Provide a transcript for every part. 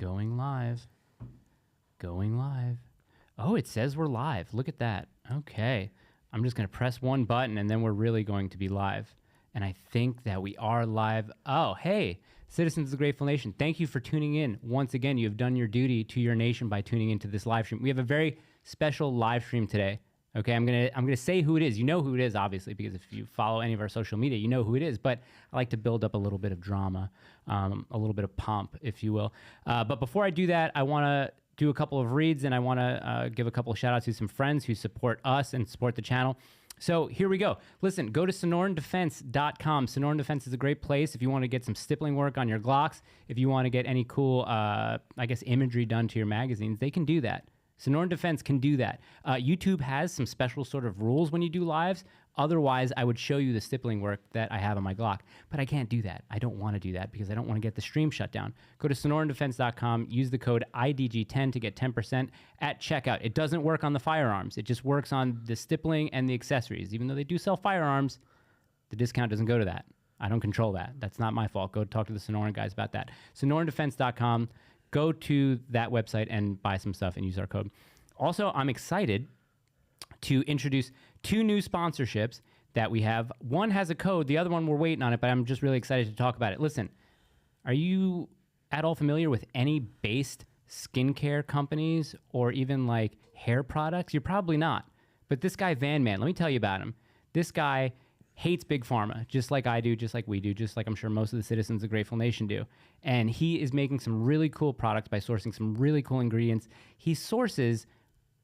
Going live. Going live. Oh, it says we're live. Look at that. Okay. I'm just going to press one button and then we're really going to be live. And I think that we are live. Oh, hey, citizens of the Grateful Nation. Thank you for tuning in. Once again, you have done your duty to your nation by tuning into this live stream. We have a very special live stream today. Okay, I'm gonna say who it is. You know who it is, obviously, because if you follow any of our social media, you know who it is. But I like to build up a little bit of drama, a little bit of pomp, if you will. But before I do that, I want to do a couple of reads, and I want to give a couple of shout outs to some friends who support us and support the channel. So here we go. Listen, go to sonorandefense.com. Sonoran Defense is a great place if you want to get some stippling work on your Glocks. If you want to get any cool, imagery done to your magazines, they can do that. Sonoran Defense can do that. YouTube has some special sort of rules when you do lives. Otherwise, I would show you the stippling work that I have on my Glock. But I can't do that. I don't want to do that because I don't want to get the stream shut down. Go to sonorandefense.com. Use the code IDG10 to get 10% at checkout. It doesn't work on the firearms. It just works on the stippling and the accessories. Even though they do sell firearms, the discount doesn't go to that. I don't control that. That's not my fault. Go talk to the Sonoran guys about that. sonorandefense.com. Go to that website and buy some stuff and use our code. Also, I'm excited to introduce two new sponsorships that we have. One has a code. The other one, we're waiting on it, but I'm just really excited to talk about it. Listen, are you at all familiar with any based skincare companies or even like hair products? You're probably not. But this guy, Van Man, let me tell you about him. This guy hates Big Pharma, just like I do, just like we do, just like I'm sure most of the citizens of Grateful Nation do. And he is making some really cool products by sourcing some really cool ingredients. He sources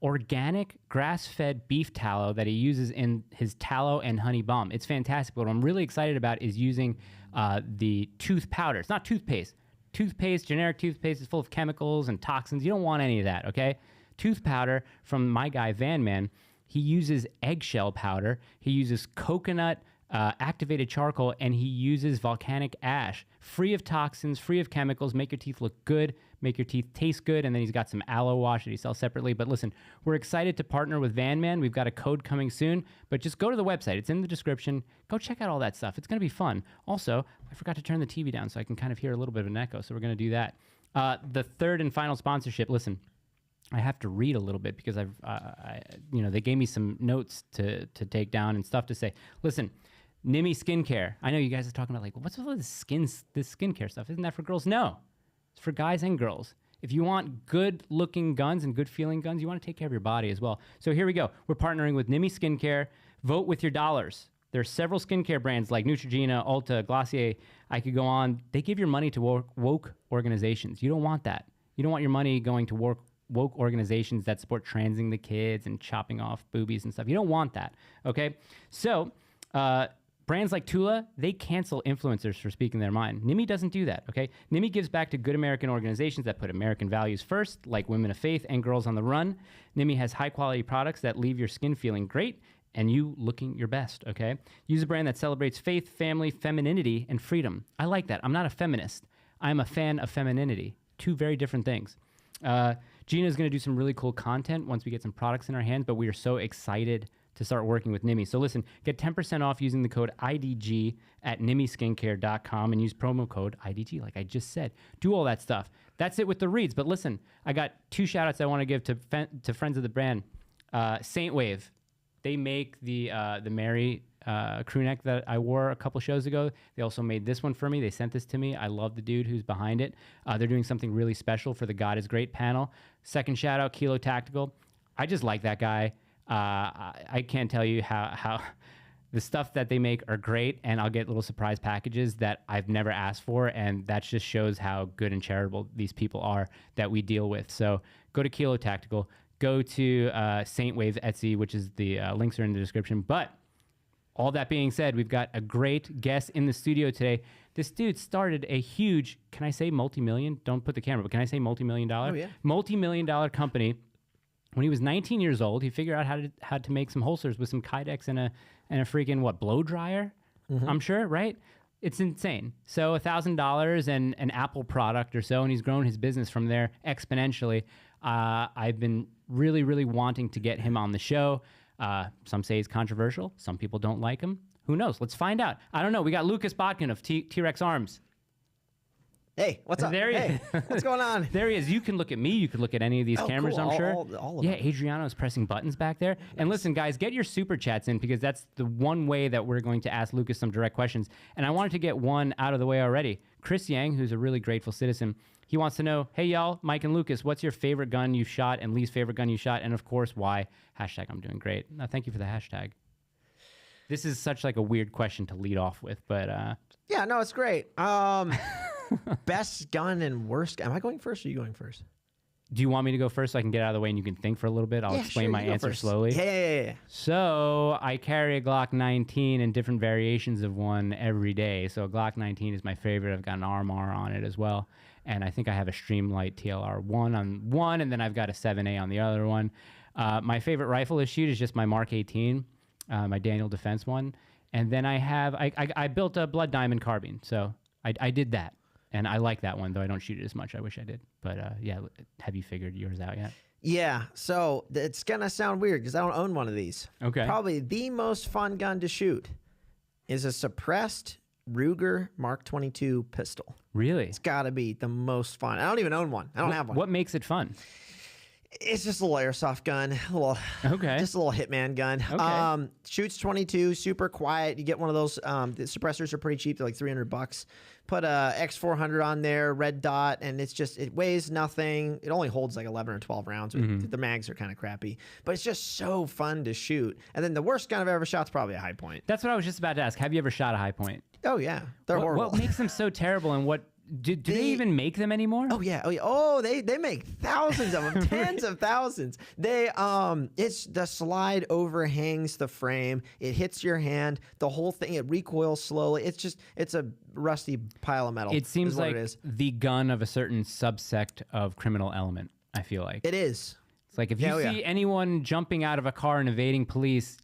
organic grass-fed beef tallow that he uses in his tallow and honey balm. It's fantastic. What I'm really excited about is using the tooth powder. It's not toothpaste. Toothpaste, generic toothpaste is full of chemicals and toxins. You don't want any of that, okay? Tooth powder from my guy, Van Man. He uses eggshell powder. He uses coconut activated charcoal, and he uses volcanic ash. Free of toxins, free of chemicals, make your teeth look good, make your teeth taste good, and then he's got some aloe wash that he sells separately. But listen, we're excited to partner with Van Man. We've got a code coming soon, but just go to the website. It's in the description. Go check out all that stuff. It's going to be fun. Also, I forgot to turn the TV down so I can kind of hear a little bit of an echo, so we're going to do that. The third and final sponsorship, listen, I have to read a little bit because they gave me some notes to take down and stuff to say. Listen, Nimi Skincare. I know you guys are talking about like, what's all this skincare stuff? Isn't that for girls? No, it's for guys and girls. If you want good looking guns and good feeling guns, you want to take care of your body as well. So here we go. We're partnering with Nimi Skincare. Vote with your dollars. There are several skincare brands like Neutrogena, Ulta, Glossier. I could go on. They give your money to woke organizations. You don't want that. You don't want your money going to woke organizations that support transing the kids and chopping off boobies and stuff. You don't want that, okay? So brands like Tula, they cancel influencers for speaking their mind. Nimi doesn't do that, okay? Nimi gives back to good American organizations that put American values first, like Women of Faith and Girls on the Run. Nimi has high-quality products that leave your skin feeling great and you looking your best, okay? Use a brand that celebrates faith, family, femininity, and freedom. I like that. I'm not a feminist. I'm a fan of femininity. Two very different things. Gina is going to do some really cool content once we get some products in our hands, but we are so excited to start working with Nimi. So listen, get 10% off using the code IDG at nimiskincare.com and use promo code IDG, like I just said. Do all that stuff. That's it with the reads. But listen, I got two shout-outs I want to give to friends of the brand. Saint Wave. They make the Mary crew neck that I wore a couple shows ago. They also made this one for me. They sent this to me. I love the dude who's behind it. They're doing something really special for the God is Great panel. Second shout out, Kilo Tactical. I just like that guy. I can't tell you how the stuff that they make are great, and I'll get little surprise packages that I've never asked for, and that just shows how good and charitable these people are that we deal with. So go to Kilo Tactical. Go to Saint Wave Etsy, which is the links are in the description. But all that being said, we've got a great guest in the studio today. This dude started a huge, can I say multi-million? Don't put the camera, but can I say multi-million dollar? Oh, yeah. Multi-million dollar company. When he was 19 years old, he figured out how to make some holsters with some Kydex and a freaking, blow dryer? Mm-hmm. I'm sure, right? It's insane. So $1,000 and an Apple product or so, and he's grown his business from there exponentially. I've been really, really wanting to get him on the show. Some say he's controversial. Some people don't like him. Who knows? Let's find out. I don't know. We got Lucas Botkin of T-rex Arms. Hey, what's up? There he Hey, is. what's going on? There he is. You can look at me. You can look at any of these cameras, cool. I'm sure. All of yeah, them. Adriano's pressing buttons back there. Nice. And listen, guys, get your super chats in because that's the one way that we're going to ask Lucas some direct questions. And I wanted to get one out of the way already. Chris Yang, who's a really grateful citizen, he wants to know, hey, y'all, Mike and Lucas, what's your favorite gun you've shot and least favorite gun you shot? And, of course, why? Hashtag I'm doing great. No, thank you for the hashtag. This is such like a weird question to lead off with, but... Yeah, no, it's great. Best gun and worst gun. Am I going first or are you going first? Do you want me to go first so I can get out of the way and you can think for a little bit? I'll explain my answer slowly. Yeah. So I carry a Glock 19 and different variations of one every day. So a Glock 19 is my favorite. I've got an RMR on it as well. And I think I have a Streamlight TLR1 on one, and then I've got a 7A on the other one. My favorite rifle to shoot is just my Mark 18, my Daniel Defense one. And then I built a Blood Diamond carbine. So I did that. And I like that one, though I don't shoot it as much. I wish I did. But yeah, have you figured yours out yet? Yeah, so it's going to sound weird because I don't own one of these. Okay. Probably the most fun gun to shoot is a suppressed Ruger Mark 22 pistol. Really? It's got to be the most fun. I don't even own one. I don't have one. What makes it fun? It's just a little airsoft gun, just a little hitman gun. Okay. Shoots 22, super quiet. You get one of those. The suppressors are pretty cheap; they're like $300. Put a X400 on there, red dot, and it weighs nothing. It only holds like 11 or 12 rounds. The mags are kind of crappy, but it's just so fun to shoot. And then the worst gun I've ever shot is probably a high point. That's what I was just about to ask. Have you ever shot a high point? Oh yeah, they're horrible. What makes them so terrible, and what? Do they even make them anymore? Oh yeah. Oh, they make thousands of them, tens of thousands. It's the slide overhangs the frame. It hits your hand. The whole thing. It recoils slowly. It's a rusty pile of metal. It seems like the gun of a certain subsect of criminal element. I feel like it is. It's like if you see anyone jumping out of a car and evading police,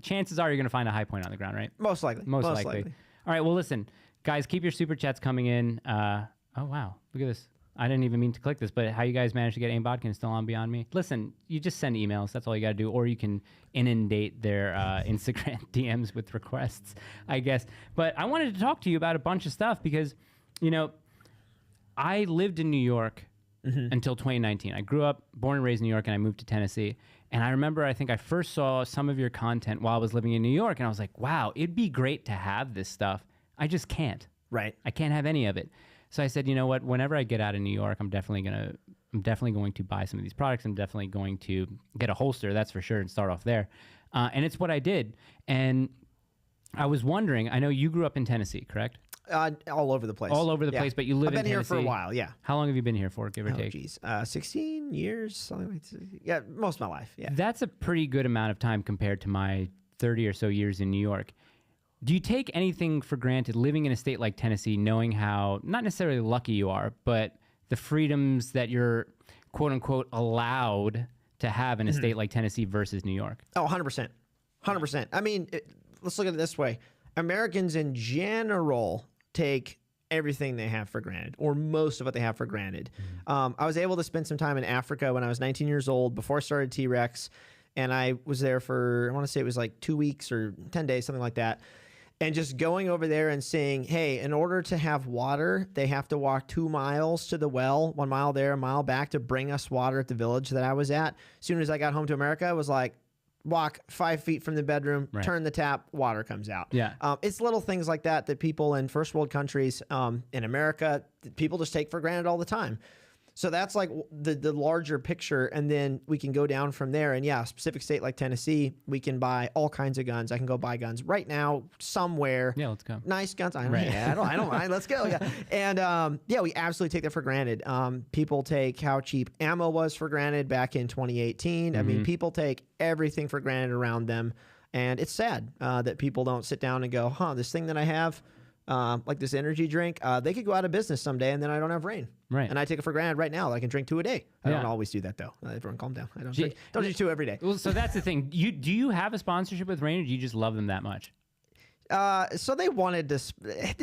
chances are you're going to find a high point on the ground, right? Most likely. Most likely. All right. Well, listen. Guys, keep your super chats coming in. Oh, wow. Look at this. I didn't even mean to click this, but how you guys managed to get Botkin still on beyond me. Listen, you just send emails. That's all you got to do. Or you can inundate their Instagram DMs with requests, I guess. But I wanted to talk to you about a bunch of stuff because, I lived in New York until 2019. I grew up, born and raised in New York, and I moved to Tennessee. And I remember, I think I first saw some of your content while I was living in New York, and I was like, wow, it'd be great to have this stuff. I just can't. Right. I can't have any of it. So I said, you know what? Whenever I get out of New York, I'm definitely going to buy some of these products. I'm definitely going to get a holster, that's for sure, and start off there. And it's what I did. And I was wondering, I know you grew up in Tennessee, correct? All over the place. All over the place, but you live in Tennessee. I've been here for a while, yeah. How long have you been here for, give or take? 16 years, something like that. Yeah, most of my life, yeah. That's a pretty good amount of time compared to my 30 or so years in New York. Do you take anything for granted living in a state like Tennessee, knowing how, not necessarily lucky you are, but the freedoms that you're, quote unquote, allowed to have in a state like Tennessee versus New York? Oh, 100%. 100%. I mean, let's look at it this way. Americans in general take everything they have for granted, or most of what they have for granted. I was able to spend some time in Africa when I was 19 years old, before I started T-Rex, and I was there for, I want to say it was like 2 weeks or 10 days, something like that. And just going over there and saying, hey, in order to have water, they have to walk 2 miles to the well, 1 mile there, 1 mile back to bring us water at the village that I was at. As soon as I got home to America, it was like, walk 5 feet from the bedroom, turn the tap, water comes out. Yeah. It's little things like that that people in first world countries, in America, people just take for granted all the time. So that's like the larger picture, and then we can go down from there. And yeah, a specific state like Tennessee, we can buy all kinds of guns. I can go buy guns right now somewhere. Yeah, let's go. Nice guns. I don't mind. Let's go. Yeah. And yeah, we absolutely take that for granted. People take how cheap ammo was for granted back in 2018. I mean, people take everything for granted around them. And it's sad that people don't sit down and go, this thing that I have, like this energy drink, they could go out of business someday, and then I don't have rain. Right. And I take it for granted right now that I can drink 2 a day. I don't always do that, though. Everyone calm down. I don't drink 2 every day. Well, so that's the thing. Do you have a sponsorship with Rain, or do you just love them that much? So they wanted to.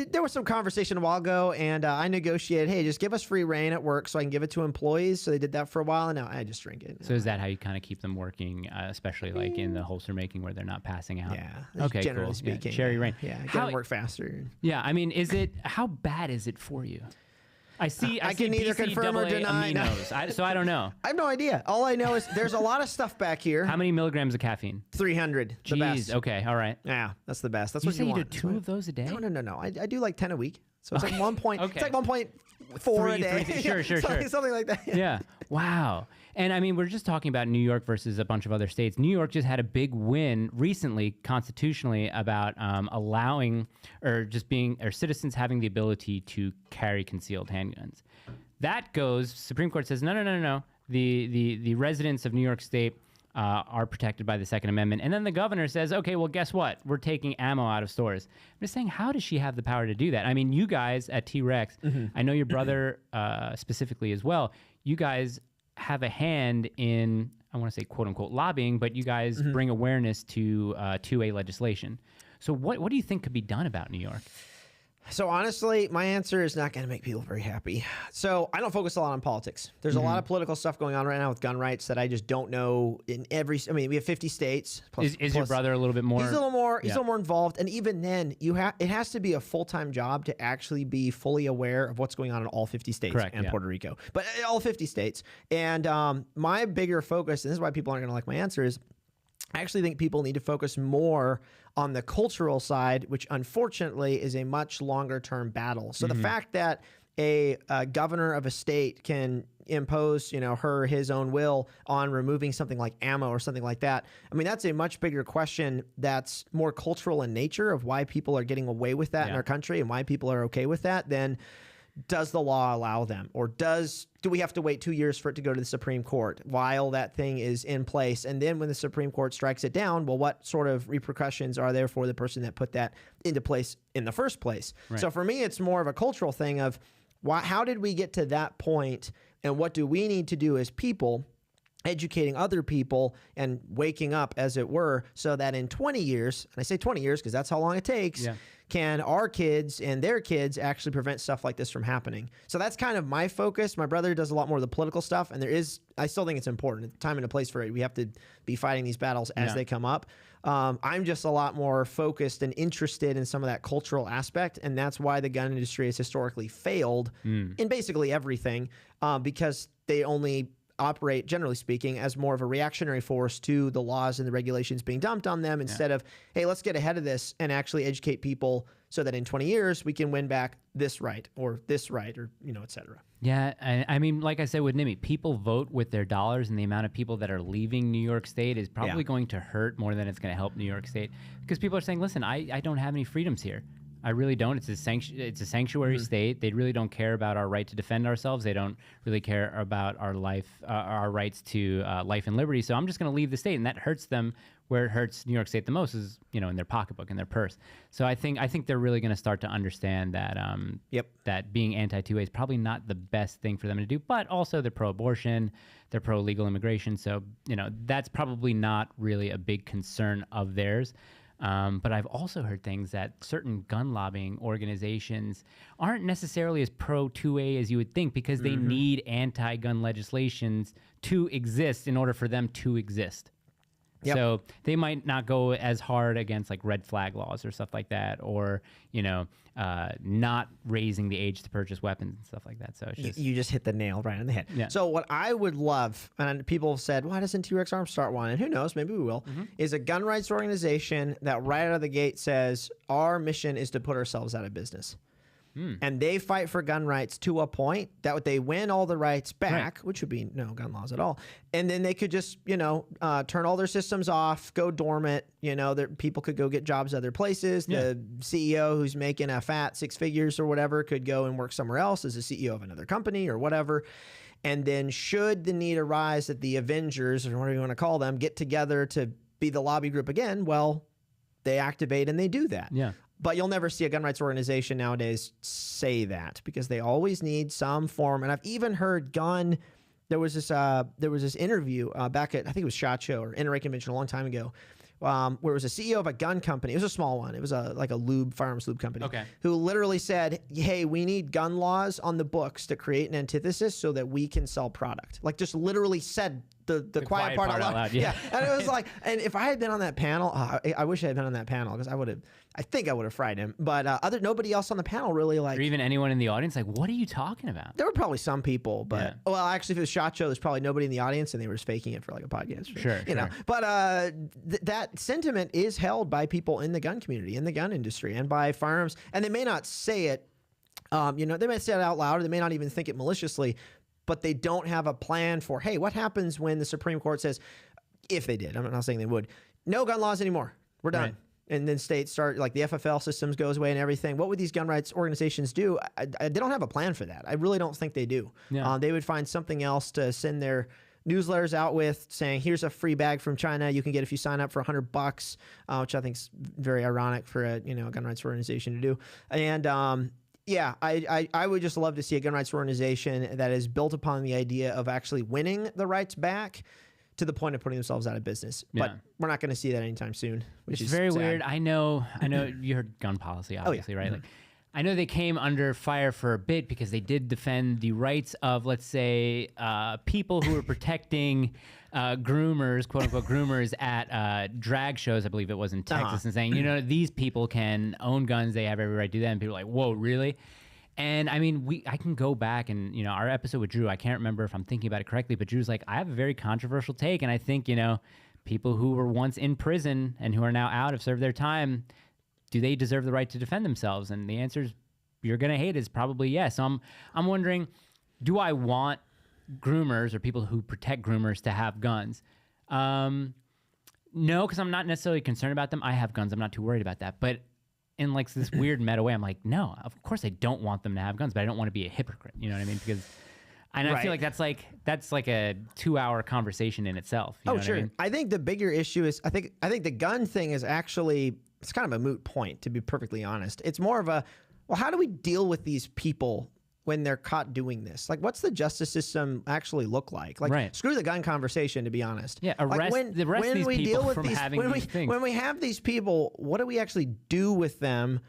There was some conversation a while ago, and I negotiated, hey, just give us free rain at work so I can give it to employees. So they did that for a while, and now I just drink it. So is that how you kind of keep them working, especially like in the holster making where they're not passing out? Yeah. Okay, generally cool. speaking. Cherry Rain. Yeah, get them work faster. Yeah, I mean, how bad is it for you? I see. I can neither confirm or deny. Aminos. So I don't know. I have no idea. All I know is there's a lot of stuff back here. How many milligrams of caffeine? 300. The best. Okay. All right. Yeah, that's the best. That's You what say you you do want. 2 of those a day? No. I do like 10 a week. So it's like 1 point. Okay. It's like 1.4 a day. Sure. Something like that. Yeah. Wow. And I mean, we're just talking about New York versus a bunch of other states. New York just had a big win recently, constitutionally, about allowing citizens having the ability to carry concealed handguns. That goes. Supreme Court says no. The residents of New York State are protected by the Second Amendment. And then the governor says, okay, well, guess what? We're taking ammo out of stores. I'm just saying, how does she have the power to do that? I mean, you guys at T-Rex, I know your brother specifically as well, you guys have a hand in, I want to say, quote unquote, lobbying, but you guys bring awareness to 2A legislation. So what do you think could be done about New York? So honestly, my answer is not going to make people very happy. So I don't focus a lot on politics. There's a lot of political stuff going on right now with gun rights that I just don't know in every. I mean, we have 50 states. Is your brother a little bit more? He's a little more. He's a little more involved, and even then, it has to be a full-time job to actually be fully aware of what's going on in all 50 states and Puerto Rico, but all 50 states. And my bigger focus, and this is why people aren't going to like my answer, is I actually think people need to focus more on the cultural side, which unfortunately is a much longer term battle. So the fact that a governor of a state can impose, his own will on removing something like ammo or something like that, I mean, that's a much bigger question that's more cultural in nature of why people are getting away with that in our country and why people are okay with that than does the law allow them, or do we have to wait 2 years for it to go to the Supreme Court while that thing is in place? And then when the Supreme Court strikes it down, well, what sort of repercussions are there for the person that put that into place in the first place? Right. So for me, it's more of a cultural thing of how did we get to that point, and what do we need to do as people, educating other people and waking up, as it were, so that in 20 years, and I say 20 years because that's how long it takes, can our kids and their kids actually prevent stuff like this from happening? So that's kind of my focus. My brother does a lot more of the political stuff, and I still think it's important. Time and a place for it. We have to be fighting these battles as they come up. I'm just a lot more focused and interested in some of that cultural aspect, and that's why the gun industry has historically failed in basically everything, because they only operate, generally speaking, as more of a reactionary force to the laws and the regulations being dumped on them instead of, hey, let's get ahead of this and actually educate people so that in 20 years we can win back this right, or et cetera. Yeah, I mean, like I said with NIMI, people vote with their dollars, and the amount of people that are leaving New York State is probably going to hurt more than it's going to help New York State, because people are saying, listen, I don't have any freedoms here. I really don't. It's a sanctuary state. They really don't care about our right to defend ourselves. They don't really care about our rights to life and liberty. So I'm just going to leave the state, and that hurts them. Where it hurts New York State the most is, in their pocketbook, in their purse. So I think they're really going to start to understand that that being anti-2A is probably not the best thing for them to do. But also they're pro-abortion, they're pro-legal immigration. So that's probably not really a big concern of theirs. But I've also heard things that certain gun lobbying organizations aren't necessarily as pro-2A as you would think, because they need anti-gun legislations to exist in order for them to exist. Yep. So they might not go as hard against like red flag laws or stuff like that, or not raising the age to purchase weapons and stuff like that. So it's you just hit the nail right on the head. Yeah. So what I would love, and people have said, why doesn't T-Rex Arms start one? And who knows, maybe we will, is a gun rights organization that right out of the gate says our mission is to put ourselves out of business. And they fight for gun rights to a point that they win all the rights back, which would be no gun laws at all. And then they could just, turn all their systems off, go dormant. People could go get jobs other places. Yeah. The CEO who's making a fat 6 figures or whatever could go and work somewhere else as a CEO of another company or whatever. And then should the need arise that the Avengers, or whatever you want to call them, get together to be the lobby group again, well, they activate and they do that. Yeah. But you'll never see a gun rights organization nowadays say that, because they always need some form. And I've even heard there was this interview back at, I think it was SHOT Show or NRA Convention a long time ago, where it was a CEO of a gun company. It was a small one. It was like a firearms lube company, who literally said, hey, we need gun laws on the books to create an antithesis so that we can sell product. Like, just literally said the quiet part out loud. Yeah. And it was like, and if I had been on that panel, I wish I had been on that panel because I think I would have fried him. But nobody else on the panel really like. Or even anyone in the audience, like, what are you talking about? There were probably some people, but well, actually, if it was SHOT Show, there's probably nobody in the audience, and they were just faking it for like a podcast. Sure, you know. But that sentiment is held by people in the gun community, in the gun industry, and by firearms, and they may not say it. They may say it out loud, or they may not even think it maliciously, but they don't have a plan for, hey, what happens when the Supreme Court says, if they did, I'm not saying they would, no gun laws anymore. We're done. Right. And then states start, like the FFL systems goes away and everything. What would these gun rights organizations do? They don't have a plan for that. I really don't think they do. Yeah. They would find something else to send their newsletters out with saying, here's a free bag from China you can get if you sign up for $100, which I think is very ironic for a gun rights organization to do. And yeah, I would just love to see a gun rights organization that is built upon the idea of actually winning the rights back to the point of putting themselves out of business. Yeah. But we're not going to see that anytime soon, which is very sad. Weird. I know you heard gun policy, obviously, right? Mm-hmm. Like, I know they came under fire for a bit because they did defend the rights of, let's say, people who were protecting groomers, quote unquote groomers at drag shows, I believe it was in Texas, and saying, these people can own guns, they have every right to do that. And people are like, whoa, really? And I mean, I can go back and, our episode with Drew, I can't remember if I'm thinking about it correctly, but Drew's like, I have a very controversial take. And I think, people who were once in prison and who are now out have served their time, do they deserve the right to defend themselves? And the answer is, you're going to hate is probably yes. So I'm wondering, do I want groomers or people who protect groomers to have guns? No, because I'm not necessarily concerned about them. I have guns. I'm not too worried about that. But in like this weird meta way, I'm like, no, of course I don't want them to have guns, but I don't want to be a hypocrite. You know what I mean? Because I feel like that's like a 2-hour conversation in itself. You know what sure. I mean? I think the bigger issue is I think the gun thing is actually, it's kind of a moot point, to be perfectly honest. It's more of a, well, how do we deal with these people when they're caught doing this? Like, what's the justice system actually look like? Like, screw the gun conversation, to be honest. Yeah, arrest these people from having these things. When we have these people, what do we actually do with them?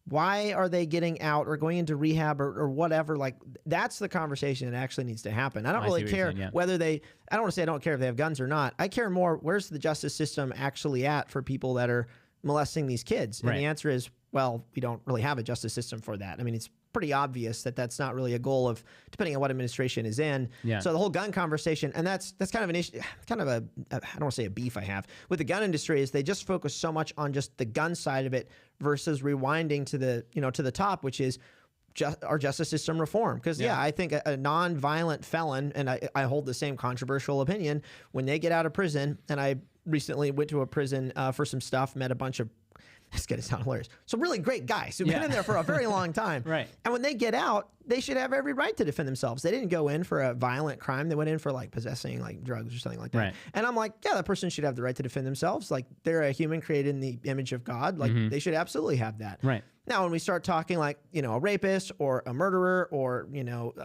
Why are they getting out or going into rehab or whatever? Like, that's the conversation that actually needs to happen. I don't really care whether they, I don't want to say I don't care if they have guns or not. I care more, where's the justice system actually at for people that are molesting these kids? And the answer is, well, we don't really have a justice system for that. I mean, it's pretty obvious that that's not really a goal of, depending on what administration is in. Yeah. So the whole gun conversation, and that's kind of an issue, kind of I don't want to say a beef I have with the gun industry, is they just focus so much on just the gun side of it versus rewinding to the, to the top, which is our justice system reform. Because I think a non-violent felon, and I hold the same controversial opinion, when they get out of prison, and I recently went to a prison for some stuff, met a bunch of, it's going to sound hilarious, some really great guys who've been in there for a very long time. Right. And when they get out, they should have every right to defend themselves. They didn't go in for a violent crime. They went in for like possessing like drugs or something like that. Right. And I'm like, yeah, that person should have the right to defend themselves. Like, they're a human created in the image of God. Like, they should absolutely have that. Right. Now, when we start talking like, a rapist or a murderer or,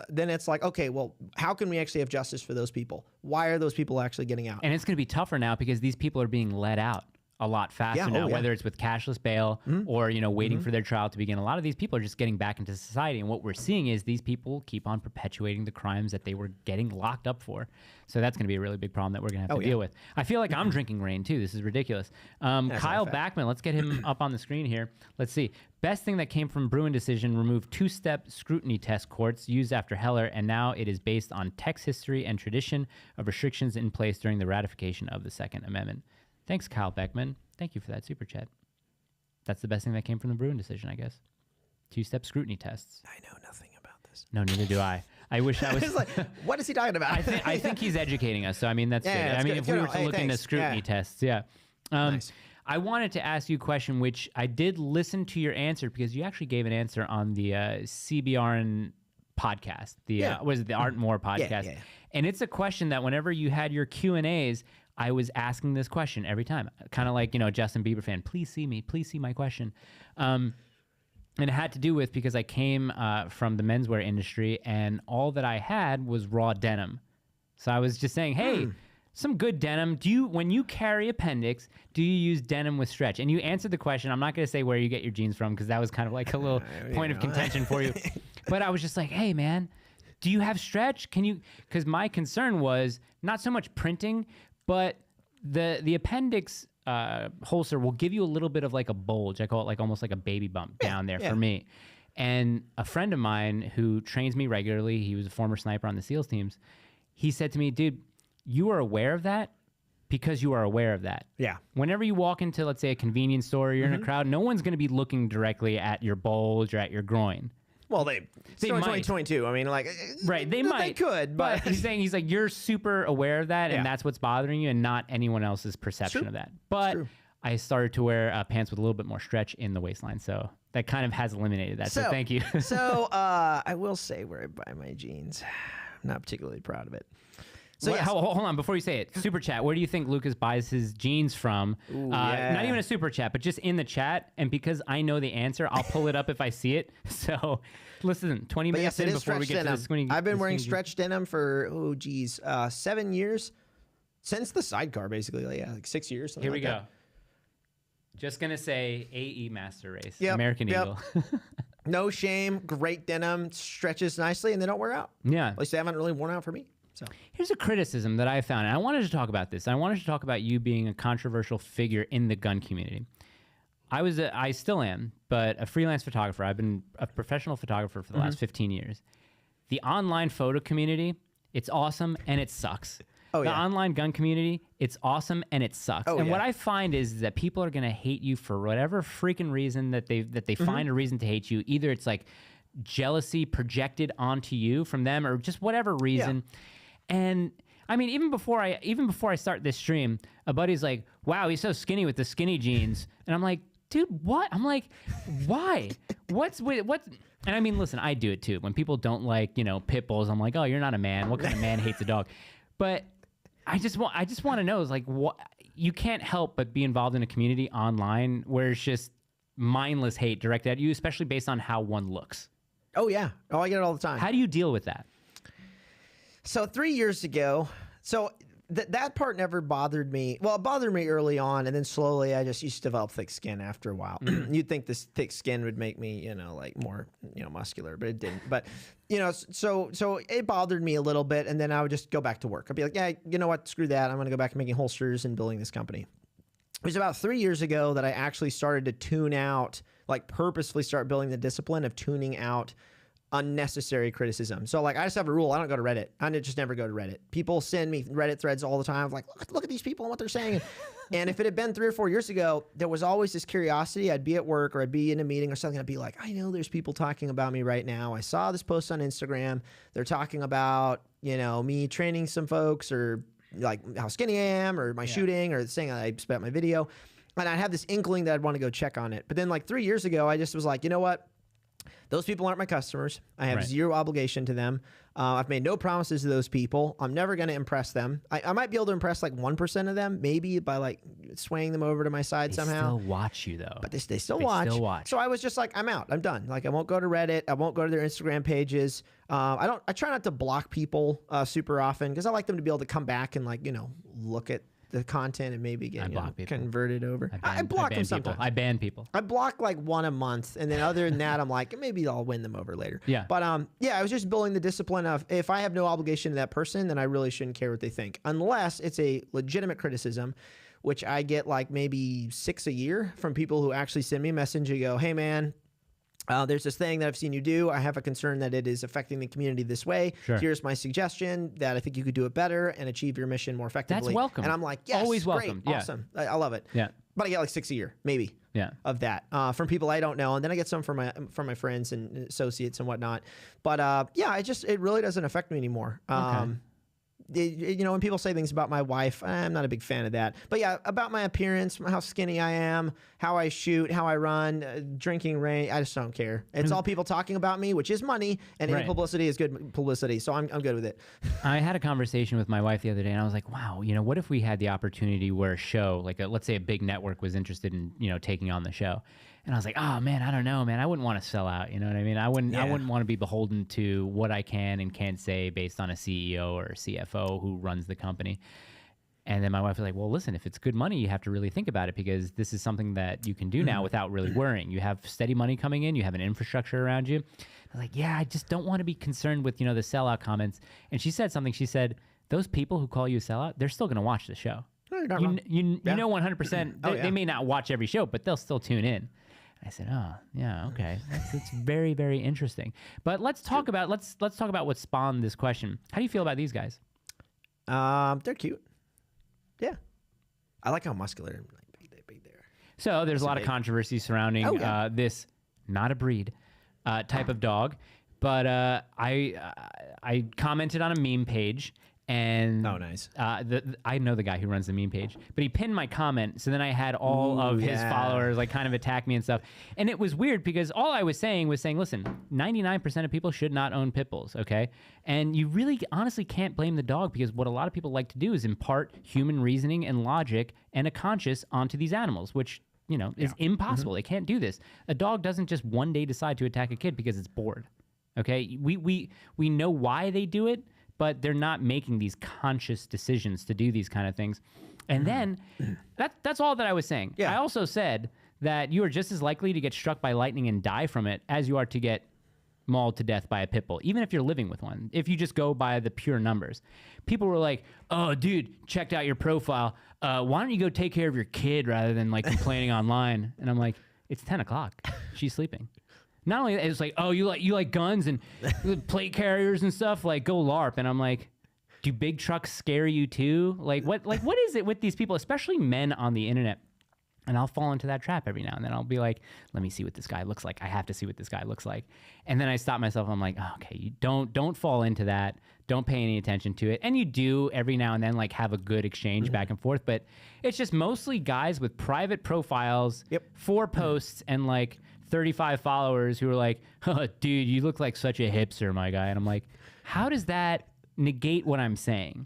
then it's like, okay, well, how can we actually have justice for those people? Why are those people actually getting out? And it's going to be tougher now because these people are being let out a lot faster now, whether it's with cashless bail or, waiting for their trial to begin. A lot of these people are just getting back into society. And what we're seeing is these people keep on perpetuating the crimes that they were getting locked up for. So that's going to be a really big problem that we're going to have to deal with. I feel like I'm drinking rain too. This is ridiculous. Kyle Backman, let's get him up on the screen here. Let's see. Best thing that came from Bruin decision, removed 2-step scrutiny test courts used after Heller, and now it is based on text history and tradition of restrictions in place during the ratification of the Second Amendment. Thanks, Kyle Beckman. Thank you for that super chat. That's the best thing that came from the Bruin decision, I guess. 2-step scrutiny tests. I know nothing about this. No, neither do I. I wish I was. It's like, what is he talking about? I think he's educating us. So, I mean, that's good. I mean, if we were to look into scrutiny tests, nice. I wanted to ask you a question, which I did listen to your answer because you actually gave an answer on the CBRN podcast. Was it the Art More podcast? Yeah. And it's a question that whenever you had your Q&As, I was asking this question every time, kind of like, Justin Bieber fan, please see me, please see my question. And it had to do with, because I came from the menswear industry and all that I had was raw denim. So I was just saying, hey, some good denim. When you carry appendix, do you use denim with stretch? And you answered the question. I'm not going to say where you get your jeans from because that was kind of like a little point of contention for you. But I was just like, hey, man, do you have stretch? Can you? Because my concern was not so much printing, but the appendix holster will give you a little bit of like a bulge. I call it like almost like a baby bump down there for me. And a friend of mine who trains me regularly, he was a former sniper on the SEALs teams. He said to me, dude, you are aware of that because you are aware of that. Yeah. Whenever you walk into, let's say, a convenience store, or you're in a crowd, no one's going to be looking directly at your bulge or at your groin. Well, it's only 2022. I mean, like, right? They might. They could, but he's like, you're super aware of that, and that's what's bothering you, and not anyone else's perception of that. But I started to wear pants with a little bit more stretch in the waistline, so that kind of has eliminated that. So thank you. So I will say where I buy my jeans. I'm not particularly proud of it. So hold on, before you say it, super chat. Where do you think Lucas buys his jeans from? Ooh, not even a super chat, but just in the chat. And because I know the answer, I'll pull it up if I see it. So listen, 20 minutes in before we get to the skinny. I've been wearing stretch denim for 7 years, since the sidecar, basically. Like 6 years. Here we go. That. Just gonna say AE Master Race, yep, American Eagle. No shame, great denim, stretches nicely, and they don't wear out. Yeah, at least they haven't really worn out for me. So here's a criticism that I found, and I wanted to talk about this. I wanted to talk about you being a controversial figure in the gun community. I still am, but a freelance photographer. I've been a professional photographer for the last 15 years. The online photo community, it's awesome and it sucks. The online gun community, it's awesome and it sucks. What I find is that people are going to hate you for whatever freaking reason that they find a reason to hate you. Either it's like jealousy projected onto you from them, or just whatever reason. And I mean, even before I start this stream, a buddy's like, "Wow, he's so skinny with the skinny jeans," and I'm like, "Dude, what?" I'm like, "Why? What's?" And I mean, listen, I do it too. When people don't like, Pitbulls, I'm like, "Oh, you're not a man. What kind of man hates a dog?" But I just want to know is like, what you can't help but be involved in a community online where it's just mindless hate directed at you, especially based on how one looks. Oh yeah, I get it all the time. How do you deal with that? So 3 years ago, that part never bothered me. Well, it bothered me early on, and then slowly I just used to develop thick skin after a while. You'd think this thick skin would make me, like more, muscular, but it didn't. But, so it bothered me a little bit, and then I would just go back to work. I'd be like, yeah, you know what? Screw that. I'm going to go back to making holsters and building this company. It was about 3 years ago that I actually started to tune out, like purposefully start building the discipline of tuning out unnecessary criticism. So like I just have a rule. I don't go to Reddit. I just never go to Reddit. People send me Reddit threads all the time. I'm like, look at these people and what they're saying. And if it had been 3 or 4 years ago, there was always this curiosity. I'd be at work or I'd be in a meeting or something. I'd be like, I know there's people talking about me right now. I saw this post on Instagram. They're talking about, me training some folks, or like how skinny I am, or my shooting, or saying I spent my video. And I'd have this inkling that I'd want to go check on it. But then like 3 years ago, I just was like, you know what? Those people aren't my customers. I have zero obligation to them. I've made no promises to those people. I'm never going to impress them. I might be able to impress like 1% of them, maybe by like swaying them over to my side somehow. They still watch you though. But they still watch. So I was just like, I'm out. I'm done. Like I won't go to Reddit. I won't go to their Instagram pages. I try not to block people super often, because I like them to be able to come back and like, look at the content and maybe get converted over. I block them sometimes. I ban people. I block like one a month, and then other than that, I'm like, maybe I'll win them over later. Yeah. But I was just building the discipline of, if I have no obligation to that person, then I really shouldn't care what they think, unless it's a legitimate criticism, which I get like maybe 6 a year from people who actually send me a message and go, "Hey man, there's this thing that I've seen you do. I have a concern that it is affecting the community this way. Sure. Here's my suggestion that I think you could do it better and achieve your mission more effectively." That's welcome. And I'm like, yes, always welcome. Great, awesome. I love it. Yeah. But I get like 6 a year, maybe. Yeah. Of that from people I don't know, and then I get some from my friends and associates and whatnot. But it really doesn't affect me anymore. Okay. When people say things about my wife, I'm not a big fan of that. But yeah, about my appearance, how skinny I am, how I shoot, how I run, drinking rain, I just don't care. It's all people talking about me, which is money, and any publicity is good publicity. So I'm good with it. I had a conversation with my wife the other day, and I was like, wow, what if we had the opportunity where a show, like let's say a big network was interested in, taking on the show. And I was like, oh man, I don't know, man. I wouldn't want to sell out. You know what I mean? I wouldn't want to be beholden to what I can and can't say based on a CEO or a CFO who runs the company. And then my wife was like, well, listen, if it's good money, you have to really think about it because this is something that you can do now without really worrying. You have steady money coming in. You have an infrastructure around you. I was like, yeah, I just don't want to be concerned with, the sellout comments. And she said something. She said, those people who call you a sellout, they're still going to watch the show. No, you're not wrong. You know 100%. They may not watch every show, but they'll still tune in. I said, oh, yeah, okay. That's very, very interesting. But let's talk about what spawned this question. How do you feel about these guys? They're cute. Yeah. I like how muscular and big they are. So there's a lot of controversy surrounding this not a breed type of dog. But I commented on a meme page. And oh, nice. I know the guy who runs the meme page, but he pinned my comment. So then I had all of his followers like kind of attack me and stuff. And it was weird because all I was saying, listen, 99% of people should not own Pitbulls, okay? And you really honestly can't blame the dog because what a lot of people like to do is impart human reasoning and logic and a conscience onto these animals, which, is impossible. They can't do this. A dog doesn't just one day decide to attack a kid because it's bored, okay? We know why they do it, but they're not making these conscious decisions to do these kind of things. And then that's all that I was saying. Yeah. I also said that you are just as likely to get struck by lightning and die from it as you are to get mauled to death by a pit bull, even if you're living with one, if you just go by the pure numbers. People were like, oh, dude, checked out your profile. Why don't you go take care of your kid rather than like complaining online? And I'm like, it's 10 o'clock. She's sleeping. Not only that, it's like, oh, you like guns and plate carriers and stuff, like go LARP. And I'm like, do big trucks scare you too? What is it with these people, especially men on the internet? And I'll fall into that trap every now and then. I'll be like, let me see what this guy looks like. I have to see what this guy looks like. And then I stop myself. I'm like, oh, okay, you don't fall into that. Don't pay any attention to it. And you do every now and then like have a good exchange back and forth. But it's just mostly guys with private profiles, 4 posts, and like 35 followers who are like, oh, dude, you look like such a hipster, my guy. And I'm like, how does that negate what I'm saying?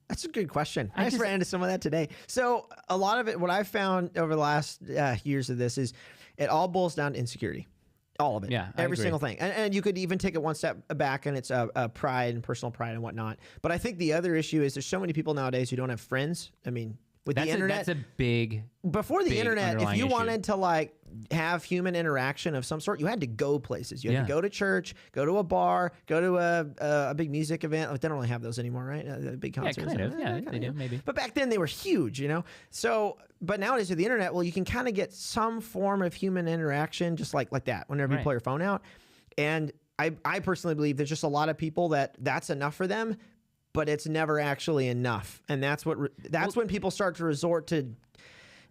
That's a good question. I just ran into some of that today. So a lot of it, what I've found over the last years of this is it all boils down to insecurity. All of it. Yeah, every single thing. And you could even take it one step back and it's pride and personal pride and whatnot. But I think the other issue is there's so many people nowadays who don't have friends. I mean, with the internet. That's a big Before the big internet, if you issue. wanted to like have human interaction of some sort, you had to go places. You had to go to church, go to a bar, go to a big music event. Like, they don't really have those anymore, right? Big concerts. Yeah, kind of. Yeah, they do, maybe. But back then they were huge, So, but nowadays with the internet, well, you can kind of get some form of human interaction just like that whenever you pull your phone out. And I personally believe there's just a lot of people that's enough for them, but it's never actually enough. And that's when people start to resort to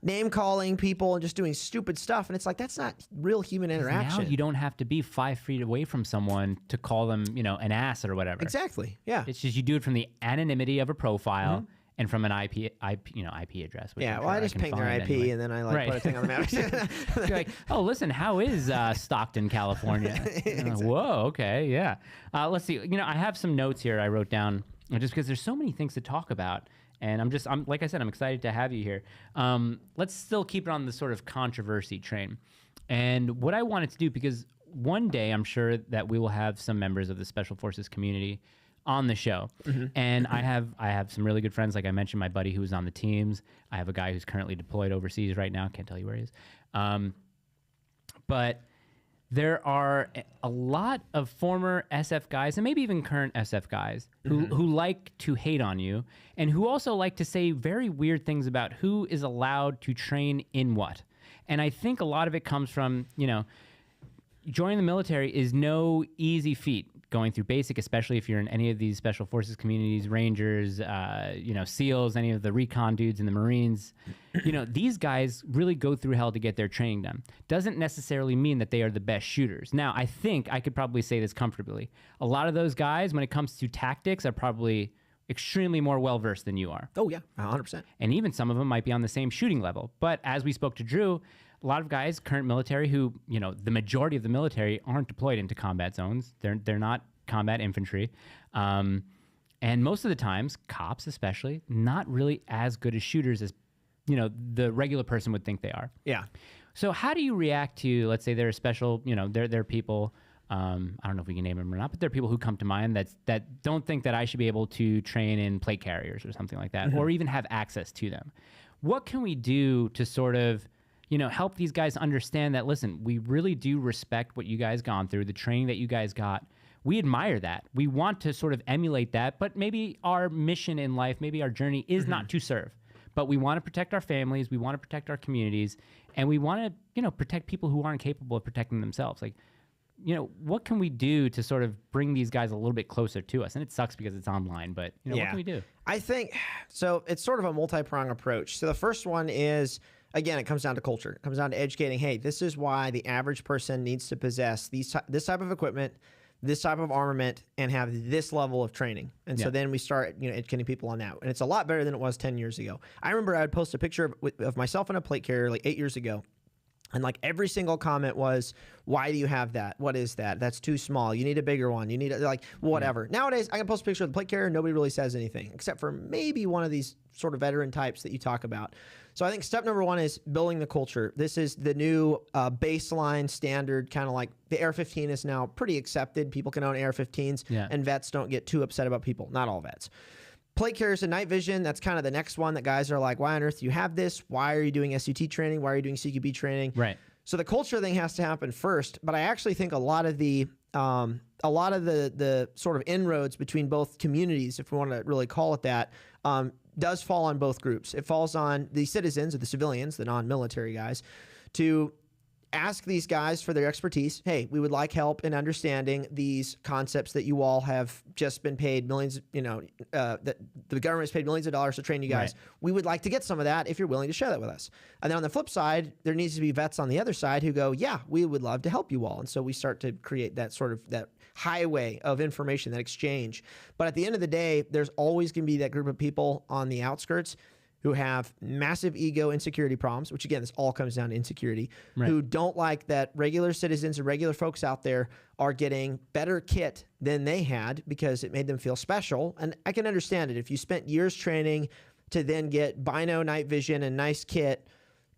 name calling people and just doing stupid stuff. And it's like, that's not real human interaction. Now you don't have to be 5 feet away from someone to call them, an ass or whatever. Exactly. Yeah. It's just you do it from the anonymity of a profile and from an IP address. Yeah. Well, I just ping their IP anyway. And then I put a thing on the map. You're like, oh, listen, how is Stockton, California? Exactly. Whoa. Okay. Yeah. Let's see. I have some notes here I wrote down just because there's so many things to talk about. And I'm like I said, I'm excited to have you here. Let's still keep it on the sort of controversy train. And what I wanted to do, because one day I'm sure that we will have some members of the Special Forces community on the show. And I have some really good friends. Like I mentioned, my buddy who's on the teams. I have a guy who's currently deployed overseas right now. Can't tell you where he is. But there are a lot of former SF guys and maybe even current SF guys who like to hate on you and who also like to say very weird things about who is allowed to train in what. And I think a lot of it comes from, joining the military is no easy feat. Going through basic, especially if you're in any of these special forces communities, Rangers, SEALs, any of the recon dudes in the Marines, these guys really go through hell to get their training done. Doesn't necessarily mean that they are the best shooters. Now, I think I could probably say this comfortably. A lot of those guys, when it comes to tactics, are probably extremely more well-versed than you are. Oh, yeah, 100%. And even some of them might be on the same shooting level. But as we spoke to Drew, a lot of guys, current military, who, the majority of the military aren't deployed into combat zones. They're not combat infantry. And most of the times, cops especially, not really as good as shooters as, the regular person would think they are. Yeah. So how do you react to, let's say they're a special, they're people I don't know if we can name them or not, but there are people who come to mind that don't think that I should be able to train in plate carriers or something like that, or even have access to them. What can we do to sort of, help these guys understand that, listen, we really do respect what you guys gone through, the training that you guys got. We admire that. We want to sort of emulate that, but maybe our mission in life, maybe our journey is not to serve, but we want to protect our families, we want to protect our communities, and we want to, protect people who aren't capable of protecting themselves. Like, what can we do to sort of bring these guys a little bit closer to us? And it sucks because it's online, but what can we do? I think, so it's sort of a multi-pronged approach. So the first one is, again, it comes down to culture. It comes down to educating, hey, this is why the average person needs to possess this type of equipment, this type of armament, and have this level of training. And so then we start, educating people on that. And it's a lot better than it was 10 years ago. I remember I would post a picture of myself in a plate carrier like 8 years ago. And like every single comment was, why do you have that? What is that? That's too small. You need a bigger one. You need like whatever. Nowadays, I can post a picture of the plate carrier and nobody really says anything, except for maybe one of these sort of veteran types that you talk about. So I think step number one is building the culture. This is the new baseline standard, kind of like the AR-15 is now pretty accepted. People can own AR-15s, and vets don't get too upset about people. Not all vets. Plate carriers and night vision, that's kind of the next one that guys are like, why on earth do you have this? Why are you doing SUT training? Why are you doing CQB training? Right. So the culture thing has to happen first, but I actually think a lot of the sort of inroads between both communities, if we want to really call it that, does fall on both groups. It falls on the citizens or the civilians, the non-military guys, to ask these guys for their expertise. Hey, we would like help in understanding these concepts that you all have just been paid millions, that the government has paid millions of dollars to train you guys. Right. We would like to get some of that if you're willing to share that with us. And then on the flip side, there needs to be vets on the other side who go, yeah, we would love to help you all. And so we start to create that sort of that highway of information, that exchange. But at the end of the day, there's always going to be that group of people on the outskirts who have massive ego insecurity problems, which again, this all comes down to insecurity, who don't like that regular citizens and regular folks out there are getting better kit than they had because it made them feel special. And I can understand it. If you spent years training to then get bino night vision and nice kit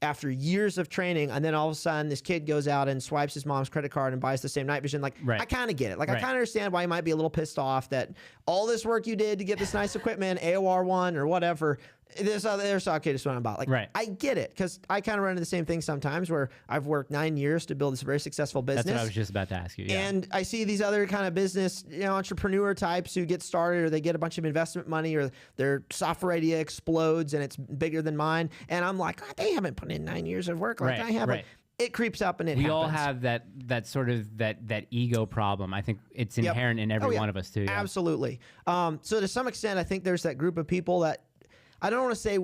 after years of training, and then all of a sudden this kid goes out and swipes his mom's credit card and buys the same night vision. Like, I kind of get it. Like, I kind of understand why you might be a little pissed off that all this work you did to get this nice equipment, AOR1 or whatever, this other okay, just what I'm about. Like, I get it, because I kind of run into the same thing sometimes where I've worked 9 years to build this very successful business. That's what I was just about to ask you. Yeah. And I see these other kind of business, entrepreneur types who get started, or they get a bunch of investment money, or their software idea explodes and it's bigger than mine. And I'm like, they haven't put in 9 years of work like I have. It creeps up and it happens. We all have that sort of that ego problem. I think it's inherent in every one of us too. Yeah. Absolutely. So to some extent, I think there's that group of people that I don't want to say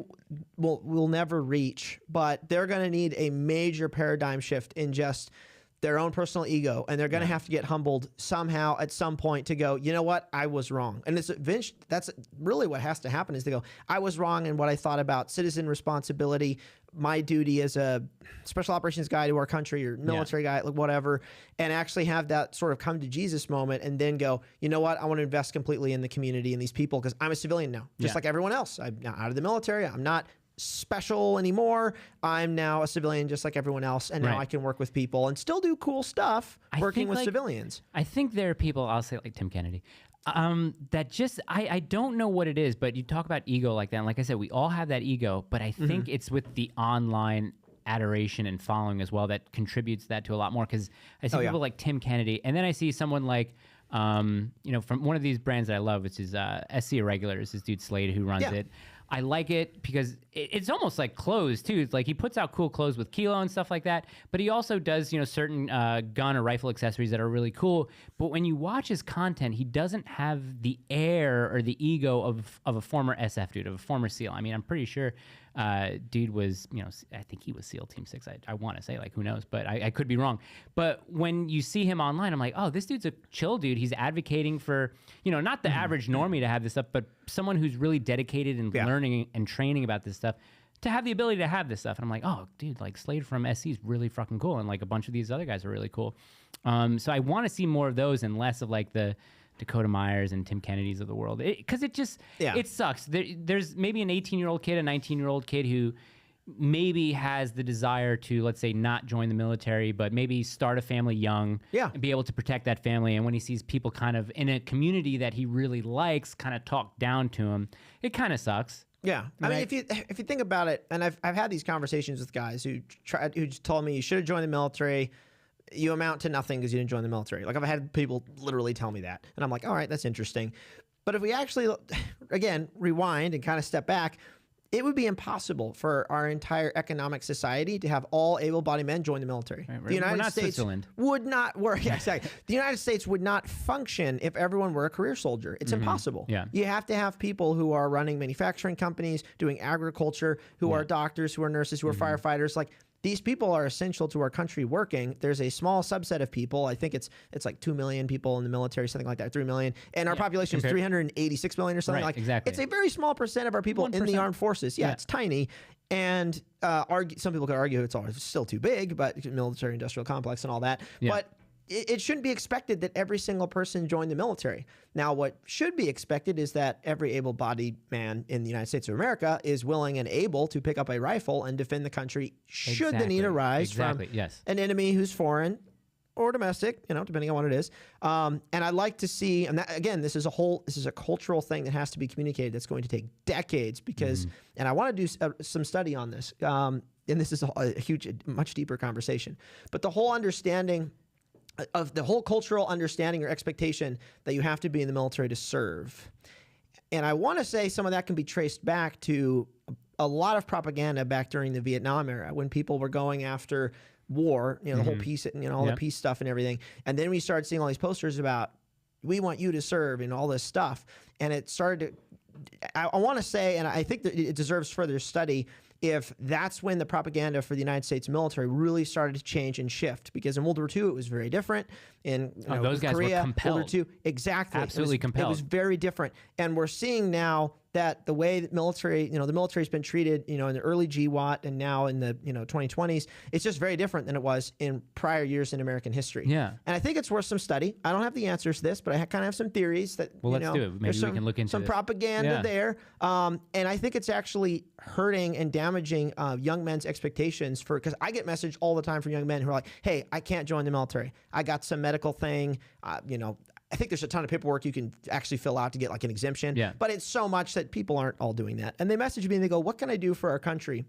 we'll never reach, but they're going to need a major paradigm shift in just their own personal ego, and they're going to have to get humbled somehow at some point to go, you know what, I was wrong. And that's really what has to happen, is to go, I was wrong in what I thought about citizen responsibility, my duty as a special operations guy to our country, or military guy, whatever, and actually have that sort of come to Jesus moment, and then go, you know what, I want to invest completely in the community and these people, because I'm a civilian now, just like everyone else. I'm now out of the military. I'm not special anymore. I'm now a civilian just like everyone else, and now I can work with people and still do cool stuff working with civilians. I think there are people, I'll say like Tim Kennedy, that just, I don't know what it is, but you talk about ego like that, and like I said, we all have that ego, but I think it's with the online adoration and following as well that contributes that to a lot more, because I see people like Tim Kennedy, and then I see someone like from one of these brands that I love, which is SC Irregulars, this dude Slade who runs it. I like it because it's almost like clothes too. It's like he puts out cool clothes with Kilo and stuff like that, but he also does, certain gun or rifle accessories that are really cool. But when you watch his content, he doesn't have the air or the ego of a former SF dude, of a former SEAL. I mean, I'm pretty sure dude was, I think he was SEAL Team 6. I want to say, like, who knows, but I could be wrong. But when you see him online, I'm like, oh, this dude's a chill dude. He's advocating for, not the average normie to have this stuff, but someone who's really dedicated and learning and training about this stuff to have the ability to have this stuff. And I'm like, oh, dude, like Slade from SC is really fucking cool. And like a bunch of these other guys are really cool. So I want to see more of those and less of like the Dakota Myers and Tim Kennedys of the world. Because it just, it sucks. There's maybe an 18-year-old kid, a 19-year-old kid who maybe has the desire to, let's say, not join the military, but maybe start a family young and be able to protect that family. And when he sees people kind of in a community that he really likes kind of talk down to him, it kind of sucks. Yeah, I mean, if you think about it, and I've had these conversations with guys who told me you should have joined the military. You amount to nothing because you didn't join the military. Like I've had people literally tell me that, and I'm like, all right, that's interesting. But if we actually, again, rewind and kind of step back, it would be impossible for our entire economic society to have all able-bodied men join the military. Right, the United States Switzerland. would not work. Yeah, exactly. The United States would not function if everyone were a career soldier. It's impossible. Yeah. You have to have people who are running manufacturing companies, doing agriculture, who are doctors, who are nurses, who are firefighters. Like these people are essential to our country working. There's a small subset of people. I think it's like 2 million people in the military, something like that, 3 million. And our population is 386 million or something Exactly. It's a very small percent of our people 1%. in the armed forces. Yeah, it's tiny. And some people could argue it's still too big, but military industrial complex and all that. Yeah. But it shouldn't be expected that every single person join the military. Now, what should be expected is that every able-bodied man in the United States of America is willing and able to pick up a rifle and defend the country should the need arise from an enemy who's foreign or domestic, depending on what it is. And I'd like to see, and that, again, this is a cultural thing that has to be communicated. That's going to take decades because, and I want to do some study on this. And this is a huge, much deeper conversation. But the whole understanding of the whole cultural understanding or expectation that you have to be in the military to serve. And I want to say some of that can be traced back to a lot of propaganda back during the Vietnam era when people were going after war, the whole peace, all the peace stuff and everything. And then we started seeing all these posters about, we want you to serve and all this stuff. And it started to, I want to say, and I think that it deserves further study, if that's when the propaganda for the United States military really started to change and shift. Because in World War II, it was very different. In those guys Korea, were compelled. World War II, exactly. Absolutely compelled. It was very different. And we're seeing now that the way that military, the military's been treated, in the early GWAT and now in the, 2020s, it's just very different than it was in prior years in American history. Yeah. And I think it's worth some study. I don't have the answers to this, but I kind of have some theories that, let's do it. Maybe we can look into some this. propaganda there. And I think it's actually hurting and damaging young men's expectations because I get messaged all the time from young men who are like, hey, I can't join the military. I got some medical thing, I think there's a ton of paperwork you can actually fill out to get like an exemption. Yeah. But it's so much that people aren't all doing that. And they message me and they go, what can I do for our country?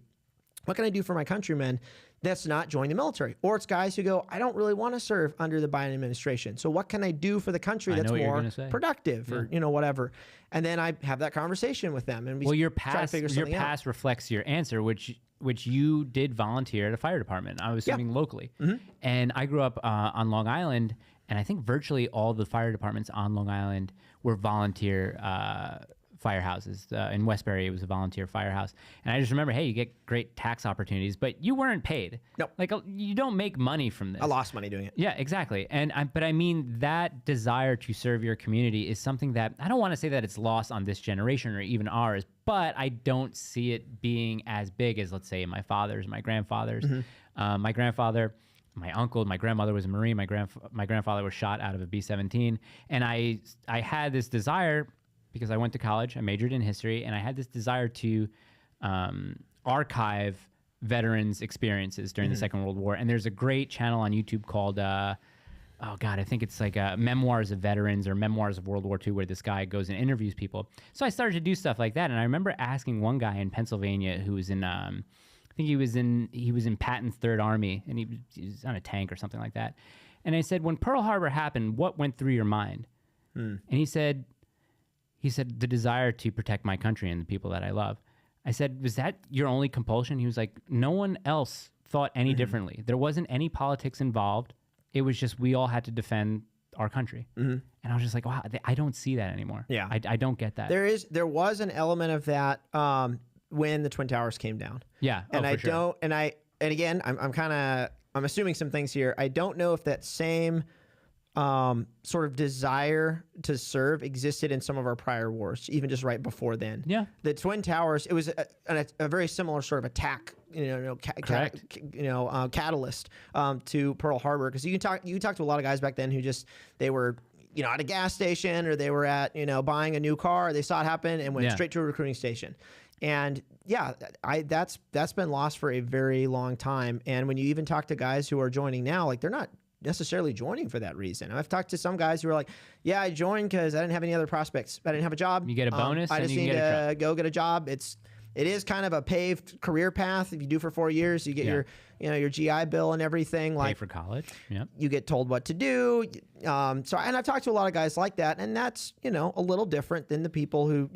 What can I do for my countrymen that's not join the military? Or it's guys who go, I don't really want to serve under the Biden administration. So what can I do for the country that's more productive or, whatever? And then I have that conversation with them. And your past reflects your answer, which you did volunteer at a fire department. I was assuming locally. And I grew up on Long Island. And I think virtually all the fire departments on Long Island were volunteer firehouses. In Westbury, it was a volunteer firehouse. And I just remember, hey, you get great tax opportunities, but you weren't paid. No. Like, you don't make money from this. I lost money doing it. Yeah, exactly. But I mean, that desire to serve your community is something that, I don't want to say that it's lost on this generation or even ours, but I don't see it being as big as, let's say, my father's, my grandfather's. My grandfather... My uncle, my grandmother was a Marine. My grandfather was shot out of a B-17. And I had this desire, because I went to college, I majored in history, and I had this desire to archive veterans' experiences during the Second World War. And there's a great channel on YouTube called, I think it's like Memoirs of Veterans or Memoirs of World War II, where this guy goes and interviews people. So I started to do stuff like that. And I remember asking one guy in Pennsylvania who was in... I think he was in Patton's Third Army, and he was on a tank or something like that. And I said, when Pearl Harbor happened, what went through your mind? And he said, the desire to protect my country and the people that I love. I said, was that your only compulsion? He was like, no one else thought any differently. There wasn't any politics involved. It was just we all had to defend our country. And I was just like, wow, I don't see that anymore. Yeah. I don't get that. There was an element of that when the Twin Towers came down. Yeah. And again, I'm assuming some things here. I don't know if that same sort of desire to serve existed in some of our prior wars, even just right before then. Yeah. The Twin Towers, it was a very similar sort of attack, catalyst to Pearl Harbor. Because you talk to a lot of guys back then who they were at a gas station, or they were at, buying a new car. They saw it happen and went Yeah. straight to a recruiting station. And yeah, that's been lost for a very long time. And when you even talk to guys who are joining now, like, they're not necessarily joining for that reason. I've talked to some guys who are like, yeah, I joined because I didn't have any other prospects. I didn't have a job. You get a bonus I and just you need can get a to truck. go get a job. It is kind of a paved career path. If you do for 4 years, you get your GI Bill and everything. Pay Like, for college. Yep. you get told what to do. And I've talked to a lot of guys like that, and that's, a little different than the people who,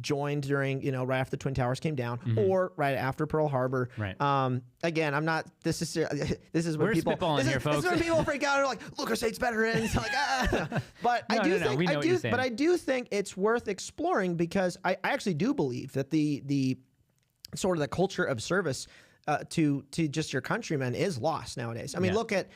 joined during, right after the Twin Towers came down, or right after Pearl Harbor. Right. Again, I'm not, this is when We're people, spitballing this here, is folks. when people freak out and are like, Lucas State's veterans. Like, But No, I do no, we know what you're saying. but I do think it's worth exploring, because I actually do believe that the sort of the culture of service to just your countrymen is lost nowadays. I mean, Yeah. look at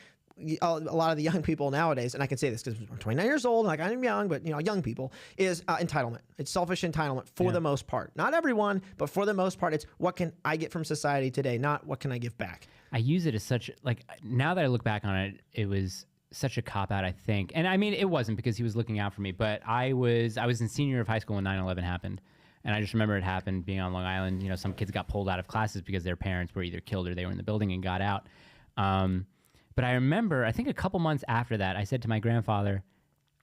a lot of the young people nowadays, and I can say this because I'm 29 years old, like, I'm young, but young people, is entitlement. It's selfish entitlement for the most part. Not everyone, but for the most part, it's what can I get from society today, not what can I give back. I use it as such, like, now that I look back on it, it was such a cop out, I think. And I mean, it wasn't, because he was looking out for me, but I was in senior year of high school when 9/11 happened. And I just remember it happened being on Long Island. Some kids got pulled out of classes because their parents were either killed or they were in the building and got out. But I remember, I think a couple months after that, I said to my grandfather,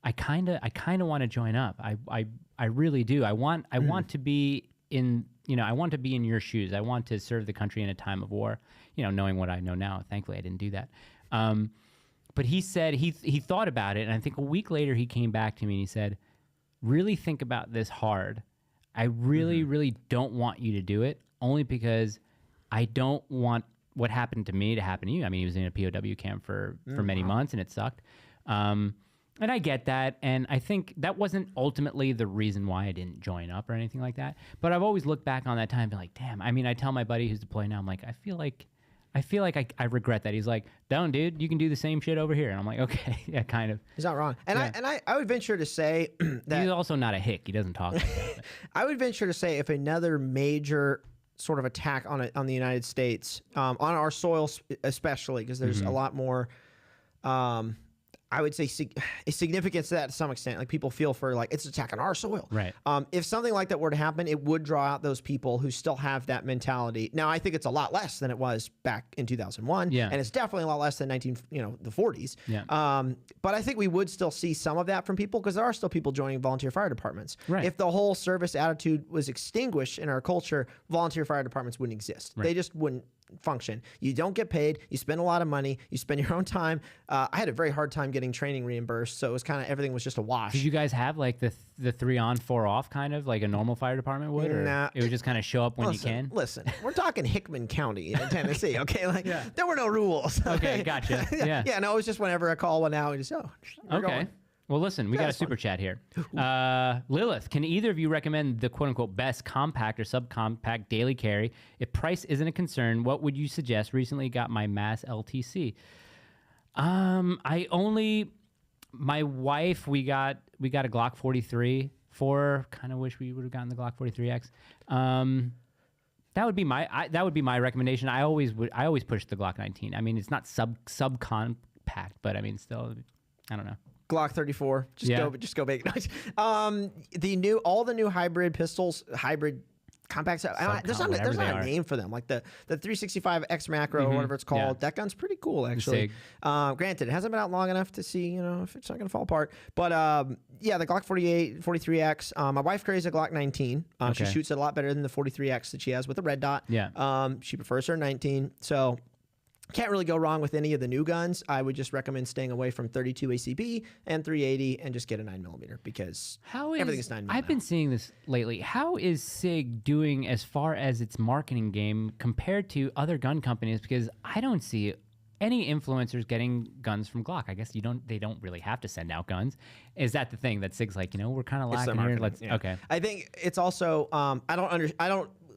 I kind of want to join up. I really do. I want to be in, I want to be in your shoes. I want to serve the country in a time of war, knowing what I know now. Thankfully, I didn't do that. But he said he thought about it. And I think a week later, he came back to me and he said, really think about this hard. I really, really don't want you to do it, only because I don't want what happened to me to happen to you. I mean, he was in a POW camp for many months, and it sucked. And I get that. And I think that wasn't ultimately the reason why I didn't join up or anything like that. But I've always looked back on that time and been like, damn. I mean, I tell my buddy who's deployed now, I'm like, I feel like I regret that. He's like, don't, dude, you can do the same shit over here. And I'm like, okay, yeah, kind of. He's not wrong. And I would venture to say that He's also not a hick. He doesn't talk like that. I would venture to say, if another major sort of attack on the United States, on our soil especially, because there's a lot more, I would say, a significance to that to some extent. Like, people feel for, like, it's attacking our soil. Right. If something like that were to happen, it would draw out those people who still have that mentality. Now, I think it's a lot less than it was back in 2001. Yeah. And it's definitely a lot less than the 40s. Yeah. But I think we would still see some of that from people, because there are still people joining volunteer fire departments. Right. If the whole service attitude was extinguished in our culture, volunteer fire departments wouldn't exist. Right. They just wouldn't function. You don't get paid. You spend a lot of money. You spend your own time. I had a very hard time getting training reimbursed, so it was kind of, everything was just a wash. Did you guys have like the 3 on 4 off kind of like a normal fire department would, or Nah. it would just kind of show up when you can? Listen, we're talking Hickman County in Tennessee, okay? Like, there were no rules. Okay, gotcha. Yeah. Yeah, no, it was just whenever a call went out, we just, we're Okay. going. Well, listen, we got a that's super chat here. Lilith, can either of you recommend the quote-unquote best compact or subcompact daily carry? If price isn't a concern, what would you suggest? Recently got my Mass LTC. My wife, we got a Glock 43 for, kind of wish we would have gotten the Glock 43X. That would be my recommendation. I always push the Glock 19. I mean, it's not subcompact, but I mean, still, I don't know. Glock 34. Just go big. All the new hybrid pistols, hybrid compacts. There's not a name for them. Like the 365 X Macro or whatever it's called. Yeah. That gun's pretty cool, actually. Granted, it hasn't been out long enough to see, if it's not going to fall apart. But the Glock 48, 43X. My wife carries a Glock 19. She shoots it a lot better than the 43X that she has with the red dot. Yeah. She prefers her 19. So can't really go wrong with any of the new guns. I would just recommend staying away from 32 ACB and 380 and just get a 9mm, because everything is 9mm. I've been seeing this lately. How is SIG doing as far as its marketing game compared to other gun companies? Because I don't see any influencers getting guns from Glock. I guess they don't really have to send out guns. Is that the thing that SIG's like, we're kind of lacking here? Okay. I think it's also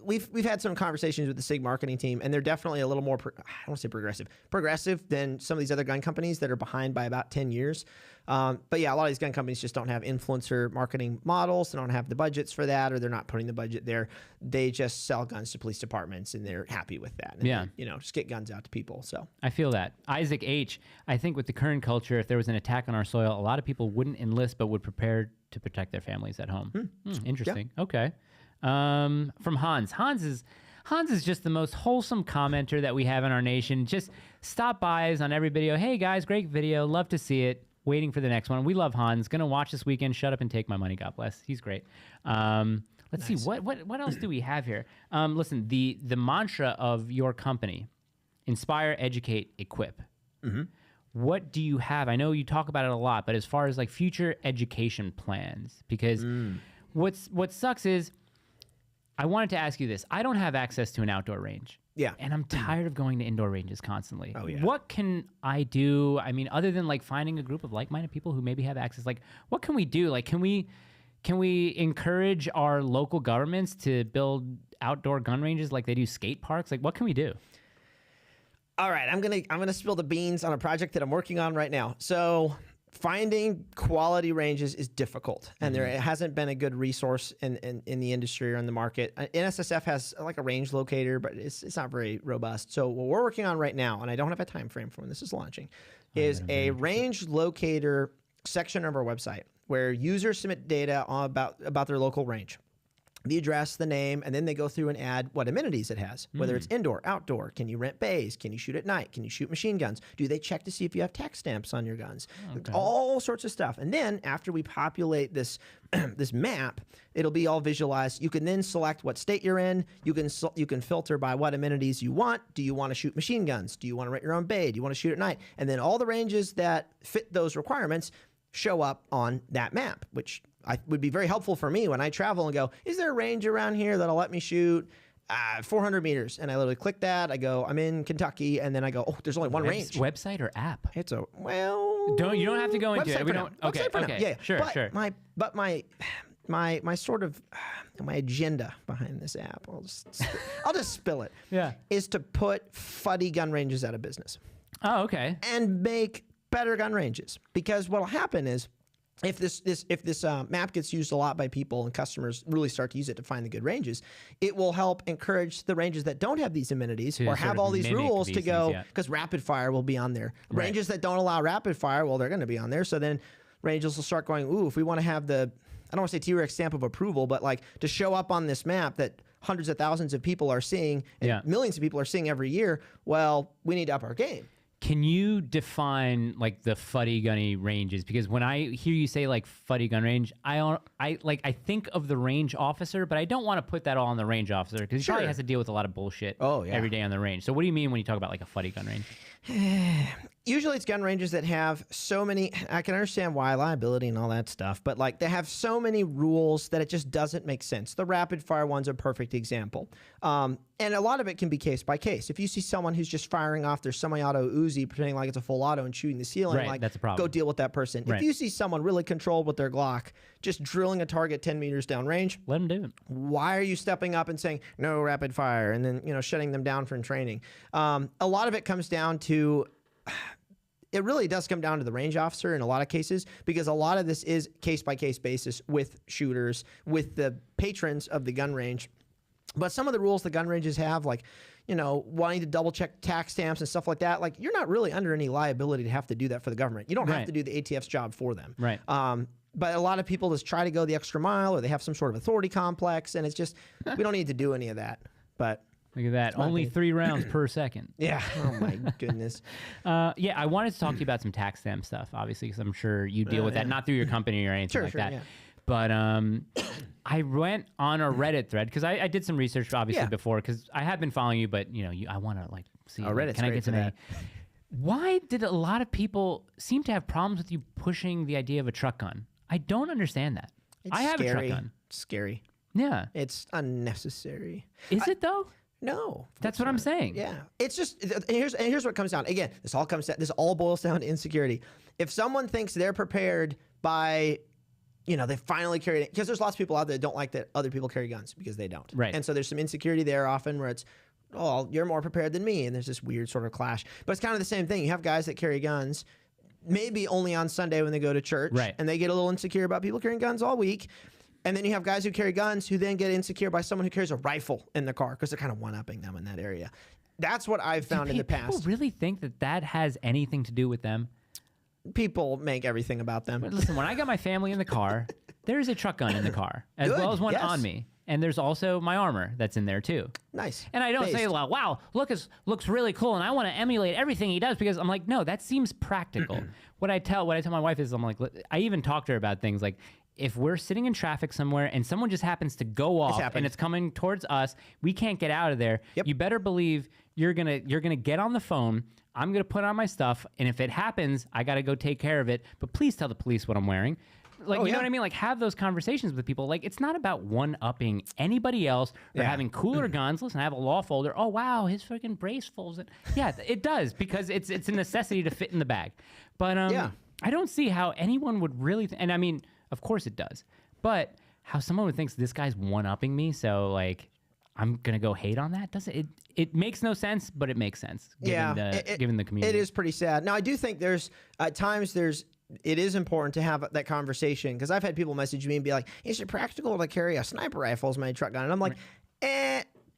We've had some conversations with the SIG marketing team, and they're definitely a little more, I don't want to say progressive than some of these other gun companies that are behind by about 10 years. But yeah, a lot of these gun companies just don't have influencer marketing models. They don't have the budgets for that, or they're not putting the budget there. They just sell guns to police departments, and they're happy with that. And Yeah. they, just get guns out to people. So I feel that. Isaac H., I think with the current culture, if there was an attack on our soil, a lot of people wouldn't enlist but would prepare to protect their families at home. Interesting. Yeah. Okay. From Hans. Hans is just the most wholesome commenter that we have in our nation. Just stop bys on every video. Hey guys, great video. Love to see it. Waiting for the next one. We love Hans. Gonna watch this weekend. Shut up and take my money. God bless. He's great. Let's see. What else do we have here? Listen, the mantra of your company, inspire, educate, equip. Mm-hmm. What do you have? I know you talk about it a lot, but as far as like future education plans, because what sucks is, I wanted to ask you this. I don't have access to an outdoor range. Yeah. And I'm tired of going to indoor ranges constantly. Oh, yeah. What can I do? I mean, other than like finding a group of like-minded people who maybe have access, like what can we do? Like, can we encourage our local governments to build outdoor gun ranges like they do skate parks? Like, what can we do? All right, I'm gonna spill the beans on a project that I'm working on right now. So finding quality ranges is difficult, and there hasn't been a good resource in the industry or in the market. NSSF has like a range locator, but it's not very robust. So what we're working on right now, and I don't have a time frame for when this is launching, is a range locator section of our website where users submit data about their local range. The address, the name, and then they go through and add what amenities it has, whether it's indoor, outdoor. Can you rent bays? Can you shoot at night? Can you shoot machine guns? Do they check to see if you have tax stamps on your guns? Okay. All sorts of stuff. And then after we populate this this map, it'll be all visualized. You can then select what state you're in. You can filter by what amenities you want. Do you want to shoot machine guns? Do you want to rent your own bay? Do you want to shoot at night? And then all the ranges that fit those requirements show up on that map, which would be very helpful for me when I travel and go, is there a range around here that'll let me shoot 400 meters? And I literally click that. I go, I'm in Kentucky. And then I go, oh, there's only one range. Website or app? It's you don't have to go into it. We don't. Okay. Yeah. Sure. My sort of my agenda behind this app, I'll just spill it. Yeah. Is to put fuddy gun ranges out of business. Oh, okay. And make better gun ranges, because what'll happen is, if this map gets used a lot by people and customers really start to use it to find the good ranges, it will help encourage the ranges that don't have these amenities or have all these rules to go, because rapid fire will be on there. Right. Ranges that don't allow rapid fire, well, they're going to be on there. So then ranges will start going, ooh, if we want to have I don't want to say T-Rex stamp of approval, but like to show up on this map that hundreds of thousands of people are seeing and millions of people are seeing every year, well, we need to up our game. Can you define like the fuddy gunny ranges? Because when I hear you say like fuddy gun range, I think of the range officer, but I don't want to put that all on the range officer, because he probably has to deal with a lot of bullshit every day on the range. So what do you mean when you talk about like a fuddy gun range? Usually it's gun ranges that have so many, I can understand why, liability and all that stuff, but like they have so many rules that it just doesn't make sense. The rapid fire one's a perfect example. And a lot of it can be case by case. If you see someone who's just firing off their semi-auto Uzi, pretending like it's a full auto and shooting the ceiling, like that's a problem. Go deal with that person. Right. If you see someone really controlled with their Glock, just drilling a target 10 meters downrange, let them do it. Why are you stepping up and saying no rapid fire and then shutting them down from training? A lot of it comes down to, it really does come down to the range officer in a lot of cases, because a lot of this is case by case basis with shooters, with the patrons of the gun range. But some of the rules the gun ranges have, like, wanting to double check tax stamps and stuff like that, like you're not really under any liability to have to do that for the government. You don't have to do the ATF's job for them. Right. But a lot of people just try to go the extra mile, or they have some sort of authority complex, and it's just, we don't need to do any of that. But look at that. Only 3 rounds per second. Yeah. Oh, my goodness. I wanted to talk to you about some tax stamp stuff, obviously, because I'm sure you deal with that, not through your company or anything like that. Yeah. But I went on a Reddit thread, because I did some research, obviously, before, because I have been following you, but, I want to, like, see. Reddit's can I get to that? Why did a lot of people seem to have problems with you pushing the idea of a truck gun? I don't understand that. I have a truck gun. It's scary. Yeah. It's unnecessary. Is it, though? No, that's what I'm saying. Yeah, it's just here's what comes down. Again, this all boils down to insecurity. If someone thinks they're prepared by, they finally carry it, because there's lots of people out there that don't like that other people carry guns because they don't. Right. And so there's some insecurity there often where it's, oh, you're more prepared than me, and there's this weird sort of clash. But it's kind of the same thing. You have guys that carry guns. maybe only on Sunday when they go to church. Right. And they get a little insecure about people carrying guns all week. And then you have guys who carry guns who then get insecure by someone who carries a rifle in the car because they're kind of one-upping them in that area. That's what I've found in the past. People really think that has anything to do with them? People make everything about them. But listen, when I got my family in the car, there's a truck gun in the car, as Good, well as one yes. on me. And there's also my armor that's in there too. Nice. And I don't say, Based. well, wow, looks really cool, and I want to emulate everything he does, because I'm like, no, that seems practical. What I tell my wife is, I'm like, I even talk to her about things like, if we're sitting in traffic somewhere and someone just happens to go off and it's coming towards us, we can't get out of there. Yep. You better believe you're gonna get on the phone. I'm gonna put on my stuff, and if it happens, I gotta go take care of it. But please tell the police what I'm wearing. Like, you know what I mean? Like, have those conversations with people. Like, it's not about one-upping anybody else or having cooler guns. Listen, I have a law folder. Oh, wow, his freaking brace folds it. Yeah, it does, because it's a necessity to fit in the bag. But I don't see how anyone would really... and I mean, of course it does. But how someone would think this guy's one-upping me, so, like, I'm going to go hate on that? It makes no sense, but it makes sense, given the community. It is pretty sad. Now, I do think at times it is important to have that conversation, because I've had people message me and be like, is it practical to carry a sniper rifle as my truck gun? And I'm like,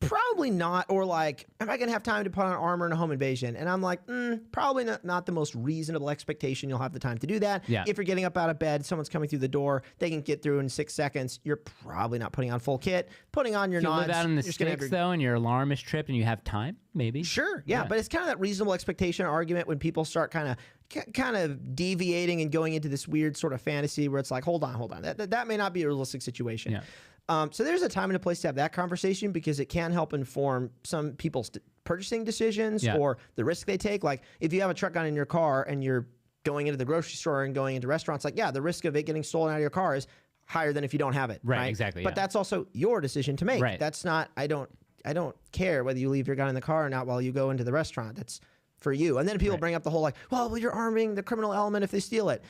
probably not. Or like, am I going to have time to put on armor in a home invasion? And I'm like, probably not the most reasonable expectation you'll have the time to do that. Yeah. If you're getting up out of bed, someone's coming through the door, they can get through in 6 seconds. You're probably not putting on full kit. Putting on your if you nods. live out in the sticks, though, and your alarm is tripped and you have time, maybe. Sure, yeah. But it's kind of that reasonable expectation argument when people start kind of deviating and going into this weird sort of fantasy where it's like, hold on. That may not be a realistic situation. Yeah. So there's a time and a place to have that conversation, because it can help inform some people's purchasing decisions or the risk they take. Like, if you have a truck gun in your car and you're going into the grocery store and going into restaurants, like, the risk of it getting stolen out of your car is higher than if you don't have it. Right, exactly. But that's also your decision to make. Right. That's not, I don't care whether you leave your gun in the car or not while you go into the restaurant. That's for you. And then people bring up the whole like, well, you're arming the criminal element if they steal it.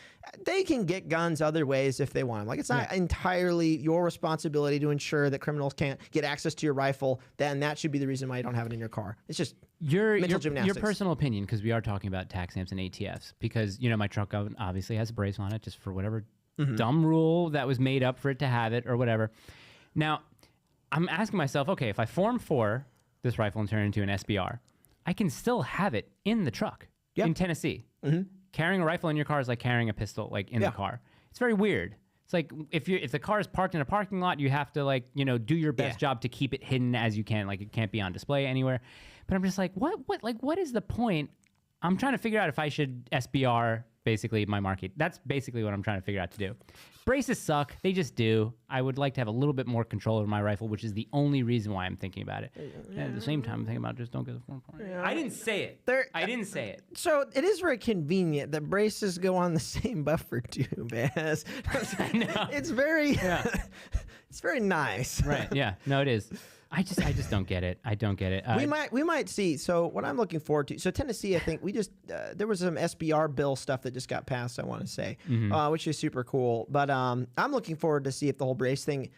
They can get guns other ways if they want them. Like, it's not entirely your responsibility to ensure that criminals can't get access to your rifle. Then that should be the reason why you don't have it in your car. It's just mental gymnastics. Your personal opinion, because we are talking about tax stamps and ATFs, because, my truck gun obviously has a brace on it, just for whatever dumb rule that was made up for it to have it or whatever. Now, I'm asking myself, okay, if I Form 4 this rifle and turn it into an SBR, I can still have it in the truck in Tennessee. Carrying a rifle in your car is like carrying a pistol in the car. It's very weird. It's like if the car is parked in a parking lot, you have to do your best job to keep it hidden as you can. Like, it can't be on display anywhere. But I'm just like, what is the point? I'm trying to figure out if I should SBR basically my market. That's basically what I'm trying to figure out to do. Braces suck. They just do. I would like to have a little bit more control over my rifle, which is the only reason why I'm thinking about it. And at the same time, I'm thinking about just don't get the Form 4. I didn't say it. I didn't say it. So it is very convenient that braces go on the same buffer tube as. I know. It's very, it's very nice. Right. Yeah. No, it is. I just don't get it. I don't get it. We might see. So what I'm looking forward to. So Tennessee, I think we just there was some SBR bill stuff that just got passed. I want to say, which is super cool. But I'm looking forward to see if the whole brace thing,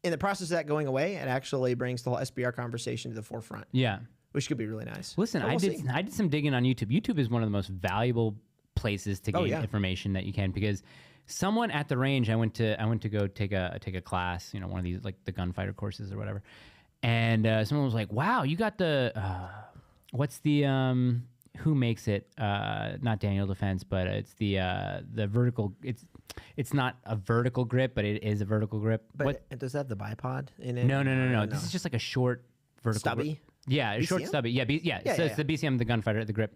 in the process of that going away, it actually brings the whole SBR conversation to the forefront. Yeah, which could be really nice. Listen, I did some digging on YouTube. YouTube is one of the most valuable places to gain information that you can, because someone at the range, I went to go take a class, one of these like the gunfighter courses or whatever. And someone was like, wow, you got the, what's the, who makes it? Not Daniel Defense, but it's the vertical, it's not a vertical grip, but it is a vertical grip. But does that have the bipod in it? No. This is just like a short vertical stubby grip. Yeah, a short stubby. Yeah, so it's the BCM, the gunfighter, the grip.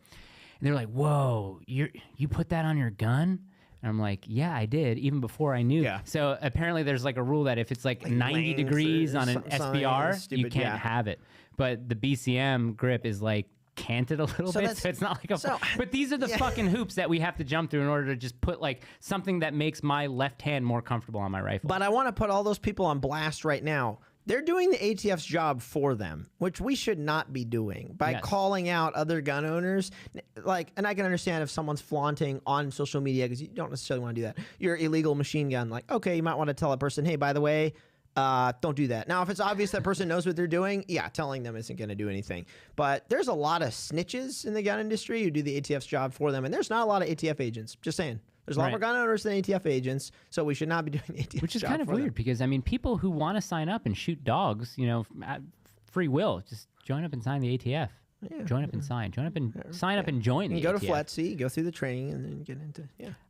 And they're like, whoa, you put that on your gun? And I'm like, yeah, I did, even before I knew. Yeah. So apparently there's like a rule that if it's like 90 degrees on an SBR, you can't have it. But the BCM grip is like canted a little bit, so it's not like a... but these are the fucking hoops that we have to jump through in order to just put like something that makes my left hand more comfortable on my rifle. But I want to put all those people on blast right now. They're doing the ATF's job for them, which we should not be doing by calling out other gun owners. And I can understand if someone's flaunting on social media, because you don't necessarily want to do that, your illegal machine gun. Like, okay, you might want to tell a person, hey, by the way, don't do that. Now, if it's obvious that person knows what they're doing, yeah, telling them isn't going to do anything. But there's a lot of snitches in the gun industry who do the ATF's job for them, and there's not a lot of ATF agents. Just saying. There's a lot more gun owners than ATF agents, so we should not be doing the ATF Which is job kind of for weird them. because, I mean, people who want to sign up and shoot dogs, you know, at free will, just join up and sign the ATF. Yeah, join up and sign. Join up and sign up and join the You go ATF. to FLETC, go through the training, and then get into,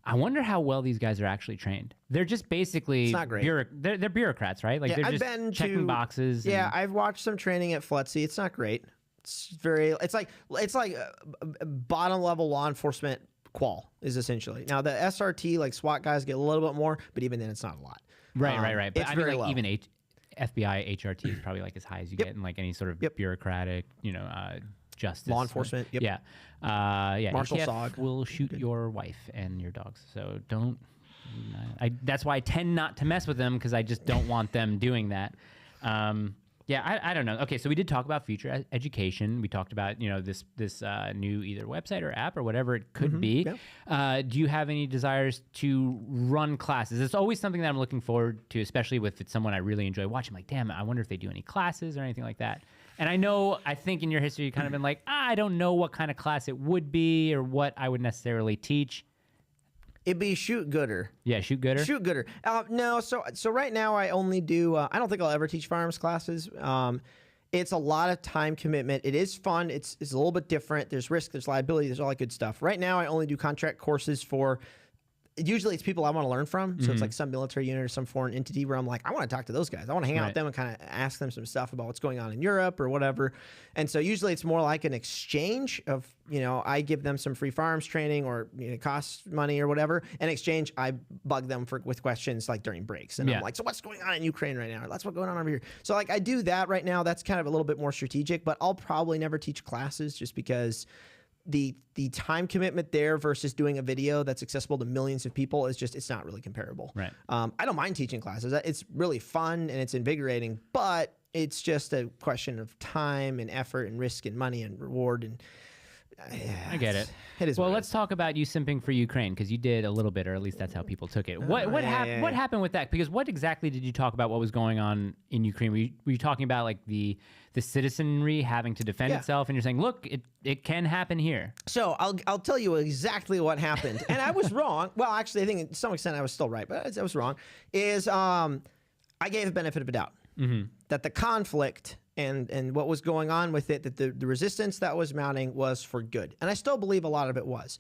I wonder how well these guys are actually trained. They're just basically It's not great. They're bureaucrats, right? Like Yeah, they're I've just been checking to- boxes. Yeah, and- I've watched some training at FLETC. It's not great. It's like bottom level law enforcement qual is essentially. Now the SRT, like SWAT guys, get a little bit more, but even then it's not a lot. Right. But It's I mean, very like low. even FBI HRT is probably like as high as you get in like any sort of bureaucratic, justice. Law enforcement, yep. Yeah. Marshal ATF SOG. will shoot your wife and your dogs. So don't. That's why I tend not to mess with them because I just don't want them doing that. I don't know. Okay, so we did talk about future education. We talked about this new either website or app or whatever it could be. Do you have any desires to run classes? It's always something that I'm looking forward to, especially if it's someone I really enjoy watching. Like, damn, I wonder if they do any classes or anything like that. And I think in your history you've kind of been like, I don't know what kind of class it would be or what I would necessarily teach. It'd be shoot gooder. Yeah, shoot gooder. Shoot gooder. No, so right now I only do. I don't think I'll ever teach firearms classes. It's a lot of time commitment. It is fun. It's a little bit different. There's risk. There's liability. There's all that good stuff. Right now I only do contract courses for. Usually it's people I want to learn from. So it's like some military unit or some foreign entity where I'm like, I want to talk to those guys. I want to hang out with them and kind of ask them some stuff about what's going on in Europe or whatever. And so usually it's more like an exchange of, I give them some free firearms training or it costs money or whatever. In exchange, I bug them with questions like during breaks. And I'm like, so what's going on in Ukraine right now? That's what's going on over here. So like I do that right now. That's kind of a little bit more strategic, but I'll probably never teach classes just because the time commitment there versus doing a video that's accessible to millions of people is just, it's not really comparable. Right. I don't mind teaching classes. It's really fun and it's invigorating, but it's just a question of time and effort and risk and money and reward. And I get it. It is. Well, let's talk about you simping for Ukraine because you did a little bit, or at least that's how people took it. What happened with that? Because what exactly did you talk about? What was going on in Ukraine? Were you talking about like the citizenry having to defend itself, and you're saying, look, it can happen here? So I'll tell you exactly what happened, and I was wrong. Well, actually, I think to some extent I was still right, but I was wrong. I gave a benefit of a doubt that the conflict and what was going on with it, that the resistance that was mounting was for good. And I still believe a lot of it was.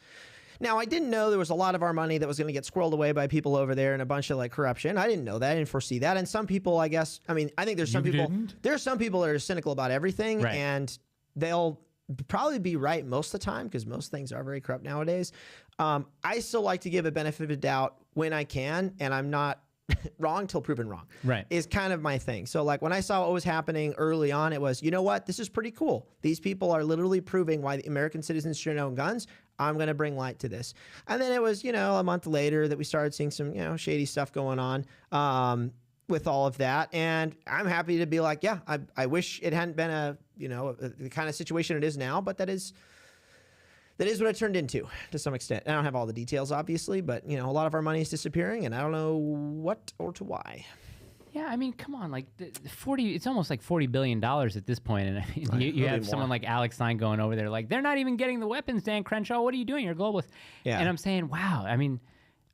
Now, I didn't know there was a lot of our money that was going to get squirreled away by people over there and a bunch of like corruption. I didn't know that. I didn't foresee that. And some people, I guess, I think there's some people, there are some people that are cynical about everything and they'll probably be right most of the time because most things are very corrupt nowadays. I still like to give a benefit of a doubt when I can, and I'm not wrong till proven wrong. Right. Is kind of my thing. So like when I saw what was happening early on, it was, you know what, this is pretty cool. These people are literally proving why the American citizens should own guns. I'm going to bring light to this. And then it was, a month later that we started seeing some, shady stuff going on with all of that. And I'm happy to be like, yeah, I wish it hadn't been the kind of situation it is now, but that is what it turned into to some extent. I don't have all the details, obviously, but a lot of our money is disappearing, and I don't know what or to why. Yeah, I mean, come on, like it's almost like $40 billion at this point. And I mean, you have someone like Alex Stein going over there, like, they're not even getting the weapons, Dan Crenshaw. What are you doing? You're a globalist. Yeah. And I'm saying, wow, I mean,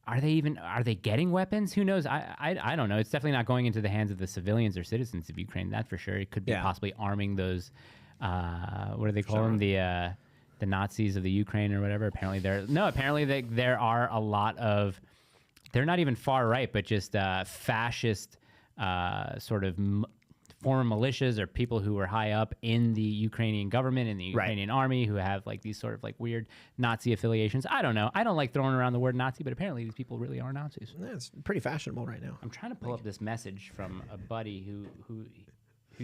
are they getting weapons? Who knows? I don't know. It's definitely not going into the hands of the civilians or citizens of Ukraine, that's for sure. It could be possibly arming those, what do they call them? The Nazis of the Ukraine or whatever. Apparently there are a lot of, they're not even far right, but just fascist sort of former militias or people who are high up in the Ukrainian government, in the Ukrainian army, who have like these sort of like weird Nazi affiliations. I don't know. I don't like throwing around the word Nazi, but apparently these people really are Nazis. Yeah, it's pretty fashionable right now. I'm trying to pull up this message from a buddy who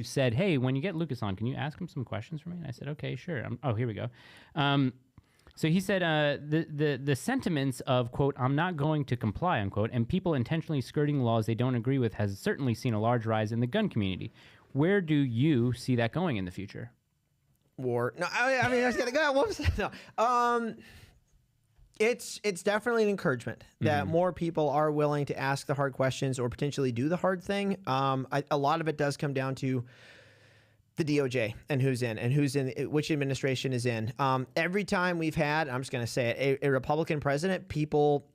said, hey, when you get Lucas on, can you ask him some questions for me? And I said, okay, sure. Here we go. So he said, the sentiments of, quote, I'm not going to comply, unquote, and people intentionally skirting laws they don't agree with has certainly seen a large rise in the gun community. Where do you see that going in the future? War. No, I mean, I was going to go. What was that? No. It's definitely an encouragement that more people are willing to ask the hard questions or potentially do the hard thing. A lot of it does come down to the DOJ and who's in, which administration is in. Every time we've had, I'm just going to say it, a Republican president, people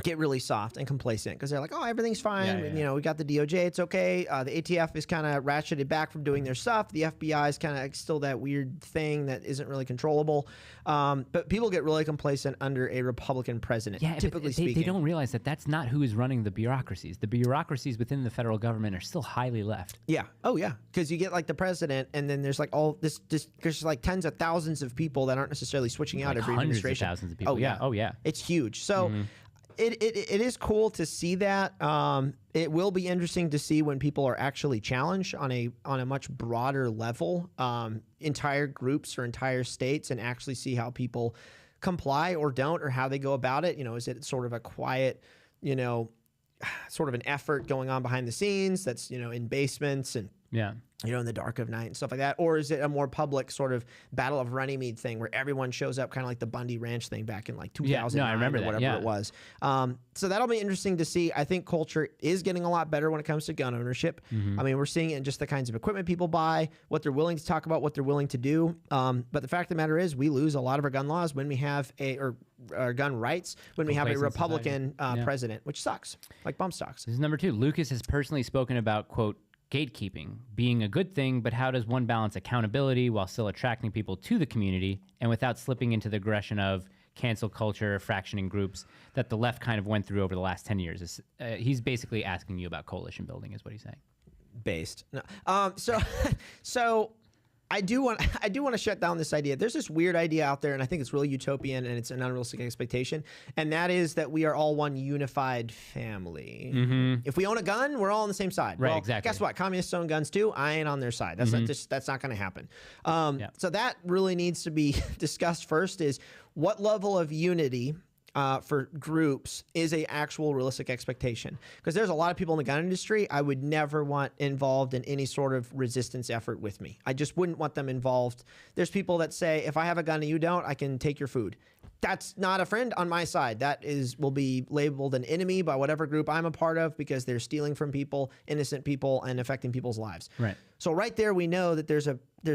get really soft and complacent because they're like, oh, everything's fine. You know, we got the DOJ, it's okay. The ATF is kind of ratcheted back from doing their stuff. The FBI is kind of still that weird thing that isn't really controllable. But people get really complacent under a Republican president, typically speaking. They don't realize that that's not who is running the bureaucracies. The bureaucracies within the federal government are still highly left. Yeah. Oh, yeah. Because you get like the president, and then there's like all this there's like tens of thousands of people that aren't necessarily switching out every administration. Hundreds of thousands of people. Oh, yeah. It's huge. So it is cool to see that. It will be interesting to see when people are actually challenged on a much broader level, entire groups or entire states, and actually see how people comply or don't, or how they go about it. You know, is it sort of a quiet, you know, sort of an effort going on behind the scenes that's, you know, in basements and you know, in the dark of night and stuff like that? Or is it a more public sort of Battle of Runnymede thing where everyone shows up, kind of like the Bundy Ranch thing back in like 2009 I remember or whatever it was. So that'll be interesting to see. I think culture is getting a lot better when it comes to gun ownership. I mean, we're seeing it in just the kinds of equipment people buy, what they're willing to talk about, what they're willing to do. But the fact of the matter is we lose a lot of our gun laws when we have our gun rights when we have a Republican president, which sucks, like bump stocks. This is number 2. Lucas has personally spoken about, quote, gatekeeping being a good thing, but how does one balance accountability while still attracting people to the community and without slipping into the aggression of cancel culture, fractioning groups that the left kind of went through over the last 10 years? He's basically asking you about coalition building is what he's saying. Based. No. So I do want to shut down this idea. There's this weird idea out there, and I think it's really utopian, and it's an unrealistic expectation, and that is that we are all one unified family. If we own a gun, we're all on the same side. Right, well, exactly. Guess what? Communists own guns too. I ain't on their side. That's not going to happen. So that really needs to be discussed first. Is what level of unity for groups is a actual realistic expectation? Because there's a lot of people in the gun industry I would never want involved in any sort of resistance effort with me. I just wouldn't want them involved. There's people that say, if I have a gun and you don't, I can take your food. That's not a friend on my side. That will be labeled an enemy by whatever group I'm a part of because they're stealing from people, innocent people, and affecting people's lives. Right. So right there, we know that there's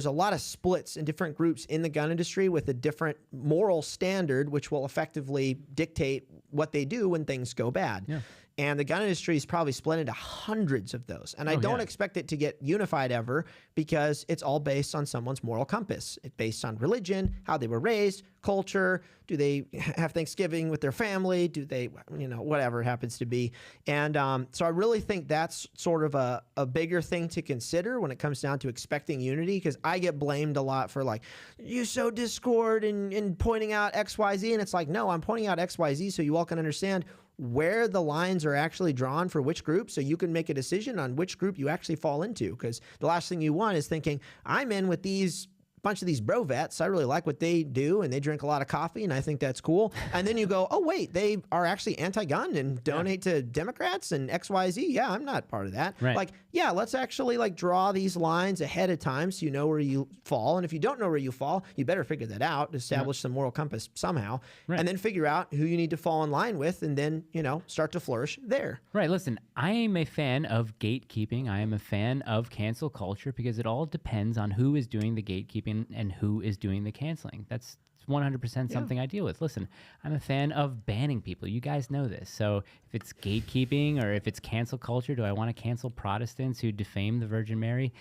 a lot of splits in different groups in the gun industry with a different moral standard, which will effectively dictate what they do when things go bad. Yeah. And the gun industry is probably split into hundreds of those. And I don't expect it to get unified ever because it's all based on someone's moral compass. It's based on religion, how they were raised, culture. Do they have Thanksgiving with their family? Do they, you know, whatever it happens to be. And so I really think that's sort of a bigger thing to consider when it comes down to expecting unity, because I get blamed a lot for like, you sow discord and pointing out X, Y, Z. And it's like, no, I'm pointing out X, Y, Z so you all can understand where the lines are actually drawn for which group, so you can make a decision on which group you actually fall into. Because the last thing you want is thinking, I'm in with these bunch of these bro vets. I really like what they do, and they drink a lot of coffee, and I think that's cool. And then you go, oh, wait, they are actually anti-gun and donate to Democrats and XYZ. Yeah, I'm not part of that. Right. Like, yeah, let's actually like draw these lines ahead of time so you know where you fall. And if you don't know where you fall, you better figure that out, establish some moral compass somehow, and then figure out who you need to fall in line with, and then, you know, start to flourish there. Right. Listen, I am a fan of gatekeeping. I am a fan of cancel culture because it all depends on who is doing the gatekeeping and who is doing the canceling. That's 100% something I deal with. Listen, I'm a fan of banning people. You guys know this. So if it's gatekeeping or if it's cancel culture, do I want to cancel Protestants who defame the Virgin Mary?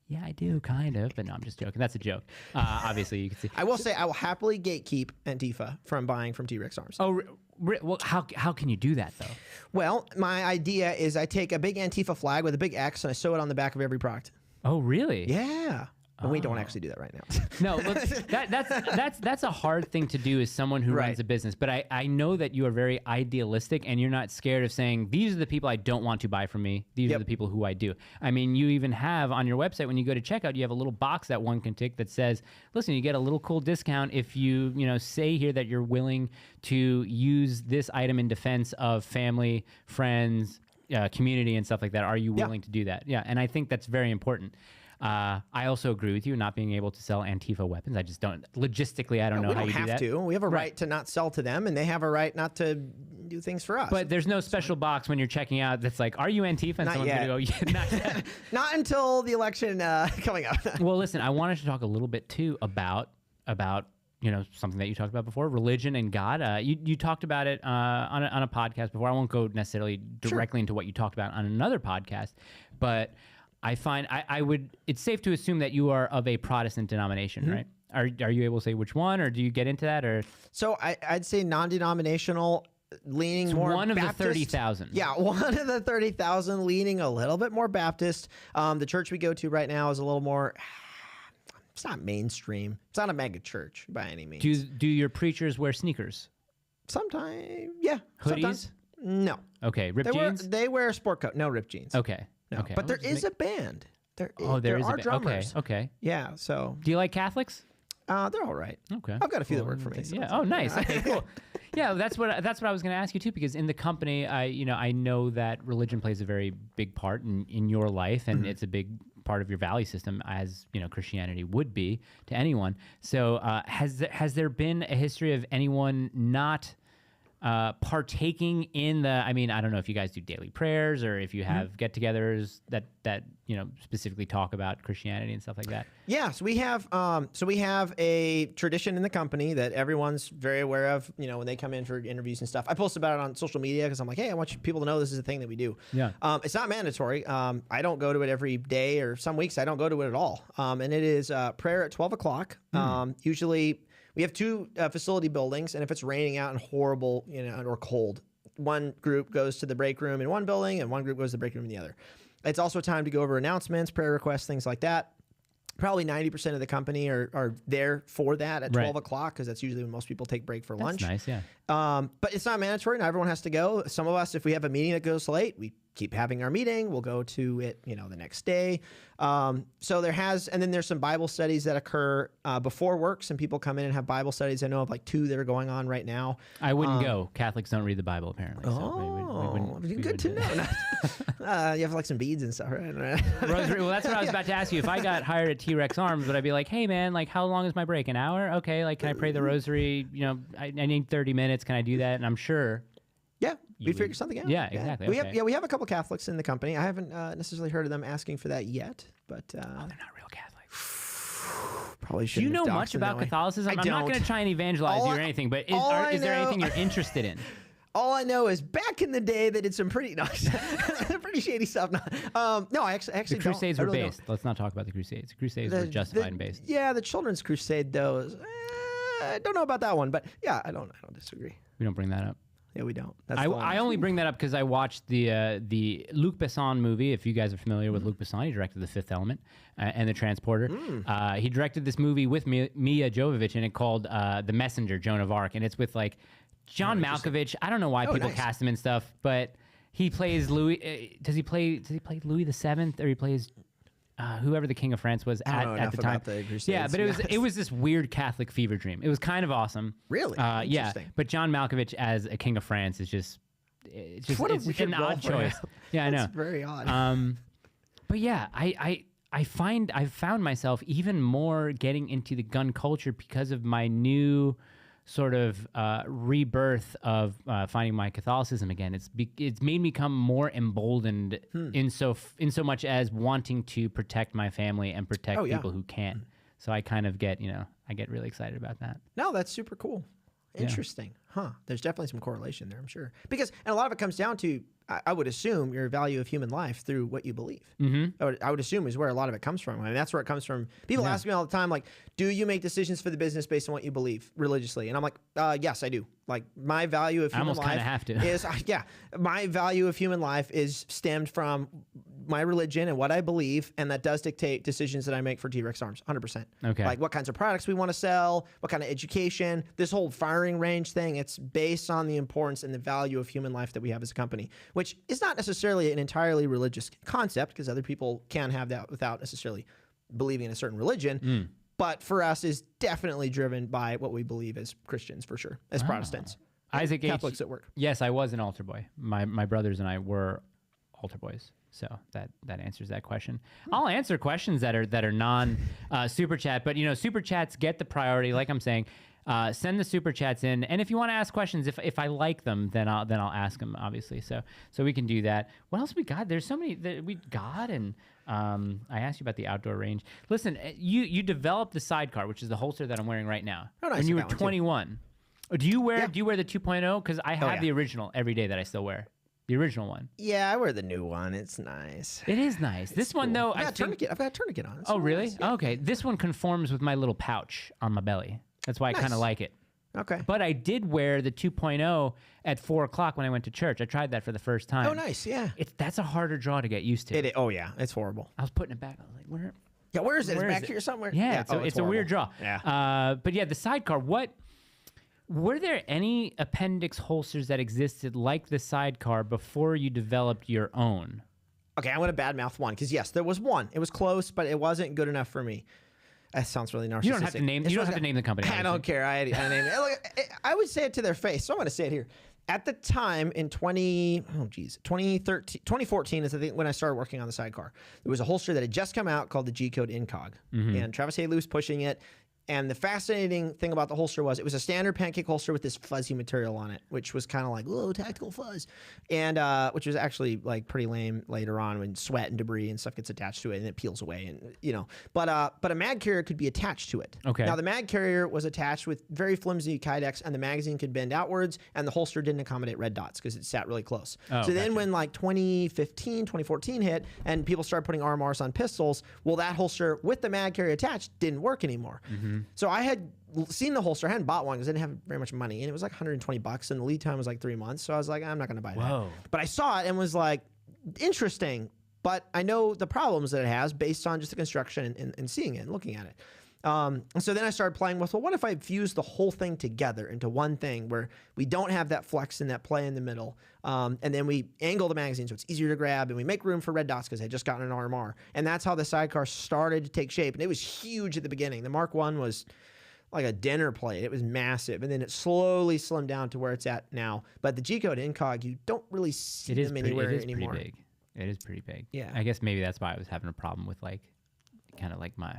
Yeah, I do, kind of. But no, I'm just joking. That's a joke. Obviously, you can see. I will say I will happily gatekeep Antifa from buying from T-rex Arms. Oh, well, how can you do that, though? Well, my idea is I take a big Antifa flag with a big X and I sew it on the back of every product. Oh, really? Yeah. And we don't actually do that right now. No, look, that's a hard thing to do as someone who runs a business. But I know that you are very idealistic and you're not scared of saying, these are the people I don't want to buy from me. These are the people who I do. I mean, you even have on your website, when you go to checkout, you have a little box that one can tick that says, listen, you get a little cool discount if you say here that you're willing to use this item in defense of family, friends, community, and stuff like that. Are you willing to do that? Yeah, and I think that's very important. I also agree with you not being able to sell Antifa weapons. I just don't logistically. I don't know how you do that. We don't have to. We have a right to not sell to them, and they have a right not to do things for us. But there's no special box when you're checking out that's like, "Are you Antifa?" And Not someone's yet. gonna go, "Yeah, not yet." Not until the election coming up. Well, listen, I wanted to talk a little bit too about something that you talked about before, religion and God. You talked about it on a podcast before. I won't go necessarily directly into what you talked about on another podcast, but I find it's safe to assume that you are of a Protestant denomination, right? Are you able to say which one, or do you get into that, or? So I'd say non-denominational, leaning more one of Baptist. the 30,000. Yeah, one of the 30,000, leaning a little bit more Baptist. The church we go to right now is a little more. It's not mainstream. It's not a mega church by any means. Do your preachers wear sneakers? Sometimes, yeah. Hoodies? Sometimes. No. Okay, ripped jeans? They wear a sport coat. No ripped jeans. Okay. No. Okay. But there is a band. There is are a drummers. Okay. Yeah, so Do you like Catholics? they're all right. Okay. I've got a few that work for me. So Yeah. it's Oh, okay. nice. Okay, cool. Yeah, that's what I was going to ask you too, because in the company, I know that religion plays a very big part in your life, and it's a big part of your value system, as Christianity would be to anyone. So, has there been a history of anyone not partaking in the? I mean, I don't know if you guys do daily prayers or if you have get-togethers that specifically talk about Christianity and stuff like that. Yeah, so we have a tradition in the company that everyone's very aware of. When they come in for interviews and stuff, I post about it on social media because I'm like, hey, I want people to know this is a thing that we do. Yeah. It's not mandatory. I don't go to it every day, or some weeks I don't go to it at all. And it is prayer at 12 o'clock. Usually we have two facility buildings, and if it's raining out and horrible, or cold, one group goes to the break room in one building, and one group goes to the break room in the other. It's also time to go over announcements, prayer requests, things like that. Probably 90% of the company are there for that at 12 o'clock, because that's usually when most people take break for lunch. That's nice, yeah. But it's not mandatory. Not everyone has to go. Some of us, if we have a meeting that goes late, we keep having our meeting. We'll go to it, the next day. So and then there's some Bible studies that occur before work. Some people come in and have Bible studies. I know of like 2 that are going on right now. I wouldn't go. Catholics don't read the Bible, apparently. Good to know. You have like some beads and stuff, right? Rosary. Well, that's what I was about to ask you. If I got hired at T-rex Arms, would I be like, hey, man, like, how long is my break? An hour? Okay, like, can I pray the rosary? I need 30 minutes. Can I do that? And I'm sure. Yeah, we'd figure something out. Yeah, exactly. We have a couple Catholics in the company. I haven't necessarily heard of them asking for that yet, but they're not real Catholics. Probably should. Do you know much about Catholicism? I'm not going to try and evangelize you or anything, but is there anything you're interested in? All I know is back in the day they did some pretty pretty shady stuff. No, I actually the Crusades were based. Let's not talk about the Crusades. The Crusades were justified and based. Yeah, the Children's Crusade though is, I don't know about that one, but yeah, I don't disagree. We don't bring that up. Yeah, we don't. I only bring that up because I watched the Luc Besson movie. If you guys are familiar with Luc Besson, he directed The Fifth Element and The Transporter. He directed this movie with Mia Jovovich in it called The Messenger, Joan of Arc, and it's with like John Malkovich. I don't know why people cast him and stuff, but he plays Louis. Does he play Louis the Seventh, or he plays whoever the King of France was at the time? Yeah, but it was this weird Catholic fever dream. It was kind of awesome. Really? Yeah. But John Malkovich as a King of France is just it's an odd choice. Yeah, I know. It's very odd. But yeah, I've found myself even more getting into the gun culture because of my new sort of rebirth of finding my Catholicism again. It's made me become more emboldened in so much as wanting to protect my family and protect people who can't. So I kind of get really excited about that. No, that's super cool. Interesting. Huh. There's definitely some correlation there, I'm sure. And a lot of it comes down to, I would assume, your value of human life through what you believe. I would assume is where a lot of it comes from. I mean, that's where it comes from. People ask me all the time, like, do you make decisions for the business based on what you believe religiously? And I'm like, yes, I do. Like, my value of human life have to. is, my value of human life is stemmed from my religion and what I believe, and that does dictate decisions that I make for T-rex Arms, 100%. Okay. Like what kinds of products we want to sell, what kind of education, this whole firing range thing, it's based on the importance and the value of human life that we have as a company, which is not necessarily an entirely religious concept, because other people can have that without necessarily believing in a certain religion. But for us is definitely driven by what we believe as Christians, for sure, as Protestants. Isaac Catholics at work. Yes, I was an altar boy. My brothers and I were altar boys. So that answers that question. I'll answer questions that are non super chat, but super chats get the priority. Like I'm saying, send the super chats in, and if you want to ask questions, if I like them, then I'll ask them, obviously. So we can do that. What else we got? There's so many that we got, and I asked you about the outdoor range. Listen, you developed the sidecar, which is the holster that I'm wearing right now. Oh, nice. When you were 21. Do you wear the 2.0? Because I have the original every day that I still wear. The original one. Yeah, I wear the new one. It's nice. It is nice. This one, though, I've got a tourniquet on. Oh, really? Nice. Yeah. Okay. This one conforms with my little pouch on my belly. That's why I kind of like it. Okay. But I did wear the 2.0 at 4 o'clock when I went to church. I tried that for the first time. Oh, nice. Yeah. That's a harder draw to get used to. Oh, yeah. It's horrible. I was putting it back. I was like, where? Yeah, where is it? It's Where back is here somewhere? Yeah, it's a weird draw. Yeah. But yeah, the sidecar, were there any appendix holsters that existed like the sidecar before you developed your own? Okay, I'm going to badmouth one because, yes, there was one. It was close, but it wasn't good enough for me. That sounds really narcissistic. You don't have to name. You don't have to name the company. I don't care. I name it. Look, I would say it to their face, so I'm going to say it here. At the time in 2014 is I think when I started working on the sidecar. There was a holster that had just come out called the G-Code Incog, and Travis Haley was pushing it. And the fascinating thing about the holster was it was a standard pancake holster with this fuzzy material on it, which was kind of like, whoa, tactical fuzz. And which was actually like pretty lame later on when sweat and debris and stuff gets attached to it and it peels away. And but a mag carrier could be attached to it. Okay. Now the mag carrier was attached with very flimsy kydex, and the magazine could bend outwards, and the holster didn't accommodate red dots because it sat really close. So then when like 2015, 2014 hit and people started putting RMRs on pistols, well, that holster with the mag carrier attached didn't work anymore. So I had seen the holster. I hadn't bought one because I didn't have very much money, and it was like $120, and the lead time was like 3 months. So I was like, I'm not going to buy that. But I saw it and was like, interesting. But I know the problems that it has based on just the construction and seeing it and looking at it. And so then I started playing with, well, what if I fuse the whole thing together into one thing where we don't have that flex and that play in the middle, and then we angle the magazine so it's easier to grab, and we make room for red dots because I had just gotten an RMR. And that's how the sidecar started to take shape. And it was huge at the beginning. The Mark I was like a dinner plate. It was massive. And then it slowly slimmed down to where it's at now. But the G-Code Incog, you don't really see them anywhere anymore. Pretty big. It is pretty big. Yeah. I guess maybe that's why I was having a problem with like kind of like my...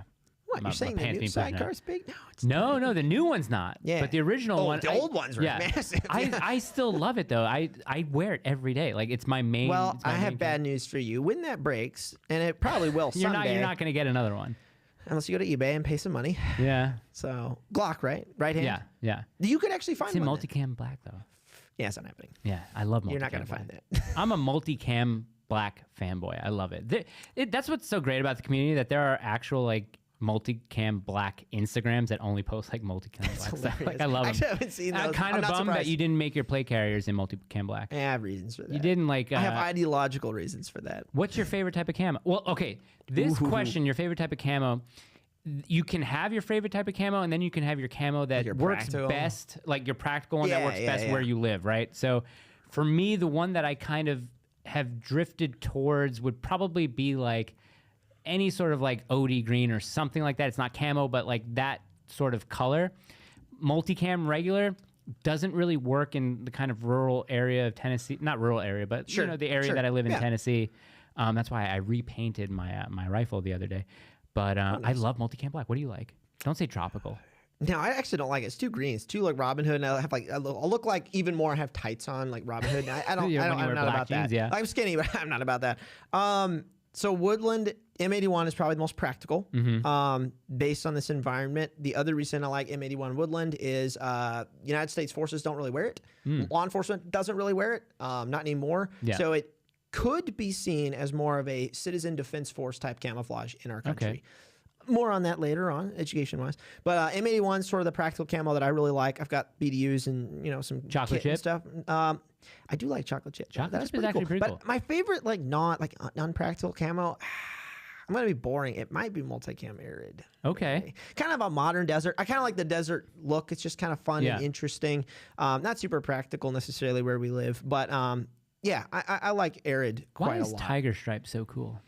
What, you're saying the new sidecar's big? No, it's not. No, the new one's not. Yeah. But the original one... the old ones were massive. I still love it, though. I wear it every day. Like, it's my main... Well, I have bad news for you. When that breaks, and it probably will someday... You're not going to get another one. Unless you go to eBay and pay some money. Yeah. So, Glock, right? Right hand? Yeah. You could actually find it's one. It's in multicam black, though. Yeah, it's not happening. Yeah, I love multicam. You're not going to find that. I'm a multicam black fanboy. I love it. That's what's so great about the community, that there are actual, like, multicam black Instagrams that only post like multicam black stuff. Like, I love them. Actually, I haven't seen those. I'm kind of bummed that you didn't make your play carriers in multicam black. I have reasons for that. You didn't like... I have ideological reasons for that. What's your favorite type of camo? Well, okay, this question, your favorite type of camo, you can have your favorite type of camo, and then you can have your camo that works best, like your practical one that works best where you live, right? So for me, the one that I kind of have drifted towards would probably be like any sort of like OD green or something like that. It's not camo, but like that sort of color. Multicam regular doesn't really work in the kind of rural area of Tennessee. Not rural area, but the area that I live in, Tennessee. That's why I repainted my rifle the other day. But I love multicam black. What do you like? Don't say tropical. No, I actually don't like it. It's too green. It's too like Robin Hood, and I have like I'll look like even more. I have tights on like Robin Hood. And I'm not about jeans, that. Yeah. I'm skinny, but I'm not about that. So Woodland M81 is probably the most practical based on this environment. The other reason I like M81 Woodland is United States forces don't really wear it. Law enforcement doesn't really wear it, not anymore. Yeah. So it could be seen as more of a citizen defense force type camouflage in our country. Okay. More on that later on, education-wise. But M81 is sort of the practical camo that I really like. I've got BDUs and some chocolate chip and stuff. I do like chocolate chip. Chocolate chip is actually pretty cool. But my favorite non-practical camo, I'm gonna be boring. It might be multicam arid. Okay. Kind of a modern desert. I kind of like the desert look. It's just kind of fun and interesting. Not super practical necessarily where we live, but I like arid quite a lot. Why is Tiger Stripe so cool?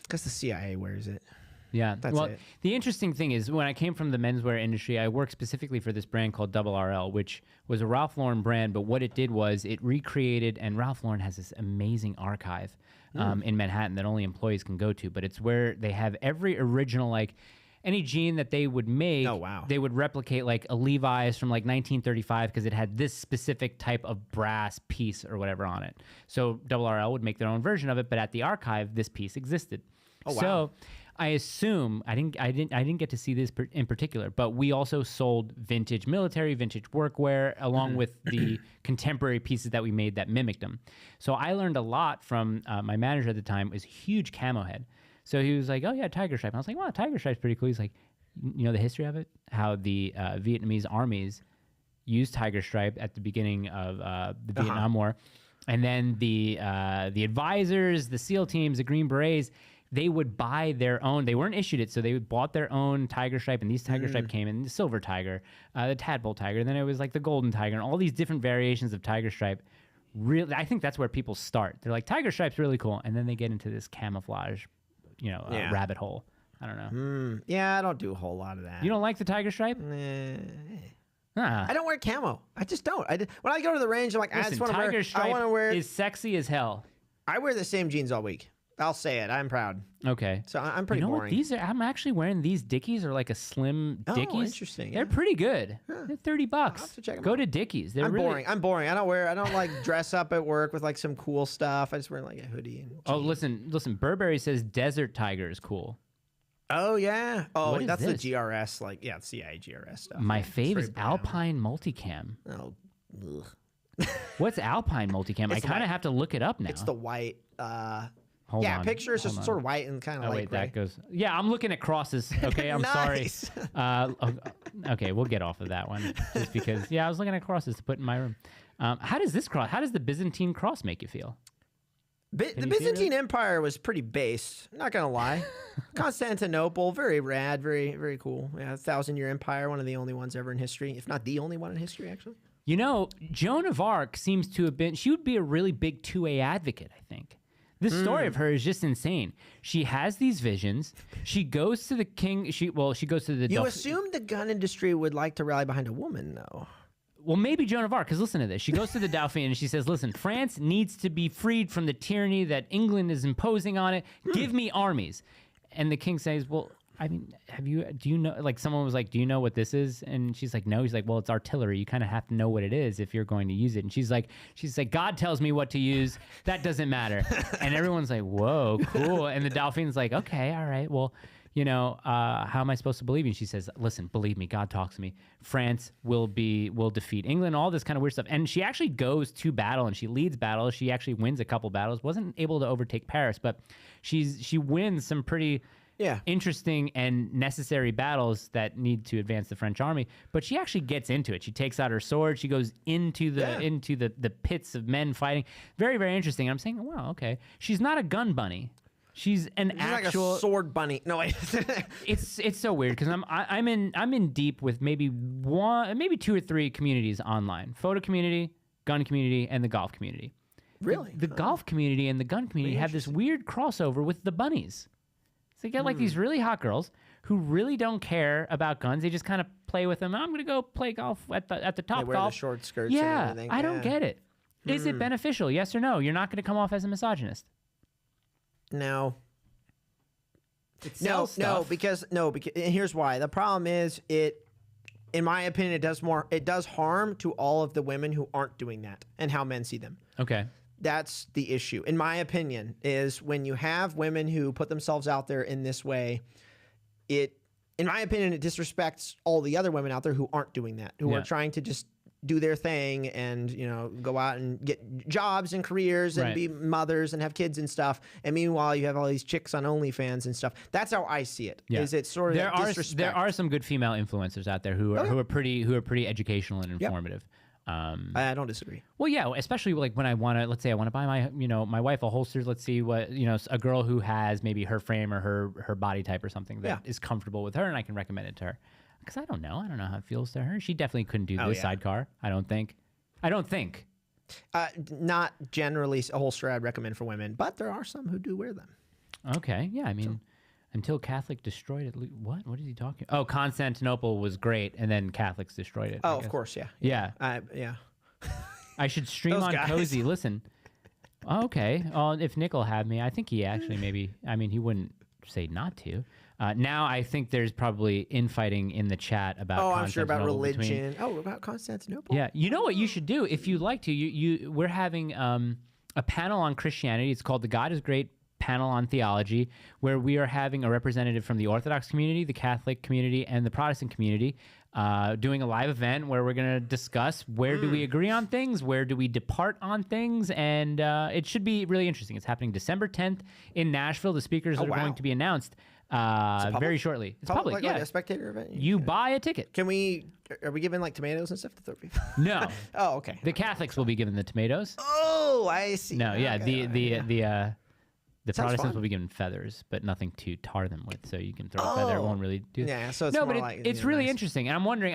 Because the CIA wears it. Yeah. That's it. The interesting thing is when I came from the menswear industry, I worked specifically for this brand called Double RL, which was a Ralph Lauren brand. But what it did was it recreated, and Ralph Lauren has this amazing archive in Manhattan that only employees can go to, but it's where they have every original, like, any jean that they would make, they would replicate like a Levi's from like 1935 because it had this specific type of brass piece or whatever on it. So RRL would make their own version of it, but at the archive, this piece existed. Oh, wow. So I assume I didn't get to see this in particular, but we also sold vintage military, vintage workwear, along with the contemporary pieces that we made that mimicked them. So I learned a lot from my manager at the time. Was a huge camo head. So he was like, "Oh yeah, tiger stripe." And I was like, "Wow, tiger stripe's pretty cool." He's like, "You know the history of it? How the Vietnamese armies used tiger stripe at the beginning of the Vietnam War, and then the advisors, the SEAL teams, the Green Berets, they would buy their own. They weren't issued it, so they bought their own tiger stripe, and these tiger stripe came in the silver tiger, the tadpole tiger, and then it was like the golden tiger, and all these different variations of tiger stripe. Really, I think that's where people start. They're like, tiger stripe's really cool, and then they get into this camouflage, rabbit hole. I don't know. Yeah, I don't do a whole lot of that. You don't like the tiger stripe? I don't wear camo. I just don't. When I go to the range, I'm like, Listen, I just want to wear. Tiger stripe I want to wear. Is sexy as hell. I wear the same jeans all week. I'll say it. I'm proud. Okay. So I'm pretty boring. What? These are. I'm actually wearing these Dickies, or like a slim Dickies. Oh, interesting. They're pretty good. Huh. They're $30. I'll have to check them Go out. to Dickies. They're I'm really boring. I'm boring. I don't like dress up at work with like some cool stuff. I just wear like a hoodie and jeans. Oh, listen. Burberry says Desert Tiger is cool. Oh yeah. Oh, that's this? the GRS. Like CIA GRS stuff. My yeah, fave is Alpine Multicam. Oh. What's Alpine Multicam? I kind of have to look it up now. It's the white. Hold on. Picture is just sort of white and kind of light gray. That goes. Yeah, I'm looking at crosses. Okay, I'm Nice. sorry. Okay, we'll get off of that one just because. Yeah, I was looking at crosses to put in my room. How does the Byzantine cross make you feel? The Byzantine Empire was pretty base. Not gonna lie. Constantinople, very rad, very very cool. Yeah, 1,000-year empire, one of the only ones ever in history, if not the only one in history, actually. You know, Joan of Arc seems to have been. She would be a really big 2A advocate, I think. This story of her is just insane. She has these visions. She goes to the king. She goes to the. You assume the gun industry would like to rally behind a woman, though. Well, maybe Joan of Arc, because listen to this. She goes to the Dauphin and she says, "Listen, France needs to be freed from the tyranny that England is imposing on it. Give me armies." And the king says, "Well, I mean, do you know, like someone was like, do you know what this is?" And she's like, "No." He's like, "Well, it's artillery. You kind of have to know what it is if you're going to use it." And she's like, "God tells me what to use. That doesn't matter." And everyone's like, "Whoa, cool." And the Dauphin's like, "Okay, all right. Well, how am I supposed to believe you?" And she says, "Listen, believe me, God talks to me. France will defeat England," all this kind of weird stuff. And she actually goes to battle and she leads battles. She actually wins a couple battles. Wasn't able to overtake Paris, but she wins some pretty interesting and necessary battles that need to advance the French army. But she actually gets into it. She takes out her sword. She goes into the pits of men fighting. Very, very interesting. I'm saying, wow, okay. She's not a gun bunny. She's actual like a sword bunny. No, wait. it's so weird because I'm in deep with maybe 2 or 3 communities online: photo community, gun community, and the golf community. Really, the golf community and the gun community have this weird crossover with the bunnies. So you get like these really hot girls who really don't care about guns. They just kind of play with them. I'm going to go play golf at the top they wear golf. The short skirts. Yeah, and everything. I don't get it. Is it beneficial? Yes or no? You're not going to come off as a misogynist. No. No, because and here's why. The problem is in my opinion, it does harm to all of the women who aren't doing that and how men see them. Okay. That's the issue, in my opinion, is when you have women who put themselves out there in this way, in my opinion, it disrespects all the other women out there who aren't doing that, who are trying to just do their thing and, go out and get jobs and careers and be mothers and have kids and stuff. And meanwhile, you have all these chicks on OnlyFans and stuff. That's how I see it. Yeah. Is it sort of disrespect? There are some good female influencers out there who are pretty educational and informative. I don't disagree. Well, yeah, especially like when let's say I want to buy my wife a holster. Let's see what, a girl who has maybe her frame or her body type or something that is comfortable with her, and I can recommend it to her. Because I don't know how it feels to her. She definitely couldn't do this sidecar. I don't think. Not generally a holster I'd recommend for women, but there are some who do wear them. Okay, yeah, I mean, until Catholic destroyed it. What is he talking? Oh, Constantinople was great, and then Catholics destroyed it. Oh, of course, yeah. Yeah. Yeah. I should stream on guys. Cozy. Listen, Oh, okay. If Nick will have me, I think he actually maybe. I mean, he wouldn't say not to. Now I think there's probably infighting in the chat about. Oh, I'm sure about religion. About Constantinople. Yeah, you know what you should do if you'd like to. We're having a panel on Christianity. It's called the God is Great panel on theology, where we are having a representative from the Orthodox community, the Catholic community, and the Protestant community, doing a live event where we're going to discuss where do we agree on things, where do we depart on things, and it should be really interesting. It's happening December 10th in Nashville. The speakers are going to be announced very shortly. It's public, like, yeah. Like a spectator event. You buy a ticket. Are we giving like tomatoes and stuff to throw people? No. Oh, okay. The Catholics will be given the tomatoes. Oh, I see. No, yeah. Okay. The Sounds Protestants fun. will be given feathers, but nothing to tar them with. So you can throw a feather; it won't really do. Yeah, so it's no, more but like, it's really nice. interesting. And I'm wondering,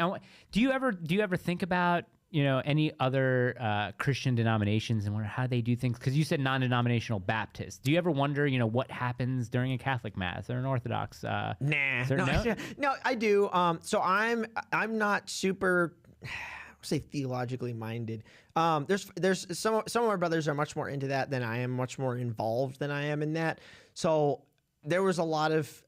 do you ever think about any other Christian denominations and wonder how they do things? Because you said non-denominational Baptist. Do you ever wonder, what happens during a Catholic mass or an Orthodox? Nah, no? no, I do. So I'm not super. Say theologically minded. There's some of my brothers are much more into that than I am, much more involved than I am in that. So there's a lot of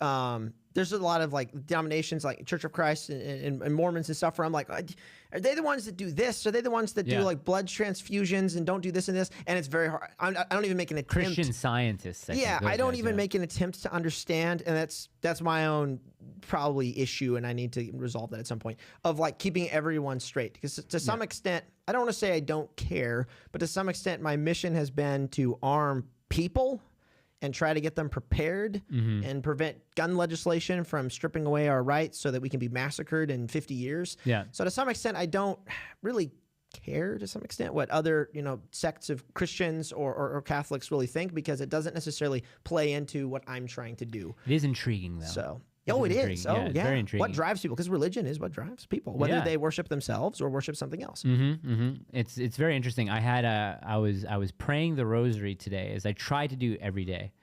like denominations like Church of Christ and Mormons and stuff where I'm like, are they the ones that do this? Are they the ones that do like blood transfusions and don't do this and this? And it's very hard. I don't even make an attempt. Christian scientists. I don't even make an attempt to understand, and that's my own probably issue, and I need to resolve that at some point, of like keeping everyone straight. Because to some extent, I don't want to say I don't care, but to some extent my mission has been to arm people and try to get them prepared and prevent gun legislation from stripping away our rights so that we can be massacred in 50 years. Yeah. So to some extent, I don't really care to some extent what other sects of Christians or Catholics really think, because it doesn't necessarily play into what I'm trying to do. It is intriguing, though. So. It is. Oh, yeah. Very intriguing. What drives people? Because religion is what drives people, whether they worship themselves or worship something else. It's very interesting. I was praying the rosary today, as I try to do every day,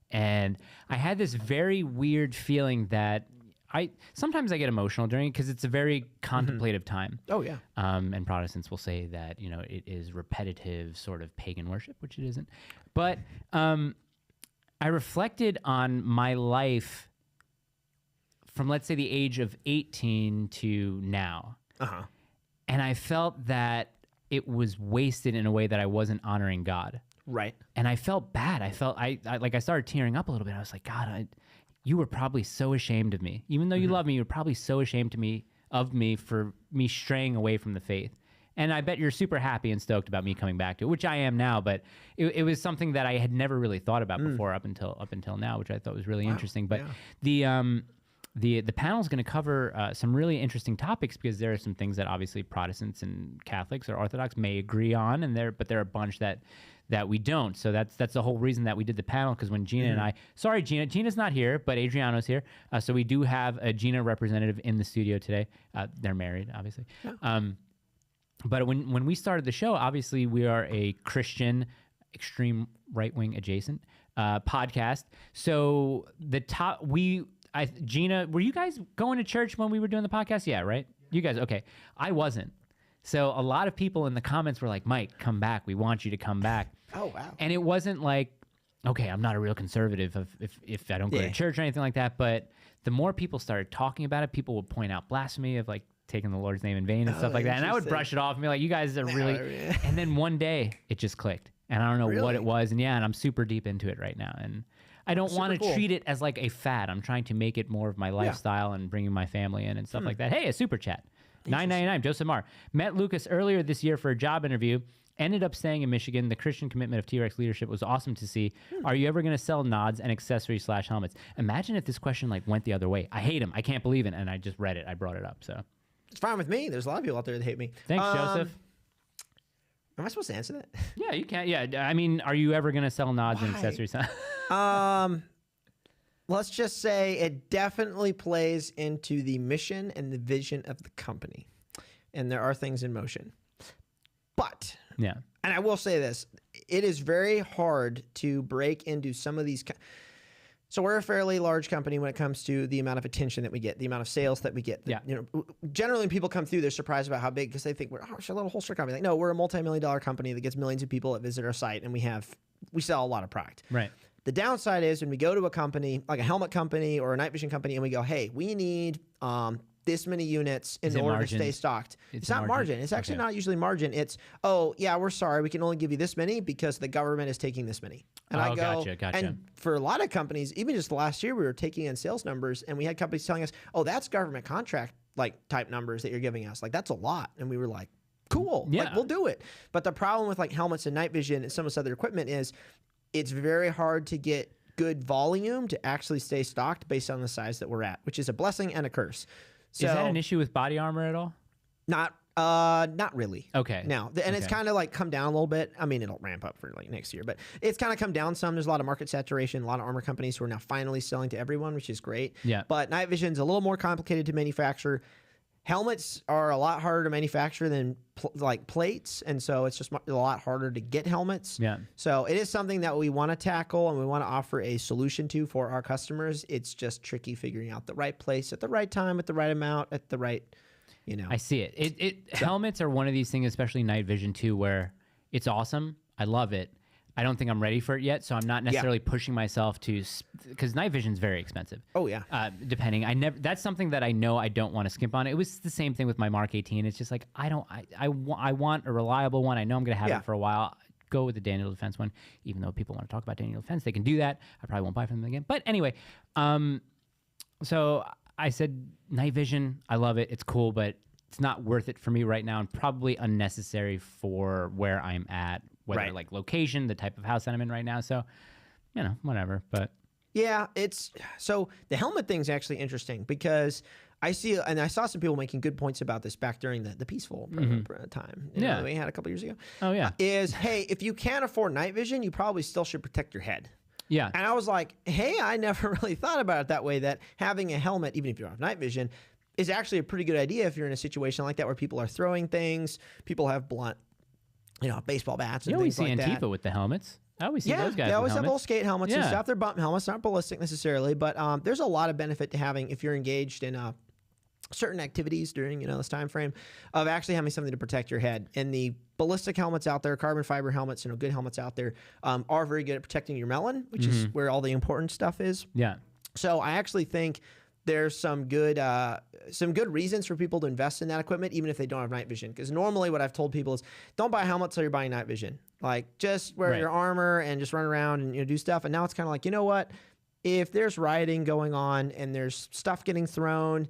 and I had this very weird feeling that sometimes I get emotional during it because it's a very contemplative time. Oh yeah. And Protestants will say that it is repetitive sort of pagan worship, which it isn't. But I reflected on my life from, let's say, the age of 18 to now. And I felt that it was wasted in a way that I wasn't honoring God. Right. And I felt bad. I felt I started tearing up a little bit. I was like, God, you were probably so ashamed of me. Even though you love me, you were probably so ashamed of me for me straying away from the faith. And I bet you're super happy and stoked about me coming back to it, which I am now. But it was something that I had never really thought about before up until now, which I thought was really interesting. But the panel is going to cover some really interesting topics, because there are some things that obviously Protestants and Catholics or Orthodox may agree on, but there are a bunch that we don't. So that's the whole reason that we did the panel, because when Gina and I, sorry Gina's not here, but Adriano's here. So we do have a Gina representative in the studio today. They're married, obviously. Yeah. But when we started the show, obviously we are a Christian, extreme right-wing adjacent podcast. So Gina, were you guys going to church when we were doing the podcast? Yeah, right? You guys, okay. I wasn't. So a lot of people in the comments were like, Mike, come back. We want you to come back. Oh, wow. And it wasn't like, okay, I'm not a real conservative if I don't go to church or anything like that. But the more people started talking about it, people would point out blasphemy of like taking the Lord's name in vain and stuff like that. And I would brush it off and be like, you guys are really... And then one day it just clicked. And I don't know what it was. And and I'm super deep into it right now. And I don't want to treat it as like a fad. I'm trying to make it more of my lifestyle and bringing my family in and stuff like that. Hey, a super chat. $9.99, Joseph Marr. Met Lucas earlier this year for a job interview. Ended up staying in Michigan. The Christian commitment of T-Rex leadership was awesome to see. Are you ever going to sell nods and accessories / helmets? Imagine if this question went the other way. I hate him. I can't believe it. And I just read it. I brought it up. So it's fine with me. There's a lot of people out there that hate me. Thanks, Joseph. Am I supposed to answer that? Yeah, you can. Yeah, I mean, are you ever going to sell nods and accessories? Let's just say it definitely plays into the mission and the vision of the company. And there are things in motion. But, and I will say this, it is very hard to break into some of these. So we're a fairly large company when it comes to the amount of attention that we get, the amount of sales that we get. Generally when people come through, they're surprised about how big, because they think we're a little holster company. Like, no, we're a multi-million-dollar company that gets millions of people that visit our site, and we have we sell a lot of product. Right. The downside is when we go to a company, like a helmet company or a night vision company, and we go, hey, we need this many units in order to stay stocked. It's not margin. It's actually not usually margin. It's, oh, yeah, we're sorry. We can only give you this many because the government is taking this many. And I go, gotcha. And for a lot of companies, even just last year, we were taking in sales numbers, and we had companies telling us, oh, that's government contract like type numbers that you're giving us. Like, that's a lot. And we were like, cool. Yeah. Like, we'll do it. But the problem with like helmets and night vision and some of this other equipment is it's very hard to get good volume to actually stay stocked based on the size that we're at, which is a blessing and a curse. So, is that an issue with body armor at all? Not really. Okay. Now, and it's kind of like come down a little bit. I mean, it'll ramp up for like next year, but it's kind of come down some. There's a lot of market saturation, a lot of armor companies who are now finally selling to everyone, which is great. Yeah. But night vision's a little more complicated to manufacture. Helmets are a lot harder to manufacture than like plates, and so it's just a lot harder to get helmets. Yeah. So it is something that we want to tackle and we want to offer a solution to for our customers. It's just tricky figuring out the right place at the right time, at the right amount, at the right, I see it. Helmets are one of these things, especially night vision too, where it's awesome. I love it. I don't think I'm ready for it yet, so I'm not necessarily pushing myself to, because night vision is very expensive. Oh yeah. Depending, that's something that I know I don't want to skimp on. It was the same thing with my Mark 18. It's just like I want a reliable one. I know I'm going to have it for a while. Go with the Daniel Defense one, even though people want to talk about Daniel Defense, they can do that. I probably won't buy from them again. But anyway, so I said night vision. I love it. It's cool, but it's not worth it for me right now, and probably unnecessary for where I'm at. Whether like location, the type of house that I'm in right now. So, whatever. But yeah, so the helmet thing's actually interesting because I saw some people making good points about this back during the peaceful time. That we had a couple years ago. Oh yeah. Hey, if you can't afford night vision, you probably still should protect your head. Yeah. And I was like, hey, I never really thought about it that way, that having a helmet, even if you don't have night vision, is actually a pretty good idea if you're in a situation like that where people are throwing things, people have blunt baseball bats and things like that. You always see Antifa with the helmets. I always see those guys. They always have helmets. little skate helmets and stuff. They're bump helmets, not ballistic necessarily, but there's a lot of benefit to having if you're engaged in certain activities during this time frame of actually having something to protect your head. And the ballistic helmets out there, carbon fiber helmets, good helmets out there are very good at protecting your melon, which is where all the important stuff is. Yeah. So I actually think there's some good reasons for people to invest in that equipment, even if they don't have night vision. Because normally what I've told people is don't buy helmets until you're buying night vision. Like just wear your armor and just run around and do stuff. And now it's kind of like, you know what? If there's rioting going on and there's stuff getting thrown,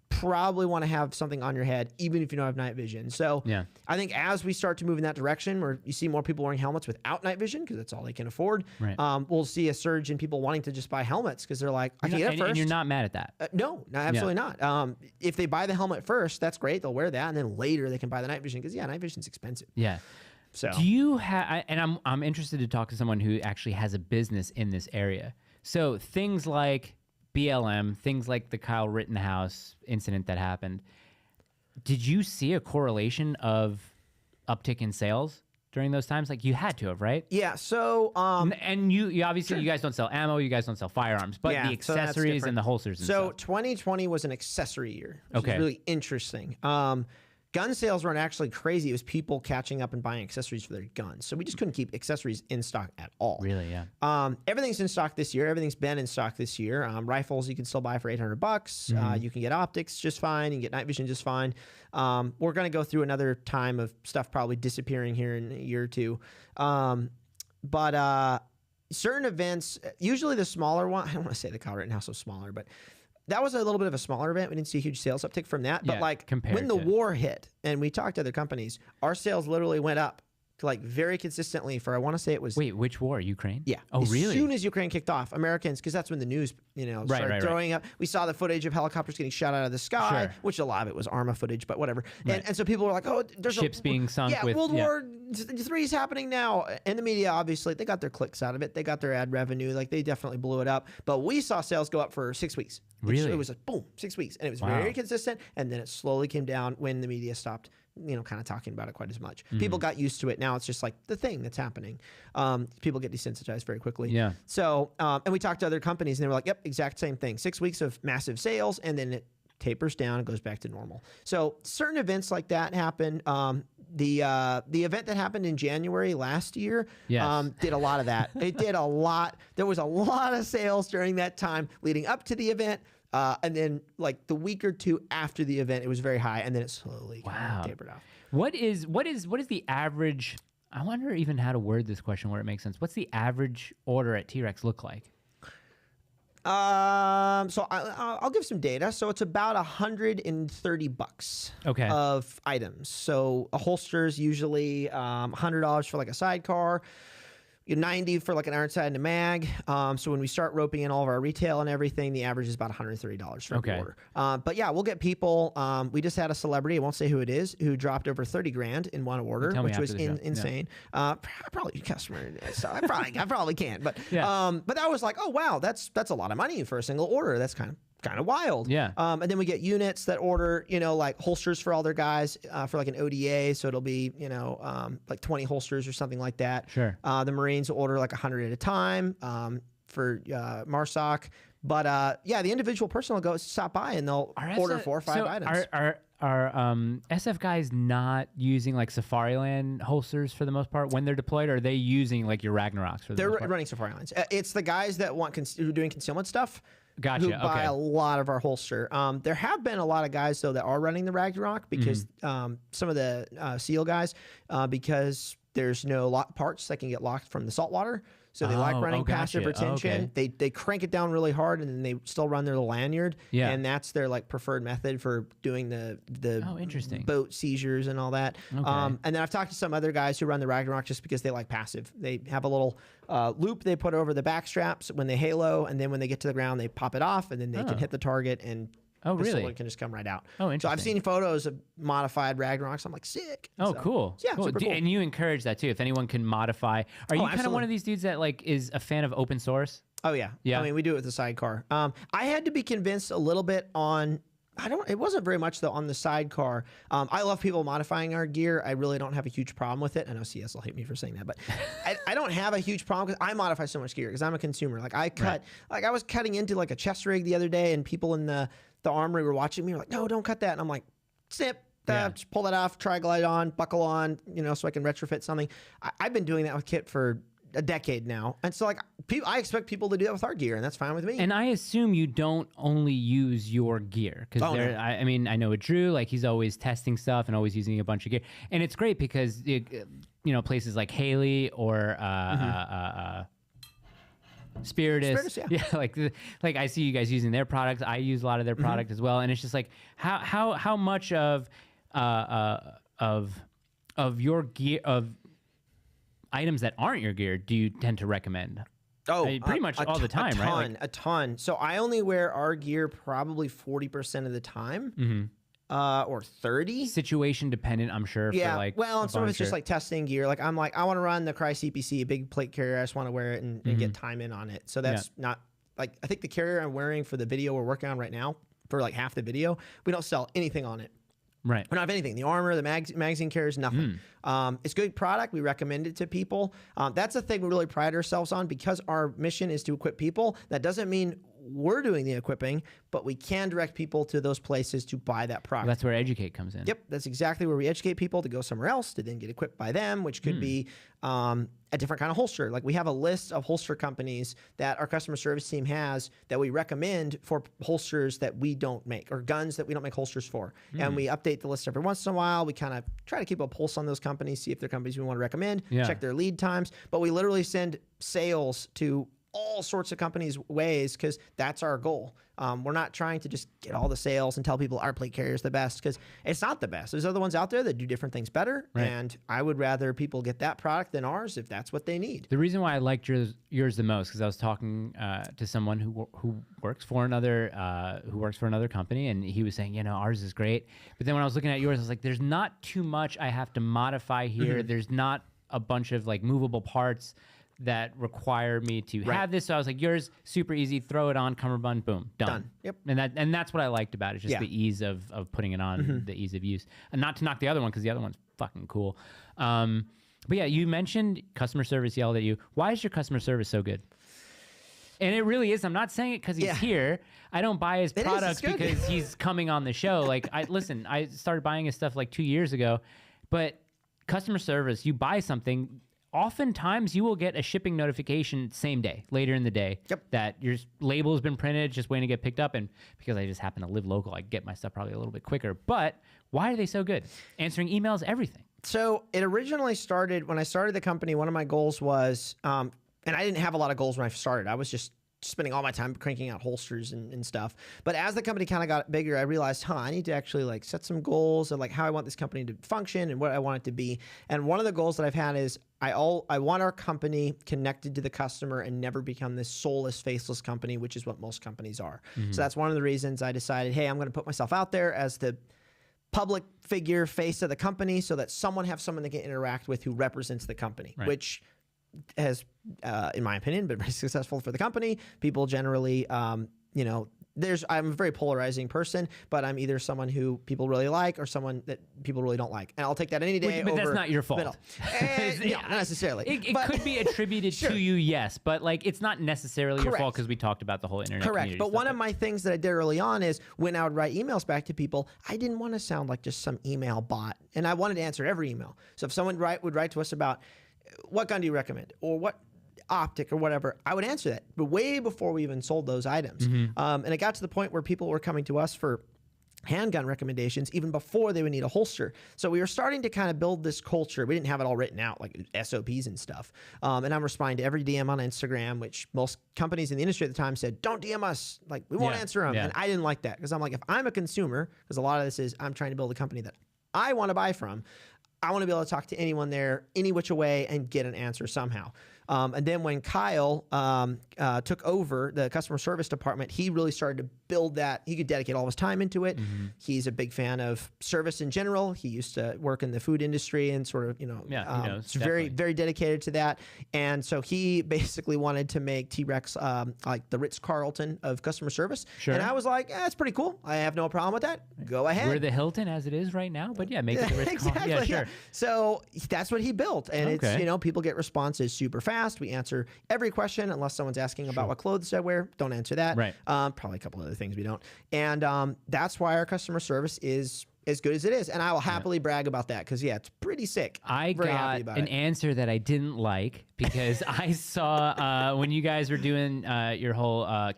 probably want to have something on your head, even if you don't have night vision. So I think as we start to move in that direction where you see more people wearing helmets without night vision because that's all they can afford, we'll see a surge in people wanting to just buy helmets because they're like, I can get it first. And you're not mad at that? No, absolutely not. If they buy the helmet first, that's great. They'll wear that, and then later they can buy the night vision because night vision's expensive. Yeah. So do you have? And I'm interested to talk to someone who actually has a business in this area. So things like BLM, things like the Kyle Rittenhouse incident that happened. Did you see a correlation of uptick in sales during those times? Like you had to have, right? Yeah. So, and you obviously you guys don't sell ammo, you guys don't sell firearms, but the accessories and the holsters. And so stuff. 2020 was an accessory year, which is really interesting. Gun sales weren't actually crazy. It was people catching up and buying accessories for their guns. So we just couldn't keep accessories in stock at all. Really, yeah. Everything's in stock this year. Everything's been in stock this year. Rifles you can still buy for $800. You can get optics just fine. You can get night vision just fine. We're going to go through another time of stuff probably disappearing here in a year or two. But certain events, usually the smaller one, I don't want to say the Kyle Rittenhouse was smaller, but that was a little bit of a smaller event. We didn't see a huge sales uptick from that. But when the war hit and we talked to other companies, our sales literally went up to very consistently for, I want to say it was... Wait, which war? Ukraine? Yeah. Oh, really? As soon as Ukraine kicked off, Americans, because that's when the news, started throwing up. We saw the footage of helicopters getting shot out of the sky, which a lot of it was ARMA footage, but whatever. Right. And so people were like, oh, there's ships being sunk with... World War III is happening now. And the media, obviously, they got their clicks out of it. They got their ad revenue. They definitely blew it up. But we saw sales go up for 6 weeks. Really? It was boom, 6 weeks. And it was very consistent. And then it slowly came down when the media stopped kind of talking about it quite as much. People got used to it. Now it's just the thing that's happening. People get desensitized very quickly. Yeah. So, and we talked to other companies and they were like, yep, exact same thing. 6 weeks of massive sales and then it tapers down and goes back to normal. So certain events like that happen. the event that happened in January last year Yes. did a lot of that. It did a lot. There was a lot of sales during that time leading up to the event. And then like the week or two after the event, it was very high, and then it slowly kind of tapered off. What is the average? I wonder even how to word this question where it makes sense. What's the average order at T-Rex look like? So I'll give some data. So it's about $130 of items. So a holster is usually $100 for like a sidecar, $90 for like an iron sight and a mag. So when we start roping in all of our retail and everything, the average is about $130 for every order. But yeah, we'll get people. We just had a celebrity, I won't say who it is, who dropped over 30 grand in one order, which was insane. Probably customer, so I probably can't. But but that was like, oh wow, that's a lot of money for a single order. That's kind of wild. Yeah. And then we get units that order, like holsters for all their guys for like an ODA. So it'll be, like 20 holsters or something like that. Sure. The Marines will order like 100 at a time for MARSOC. But yeah, the individual person will go stop by and they'll order 4 or 5 items. Are SF guys not using like Safariland holsters for the most part when they're deployed? Or are they using like your Ragnaroks for the most part? They're running Safarilands. It's the guys that who are doing concealment stuff. Gotcha. Who buy a lot of our holster. There have been a lot of guys though that are running the Ragnarok because some of the SEAL guys because there's no lock parts that can get locked from the saltwater. So they like running passive retention. They crank it down really hard and then they still run their lanyard. Yeah. And that's their like preferred method for doing the interesting boat seizures and all that. And then I've talked to some other guys who run the Ragnarok just because they like passive. They have a little loop they put over the back straps when they halo, and then when they get to the ground they pop it off and then they can hit the target and the soldier can just come right out. Oh, interesting. So I've seen photos of modified Ragnaroks. I'm like, sick. Oh, cool. Yeah, cool. Super cool. And you encourage that too. If anyone can modify, are you kind of one of these dudes that like is a fan of open source? Oh yeah. I mean, we do it with the sidecar. I had to be convinced a little bit on. It wasn't very much though on the sidecar. I love people modifying our gear. I really don't have a huge problem with it. I know CS will hate me for saying that, but I don't have a huge problem because I modify so much gear because I'm a consumer. Like I cut, like I was cutting into like a chest rig the other day, and people in the armory were watching me. Were like, no, don't cut that. And I'm like, snip. Just pull that off. Try glide on, buckle on. So I can retrofit something. I've been doing that with kit for a decade now, and so like I expect people to do that with our gear, and that's fine with me. And I assume you don't only use your gear because I mean, I know with Drew, like he's always testing stuff and always using a bunch of gear, and it's great because places like Haley or Spiritus, yeah, like I see you guys using their products. I use a lot of their product as well, and it's just like how much of your gear of items that aren't your gear do you tend to recommend? Pretty much all the time, right? A ton. So I only wear our gear probably 40% of the time. Or 30. Situation dependent, I'm sure. Yeah. For like and some of it's just like testing gear. Like I want to run the Cry CPC, a big plate carrier. I just want to wear it and get time in on it. So that's not like, I think the carrier I'm wearing for the video we're working on right now, for like half the video, we don't sell anything on it. Right. We don't have anything. The armor, the magazine carriers, nothing. It's good product. We recommend it to people. That's the thing we really pride ourselves on because our mission is to equip people. That doesn't mean we're doing the equipping, but we can direct people to those places to buy that product. Well, that's where Educate comes in. Yep, that's exactly where we educate people to go somewhere else to then get equipped by them, which could be a different kind of holster. Like we have a list of holster companies that our customer service team has that we recommend for holsters that we don't make or guns that we don't make holsters for. And we update the list every once in a while. We kind of try to keep a pulse on those companies, see if they're companies we want to recommend, check their lead times. But we literally send sales to all sorts of companies' ways because that's our goal. We're not trying to just get all the sales and tell people our plate carrier is the best because it's not the best. There's other ones out there that do different things better, and I would rather people get that product than ours if that's what they need. The reason why I liked yours the most because I was talking to someone who works for another company, and he was saying, ours is great. But then when I was looking at yours, I was like, there's not too much I have to modify here. There's not a bunch of like movable parts that require me to have this. So I was like, yours, super easy, throw it on, cummerbund, boom, done. Yep. And that's what I liked about it, just the ease of putting it on, the ease of use. And not to knock the other one, because the other one's fucking cool. But yeah, you mentioned customer service yelled at you. Why is your customer service so good? And it really is. I'm not saying it because he's here. I don't buy his products because he's coming on the show. Like, I started buying his stuff like 2 years ago, but customer service, you buy something, oftentimes you will get a shipping notification same day, later in the day, that your label has been printed, just waiting to get picked up. And because I just happen to live local, I get my stuff probably a little bit quicker. But why are they so good? Answering emails, everything. So it originally started, when I started the company, one of my goals was, and I didn't have a lot of goals when I started. I was just spending all my time cranking out holsters and stuff. But as the company kind of got bigger, I realized, I need to actually like set some goals of like how I want this company to function and what I want it to be. And one of the goals that I've had is I want our company connected to the customer and never become this soulless, faceless company, which is what most companies are. So that's one of the reasons I decided, hey, I'm going to put myself out there as the public figure, face of the company, so that someone they can interact with who represents the company, which has, in my opinion, been very successful for the company. People generally, I'm a very polarizing person, but I'm either someone who people really like or someone that people really don't like. And I'll take that any day But over that's not your fault. not necessarily. It could be attributed to you, yes, but like it's not necessarily your fault because we talked about the whole internet community But stuff. one of my things that I did early on is when I would write emails back to people, I didn't want to sound like just some email bot. And I wanted to answer every email. So if someone would write to us about what gun do you recommend or what optic or whatever, I would answer that, but way before we even sold those items. And it got to the point where people were coming to us for handgun recommendations even before they would need a holster. So we were starting to kind of build this culture. We didn't have it all written out like SOPs and stuff. And I'm responding to every DM on Instagram, which most companies in the industry at the time said, don't DM us. Like, we won't answer them. And I didn't like that because I'm like, if I'm a consumer, because a lot of this is I'm trying to build a company that I want to buy from, I want to be able to talk to anyone there, any which way, and get an answer somehow. And then when Kyle took over the customer service department, he really started to build that. He could dedicate all his time into it. He's a big fan of service in general. He used to work in the food industry and sort of, very, very dedicated to that. And so he basically wanted to make T-Rex like the Ritz-Carlton of customer service. And I was like, that's pretty cool. I have no problem with that. Go ahead. We're the Hilton as it is right now, but yeah, make it the Ritz-Carlton. Exactly, yeah. So that's what he built. And it's, people get responses super fast. We answer every question unless someone's asking about what clothes I wear. Don't answer that. Right. Probably a couple other things we don't. And that's why our customer service is as good as it is. And I will happily brag about that because, it's pretty sick. I got an answer that I didn't like because I saw when you guys were doing your whole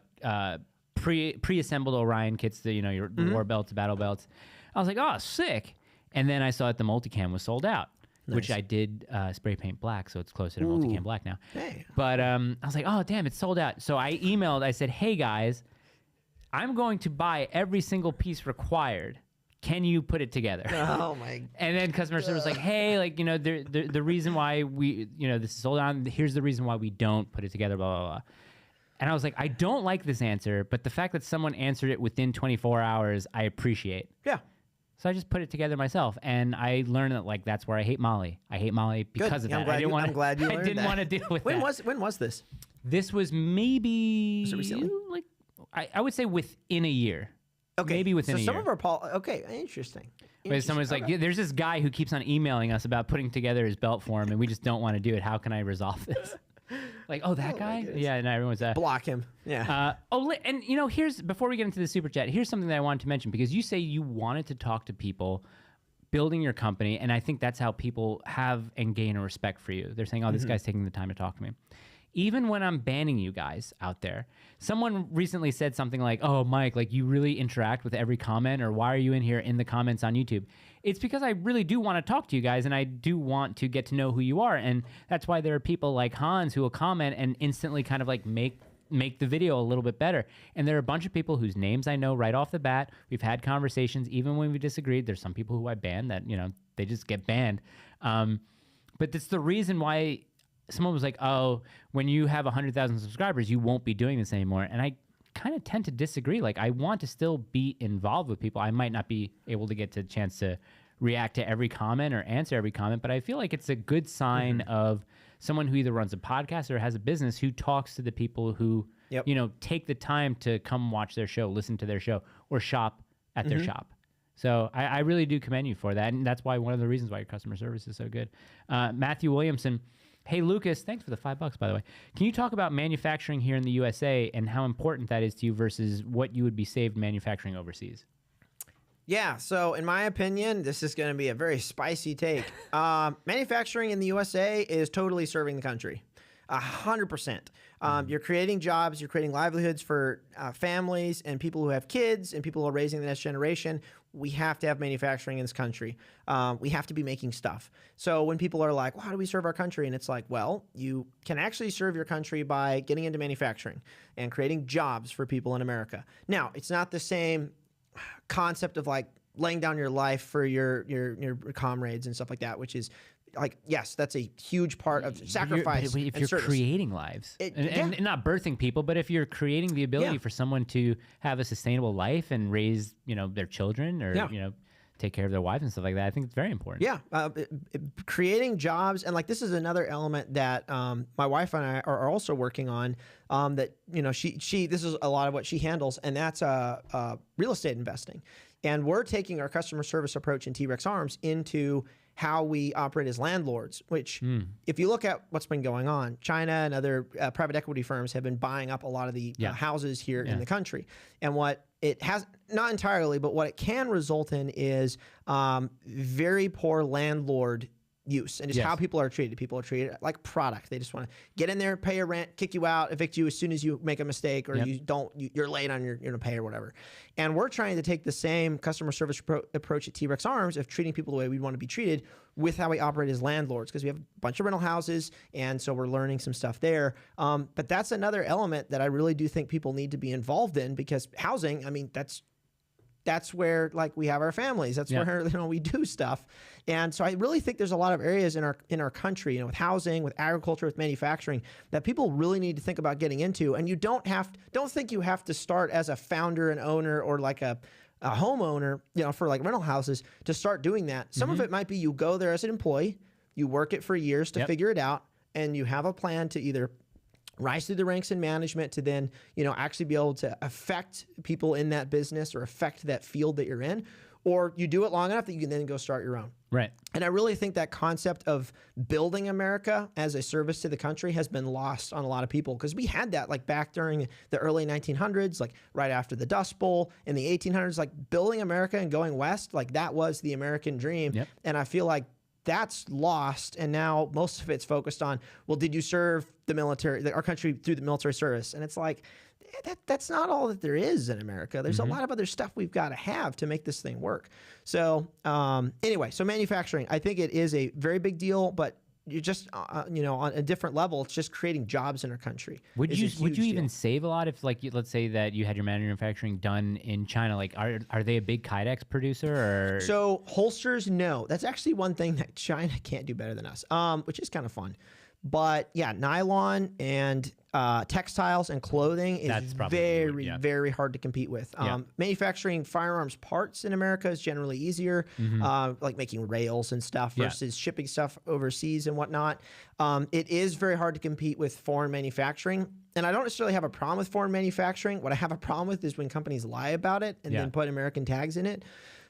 pre-assembled Orion kits, your war belts, battle belts. I was like, oh, sick. And then I saw that the multicam was sold out. Nice. Which I did spray paint black, so it's closer to multicam black now. Hey. But I was like, oh, damn, it's sold out. So I emailed, I said, hey, guys, I'm going to buy every single piece required. Can you put it together? Oh, my. And then customer service was like, hey, like, the reason why we, this is sold out, here's the reason why we don't put it together, blah, blah, blah. And I was like, I don't like this answer, but the fact that someone answered it within 24 hours, I appreciate. Yeah. So I just put it together myself, and I learned that that's where I hate Molly. I hate Molly because of that. I'm glad you learned that. I didn't want to deal with that. When was this? This was maybe recently? like I would say within a year. Okay, maybe within a year. So some of our okay, interesting. But someone's like, there's this guy who keeps on emailing us about putting together his belt for him, and we just don't want to do it. How can I resolve this? Like, that guy? Yeah, and everyone's block him. Yeah. And here's, before we get into the super chat, here's something that I wanted to mention, because you say you wanted to talk to people building your company, and I think that's how people have and gain a respect for you. They're saying, this guy's taking the time to talk to me. Even when I'm banning you guys out there, someone recently said something like, oh, Mike, like you really interact with every comment, or why are you in here in the comments on YouTube? It's because I really do want to talk to you guys, and I do want to get to know who you are. And that's why there are people like Hans who will comment and instantly kind of like make the video a little bit better. And there are a bunch of people whose names I know right off the bat. We've had conversations, even when we disagreed. There's some people who I banned that, they just get banned. But that's the reason why someone was like, oh, when you have 100,000 subscribers, you won't be doing this anymore. And I kind of tend to disagree. Like, I want to still be involved with people. I might not be able to get to a chance to react to every comment or answer every comment, but I feel like it's a good sign of someone who either runs a podcast or has a business who talks to the people who, take the time to come watch their show, listen to their show, or shop at their shop. So I really do commend you for that. And that's why one of the reasons why your customer service is so good. Matthew Williamson, hey, Lucas, thanks for the $5, by the way. Can you talk about manufacturing here in the USA and how important that is to you versus what you would be saved manufacturing overseas? Yeah, so in my opinion, this is going to be a very spicy take. Manufacturing in the USA is totally serving the country, 100%. You're creating jobs, you're creating livelihoods for families and people who have kids and people who are raising the next generation. We have to have manufacturing in this country. We have to be making stuff. So when people are like, well, how do we serve our country? And it's like, well, you can actually serve your country by getting into manufacturing and creating jobs for people in America. Now, it's not the same concept of like laying down your life for your comrades and stuff like that, which is like, yes, that's a huge part of sacrifice. If you're service. Creating lives and not birthing people, but if you're creating the ability for someone to have a sustainable life and raise, their children or, take care of their wives and stuff like that, I think it's very important. Yeah. Creating jobs. And like, this is another element that my wife and I are also working on that, this is a lot of what she handles, and that's real estate investing. And we're taking our customer service approach in T-rex Arms into how we operate as landlords, which if you look at what's been going on, China and other private equity firms have been buying up a lot of the houses here in the country. And what it has, not entirely, but what it can result in is very poor landlord use and just how people are treated. People are treated like product. They just want to get in there, pay your rent, kick you out, evict you as soon as you make a mistake or you're late on your pay or whatever. And we're trying to take the same customer service approach at T-rex Arms of treating people the way we want to be treated with how we operate as landlords, because we have a bunch of rental houses, and so we're learning some stuff there. But that's another element that I really do think people need to be involved in, because housing, I mean, that's where like we have our families. That's where we do stuff. And so I really think there's a lot of areas in our country, with housing, with agriculture, with manufacturing, that people really need to think about getting into. And you don't think you have to start as a founder and owner or like a homeowner, for like rental houses to start doing that. Some of it might be you go there as an employee, you work it for years to figure it out, and you have a plan to either rise through the ranks in management to then, actually be able to affect people in that business or affect that field that you're in, or you do it long enough that you can then go start your own. Right. And I really think that concept of building America as a service to the country has been lost on a lot of people, because we had that like back during the early 1900s, like right after the Dust Bowl in the 1800s, like building America and going west, like that was the American dream. Yep. And I feel like that's lost, and now most of it's focused on, well, did you serve the military, our country, through the military service? And it's like, that's not all that there is in America. There's a lot of other stuff we've got to have to make this thing work. So anyway, so manufacturing, I think it is a very big deal, but you just on a different level, it's just creating jobs in our country. Would you even save a lot if, like, let's say that you had your manufacturing done in China? Like, are they a big Kydex producer? Or so holsters? No, that's actually one thing that China can't do better than us, which is kind of fun. But yeah, nylon and textiles and clothing is very hard to compete with. Manufacturing firearms parts in America is generally easier, like making rails and stuff versus shipping stuff overseas and whatnot. It is very hard to compete with foreign manufacturing. And I don't necessarily have a problem with foreign manufacturing. What I have a problem with is when companies lie about it and then put American tags in it.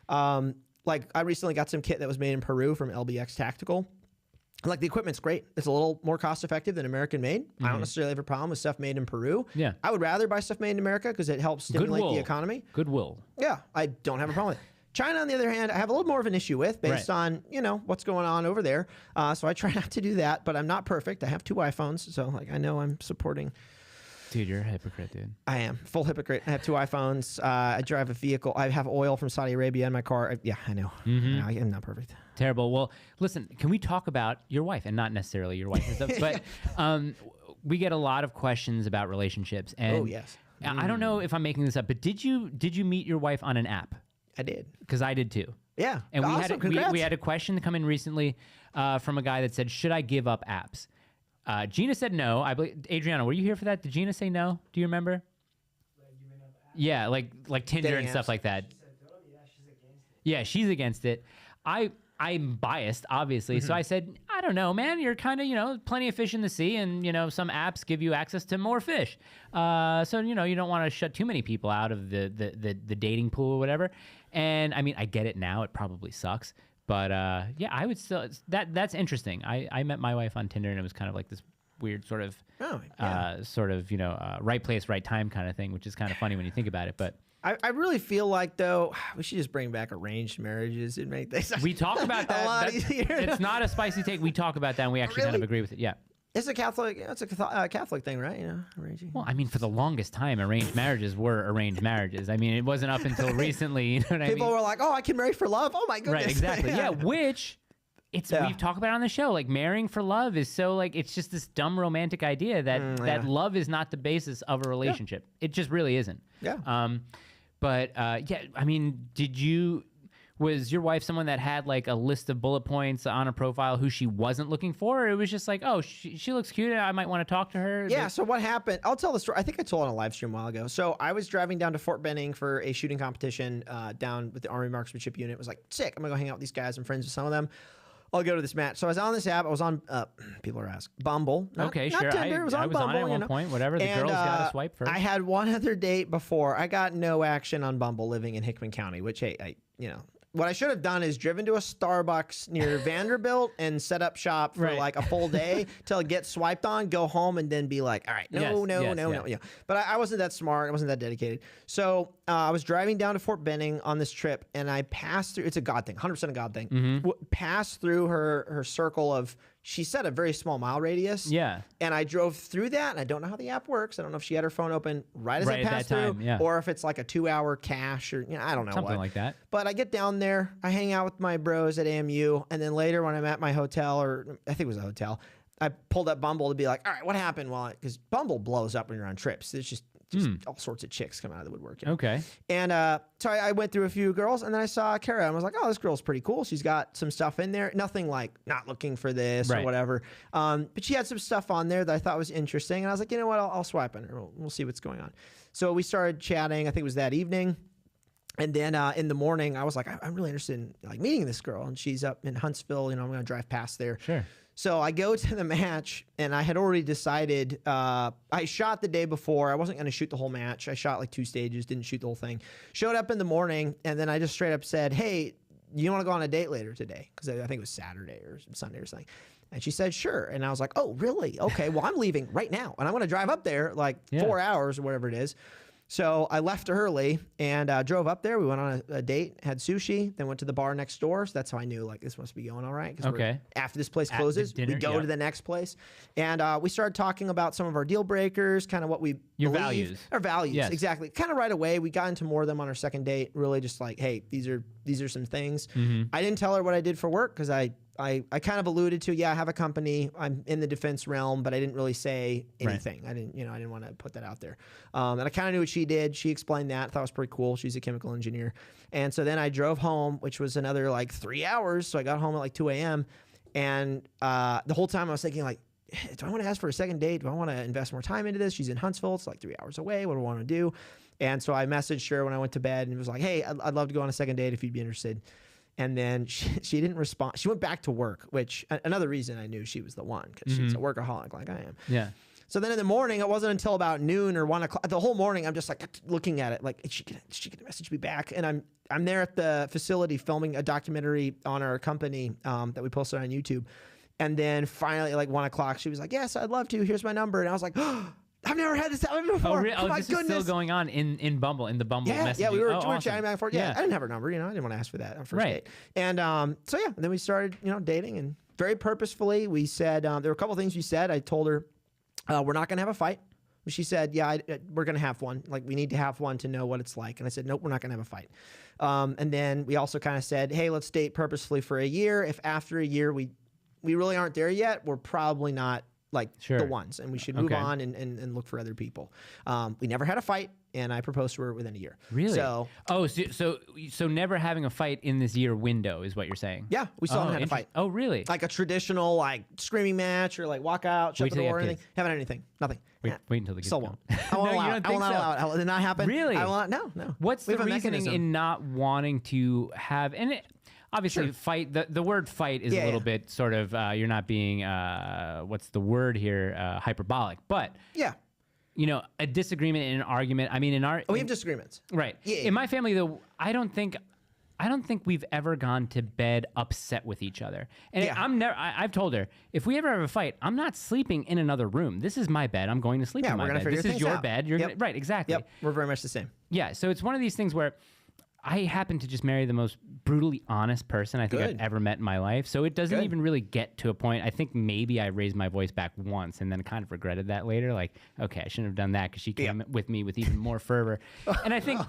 Like I recently got some kit that was made in Peru from LBX Tactical. Like, the equipment's great. It's a little more cost effective than American made. I don't necessarily have a problem with stuff made in Peru. Yeah. I would rather buy stuff made in America because it helps stimulate the economy. Goodwill. Yeah. I don't have a problem with it. China, on the other hand, I have a little more of an issue with based on, what's going on over there. So I try not to do that, but I'm not perfect. I have 2 iPhones. So like, I know I'm supporting. Dude, you're a hypocrite, dude. I am. Full hypocrite. I have 2 iPhones. I drive a vehicle. I have oil from Saudi Arabia in my car. I know. I am not perfect. Terrible. Well, listen, can we talk about your wife, and not necessarily your wife and stuff, but we get a lot of questions about relationships. And I don't know if I'm making this up, but did you meet your wife on an app? I did. Because I did too. Yeah. And we had a question come in recently from a guy that said, should I give up apps? Gina said no. I believe, Adriana, were you here for that? Did Gina say no? Do you remember? Yeah, like Tinder and stuff like that. Yeah, she's against it. I'm biased, obviously, so I said, I don't know, man. You're kind of, plenty of fish in the sea, and some apps give you access to more fish. So you don't want to shut too many people out of the dating pool or whatever. And I mean, I get it now. It probably sucks. But yeah, I would still. That's interesting. I met my wife on Tinder, and it was kind of like this weird sort of right place, right time kind of thing, which is kind of funny when you think about it. But I really feel like, though, we should just bring back arranged marriages and make things We talk about that. a lot easier. It's not a spicy take. We talk about that, and we actually kind of agree with it. Yeah. It's a Catholic. It's a Catholic thing, right? Arranging. Well, I mean, for the longest time, arranged marriages were arranged marriages. I mean, it wasn't up until recently. You know what I mean? People were like, "Oh, I can marry for love." Oh my goodness! Right, exactly. Yeah, which we've talked about on the show. Like, marrying for love is so, like, it's just this dumb romantic idea that love is not the basis of a relationship. It just really isn't. Yeah. But yeah, I mean, was your wife someone that had like a list of bullet points on a profile who she wasn't looking for? Or it was just like, oh, she looks cute, I might want to talk to her? Yeah, so what happened, I'll tell the story. I think I told on a live stream a while ago. So I was driving down to Fort Benning for a shooting competition down with the Army Marksmanship Unit. It was like, sick, I'm going to go hang out with these guys. I'm friends with some of them. I'll go to this match. So I was on this app. I was on, people are asking, Bumble. Okay, not sure. Tinder. It was I on was Bumble, on it at one point. Whatever. The girls got to swipe first. I had one other date before. I got no action on Bumble living in Hickman County, which, hey, what I should have done is driven to a Starbucks near Vanderbilt and set up shop for like a full day till it gets swiped on, go home, and then be like, all right, no. Yeah. But I wasn't that smart. I wasn't that dedicated. So I was driving down to Fort Benning on this trip, and I passed through. It's a God thing, 100% a God thing. Mm-hmm. Passed through her circle of. She said a very small mile radius. Yeah. And I drove through that, and I don't know how the app works. I don't know if she had her phone open right as I passed through, or if it's like a 2-hour cache, or I don't know something like that. But I get down there, I hang out with my bros at AMU, and then later when I'm at my hotel, or I think it was a hotel, I pulled up Bumble to be like, all right, what happened? Well, because Bumble blows up when you're on trips. It's just all sorts of chicks come out of the woodwork. Okay. And so I went through a few girls, and then I saw Kara, and I was like, oh, this girl's pretty cool. She's got some stuff in there. Nothing like not looking for this or whatever. But she had some stuff on there that I thought was interesting. And I was like, you know what? I'll swipe on her. We'll see what's going on. So we started chatting. I think it was that evening. And then in the morning, I was like, I'm really interested in like meeting this girl. And she's up in Huntsville. I'm going to drive past there. Sure. So I go to the match, and I had already decided, I shot the day before. I wasn't going to shoot the whole match. I shot like 2 stages, didn't shoot the whole thing. Showed up in the morning, and then I just straight up said, hey, you want to go on a date later today? Because I think it was Saturday or Sunday or something. And she said, sure. And I was like, oh, really? Okay, well, I'm leaving right now. And I'm going to drive up there like 4 hours or whatever it is. So I left early and drove up there. We went on a date, had sushi, then went to the bar next door. So that's how I knew like this must be going all right. Okay. After this place closes, we go to the next place. And we started talking about some of our deal breakers, kind of what we believe. Our values, yes. Exactly. Kind of right away. We got into more of them on our second date. Really just like, hey, these are some things. Mm-hmm. I didn't tell her what I did for work because I kind of alluded to, I have a company. I'm in the defense realm, but I didn't really say anything. Right. I didn't want to put that out there. And I kind of knew what she did. She explained that. I thought it was pretty cool. She's a chemical engineer. And so then I drove home, which was another like 3 hours. So I got home at like 2 a.m. And the whole time I was thinking like, do I want to ask for a second date? Do I want to invest more time into this? She's in Huntsville. It's like 3 hours away. What do I want to do? And so I messaged her when I went to bed and was like, hey, I'd love to go on a second date if you'd be interested. And then she didn't respond. She went back to work, which another reason I knew she was the one because she's a workaholic like I am. Yeah. So then in the morning, it wasn't until about noon or 1 o'clock. The whole morning, I'm just like looking at it, like is she gonna message me back? And I'm there at the facility filming a documentary on our company that we posted on YouTube. And then finally, at like 1 o'clock, she was like, "Yes, I'd love to. Here's my number." And I was like, "Oh, I've never had this happen before." Oh, really? Oh, my this goodness. Is still going on in Bumble, in the Bumble messaging. Yeah, we were awesome. chatting back and forth. Yeah, I didn't have her number. I didn't want to ask for that on first date. And so yeah, then we started, dating, and very purposefully we said there were a couple things we said. I told her we're not going to have a fight. She said, "Yeah, we're going to have one. Like we need to have one to know what it's like." And I said, "Nope, we're not going to have a fight." And then we also kind of said, "Hey, let's date purposefully for a year. If after a year we really aren't there yet, we're probably not." Like the ones, and we should move on and look for other people. We never had a fight, and I proposed to her within a year. Really? So never having a fight in this year window is what you're saying? Yeah, we still haven't had a fight. Oh, really? Like a traditional like screaming match or like walk out, shut the door, or anything. Haven't had anything. Nothing. Wait until the kids still won't. I won't allow it. I will not allow it. Did not happen. Really? I will not. No. What's the reasoning in not wanting to have obviously, fight. The word "fight" is a little bit sort of. You're not being. What's the word here? Hyperbolic, but a disagreement in an argument. I mean, we have disagreements, right? Yeah. In my family, though, I don't think I don't think we've ever gone to bed upset with each other. And Yeah. I've told her, if we ever have a fight, I'm not sleeping in another room. This is my bed. I'm going to sleep in my we're gonna bed. figure This is things your out. bed. Yep. Right, exactly. Yep, we're very much the same. Yeah, so it's one of these things where I happen to just marry the most brutally honest person I think I've Good. ever met in my life. So it doesn't Good. even really get to a point. I think maybe I raised my voice back once and then kind of regretted that later. Like, okay, I shouldn't have done that because she came with me with even more fervor. And I think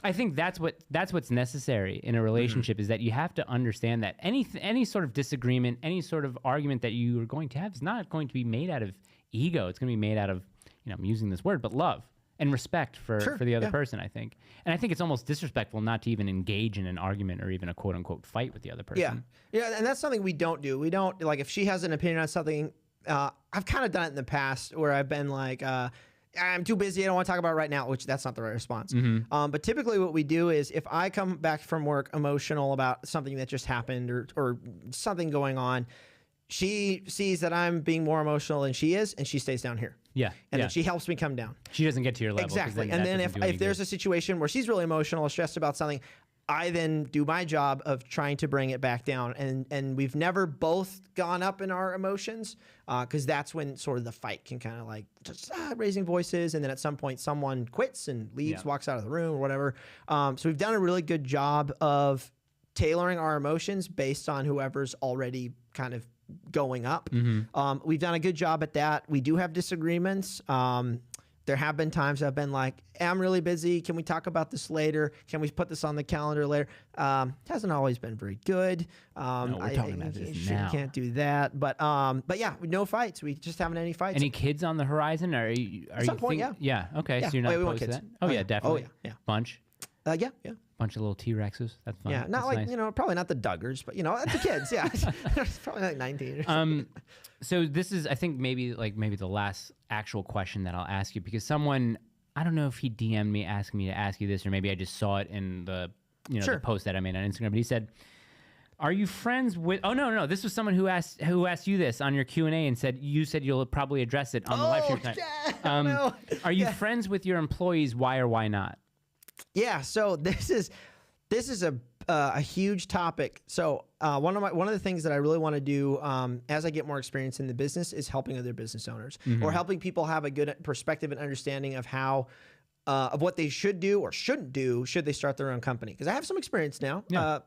I think that's what's necessary in a relationship is that you have to understand that any sort of disagreement, any sort of argument that you are going to have is not going to be made out of ego. It's going to be made out of, I'm using this word, but love. And respect for the other person, I think. And I think it's almost disrespectful not to even engage in an argument or even a quote-unquote fight with the other person. Yeah, and that's something we don't do. We don't, like, if she has an opinion on something, I've kind of done it in the past where I've been like, I'm too busy, I don't want to talk about it right now, which that's not the right response. But typically what we do is if I come back from work emotional about something that just happened or something going on, she sees that I'm being more emotional than she is, and she stays down here. Yeah. And then she helps me come down. She doesn't get to your level. Exactly. And then if there's a situation where she's really emotional or stressed about something, I then do my job of trying to bring it back down. And we've never both gone up in our emotions because that's when sort of the fight can kind of like just raising voices. And then at some point someone quits and leaves, walks out of the room or whatever. So we've done a really good job of tailoring our emotions based on whoever's already kind of going up. We've done a good job at that. We do have disagreements. There have been times I've been like, I'm really busy. Can we talk about this later? Can we put this on the calendar later? It hasn't always been very good. No, we're talking about this now. Can't do that. But yeah, no fights. We just haven't any fights. Any kids on the horizon? Are you At some point, Yeah. Okay. Yeah. So you're not We want opposed to kids. that? Oh, yeah, definitely. Oh, yeah. Bunch. Yeah. Bunch of little T-Rexes. That's fun. Yeah, not That's like, nice. probably not the Duggars, but, the kids. Yeah. It's probably like 19 or something. So this is, I think, maybe the last actual question that I'll ask you because someone, I don't know if he DM'd me asking me to ask you this, or maybe I just saw it in the, the post that I made on Instagram. But he said, "Are you friends with?" Oh no, this was someone who asked you this on your Q&A and said you'll probably address it on the live stream tonight. No. Are you friends with your employees? Why or why not? Yeah, so this is a huge topic. So one of the things that I really want to do as I get more experience in the business is helping other business owners or helping people have a good perspective and understanding of how of what they should do or shouldn't do should they start their own company. Because I have some experience now,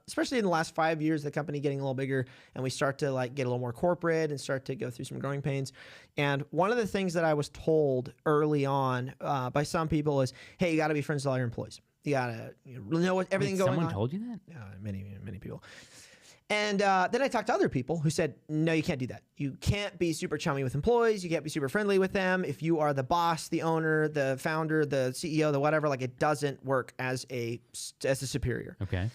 especially in the last 5 years, the company getting a little bigger and we start to like get a little more corporate and start to go through some growing pains. And one of the things that I was told early on by some people is, hey, you got to be friends with all your employees. You got to know what everything going on. Someone told you that? Many people. And then I talked to other people who said, no, you can't do that. You can't be super chummy with employees. You can't be super friendly with them. If you are the boss, the owner, the founder, the CEO, the whatever, like it doesn't work as a superior. Okay.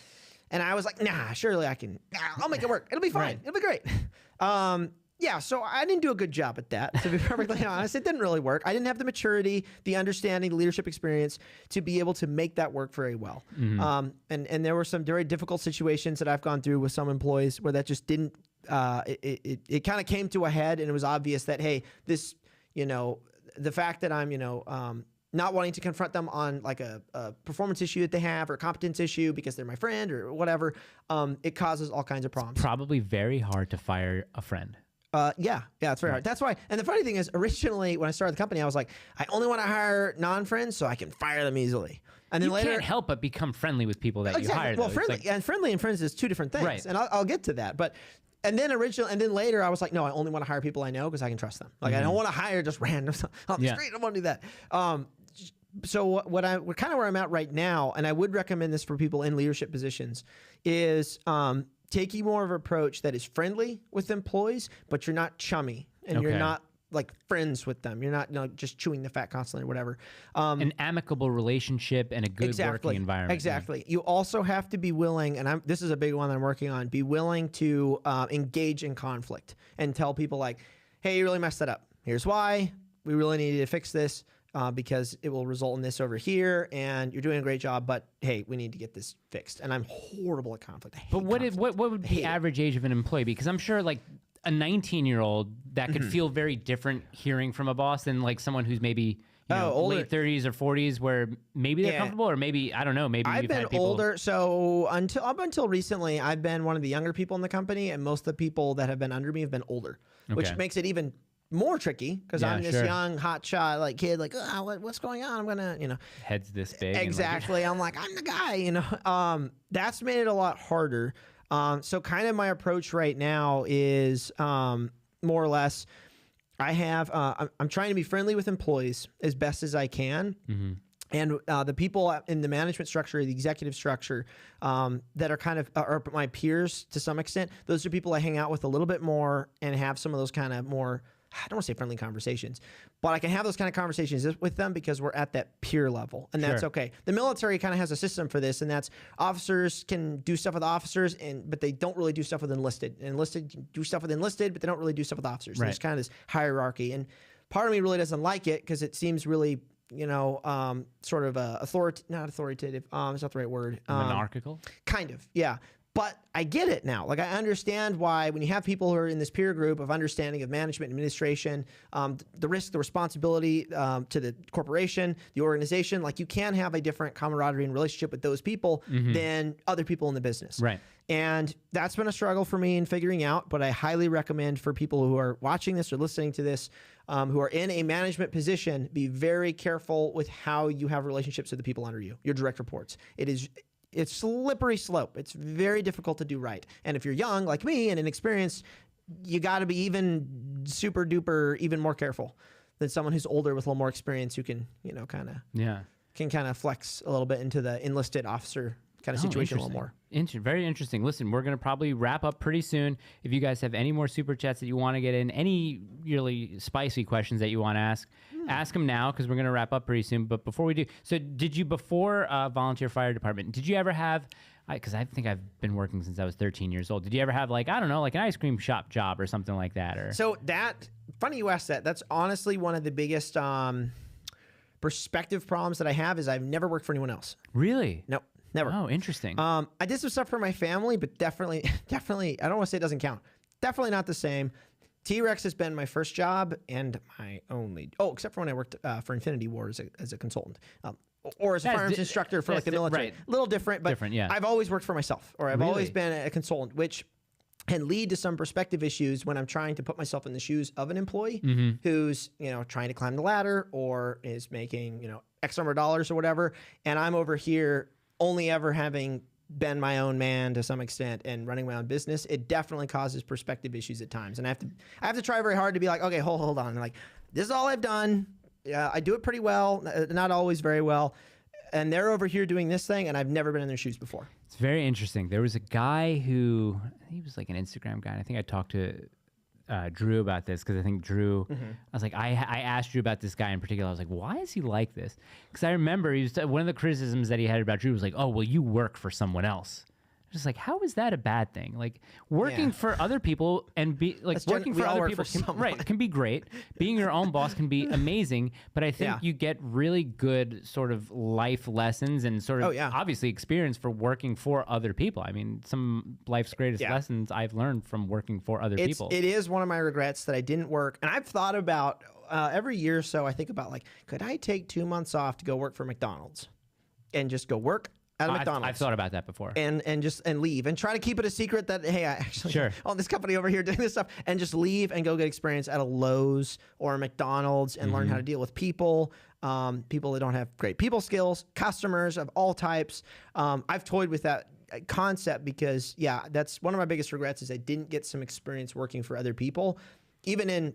And I was like, nah, surely I can. I'll make it work. It'll be fine. Right. It'll be great. Yeah, so I didn't do a good job at that, to be perfectly honest. It didn't really work. I didn't have the maturity, the understanding, the leadership experience to be able to make that work very well. And there were some very difficult situations that I've gone through with some employees where that just didn't, it kind of came to a head and it was obvious that, hey, this, the fact that I'm, not wanting to confront them on like a performance issue that they have or a competence issue because they're my friend or whatever, it causes all kinds of problems. Probably very hard to fire a friend. Yeah, it's very hard. That's why. And the funny thing is, originally when I started the company, I was like, I only want to hire non-friends so I can fire them easily. And then you later, can't help but become friendly with people that you hire. Well, though. friendly and friends is two different things, Right. and I'll get to that. But and then later, I was like, no, I only want to hire people I know because I can trust them. Like I don't want to hire just randoms on the street. I don't want to do that. So where I'm at right now, and I would recommend this for people in leadership positions, is taking more of an approach that is friendly with employees, but you're not chummy and you're not like friends with them. You're not just chewing the fat constantly or whatever. An amicable relationship and a good working environment. Exactly. You also have to be willing, and this is a big one that I'm working on, be willing to engage in conflict and tell people like, hey, you really messed that up. Here's why. We really need to fix this. Because it will result in this over here, and you're doing a great job, but hey, we need to get this fixed. And I'm horrible at conflict. But what would be the average age of an employee? Because I'm sure like a 19-year-old that could feel very different hearing from a boss than like someone who's maybe older. late 30s or 40s where maybe they're comfortable, or maybe, I don't know, maybe I've you've been had people... older, so up until recently, I've been one of the younger people in the company, and most of the people that have been under me have been older, which makes it even more tricky because I'm this young hotshot like kid, like what's going on? I'm gonna head's this big. Exactly. I'm like, I'm the guy. That's made it a lot harder. So kind of my approach right now is more or less, I'm trying to be friendly with employees as best as I can. Mm-hmm. And the people in the management structure, the executive structure, that are kind of are my peers to some extent, those are people I hang out with a little bit more and have some of those kind of more, I don't want to say friendly conversations, but I can have those kind of conversations with them because we're at that peer level, and that's okay. The military kind of has a system for this, and that's officers can do stuff with officers, but they don't really do stuff with enlisted. Enlisted can do stuff with enlisted, but they don't really do stuff with officers. Right. There's kind of this hierarchy, and part of me really doesn't like it because it seems really, sort of not authoritative. It's not the right word. Monarchical? Kind of, yeah. But I get it now. Like, I understand why when you have people who are in this peer group of understanding of management, administration, the risk, the responsibility to the corporation, the organization, like you can have a different camaraderie and relationship with those people than other people in the business. Right. And that's been a struggle for me in figuring out, but I highly recommend for people who are watching this or listening to this, who are in a management position, be very careful with how you have relationships with the people under you, your direct reports. It's slippery slope. It's very difficult to do right. And if you're young like me and inexperienced, you got to be even super duper, even more careful than someone who's older with a little more experience who can, kind of flex a little bit into the enlisted officer kind of situation a little more. Very interesting. Listen, we're going to probably wrap up pretty soon. If you guys have any more super chats that you want to get in, any really spicy questions that you want to ask them now, because we're going to wrap up pretty soon. But before we do, so did you, before volunteer fire department, did you ever have, because I think I've been working since I was 13 years old, did you ever have like an ice cream shop job or something like that? Or So funny you asked that. That's honestly one of the biggest perspective problems that I have is I've never worked for anyone else. Really? No. Never. Oh, interesting. I did some stuff for my family, but definitely, I don't want to say it doesn't count. Definitely not the same. T-Rex has been my first job and my only, except for when I worked for Infinity War as a consultant. Or as a firearms instructor for like the military. Right. A little different, but I've always worked for myself, or I've always been a consultant, which can lead to some perspective issues when I'm trying to put myself in the shoes of an employee who's, trying to climb the ladder or is making, X number of dollars or whatever. And I'm over here only ever having been my own man to some extent and running my own business. It definitely causes perspective issues at times. And I have to try very hard to be like, okay, hold on. Like, this is all I've done. Yeah, I do it pretty well, not always very well. And they're over here doing this thing, and I've never been in their shoes before. It's very interesting. There was a guy he was like an Instagram guy, and I think I talked to Drew about this, because I think Drew, I was like, I asked Drew about this guy in particular. I was like, why is he like this? Because I remember one of the criticisms that he had about Drew was like, oh, well, you work for someone else. Just like, how is that a bad thing? Like, working for other people and working for other people can be great. Being your own boss can be amazing, but I think you get really good sort of life lessons and sort of obviously experience for working for other people. I mean, some life's greatest lessons I've learned from working for other people. It is one of my regrets that I didn't work, and I've thought about every year or so. I think about like, could I take 2 months off to go work for McDonald's and just go work at a McDonald's? I've thought about that before. And leave and try to keep it a secret that, hey, I actually own this company over here doing this stuff, and just leave and go get experience at a Lowe's or a McDonald's and learn how to deal with people that don't have great people skills, customers of all types. I've toyed with that concept because, that's one of my biggest regrets is I didn't get some experience working for other people, even in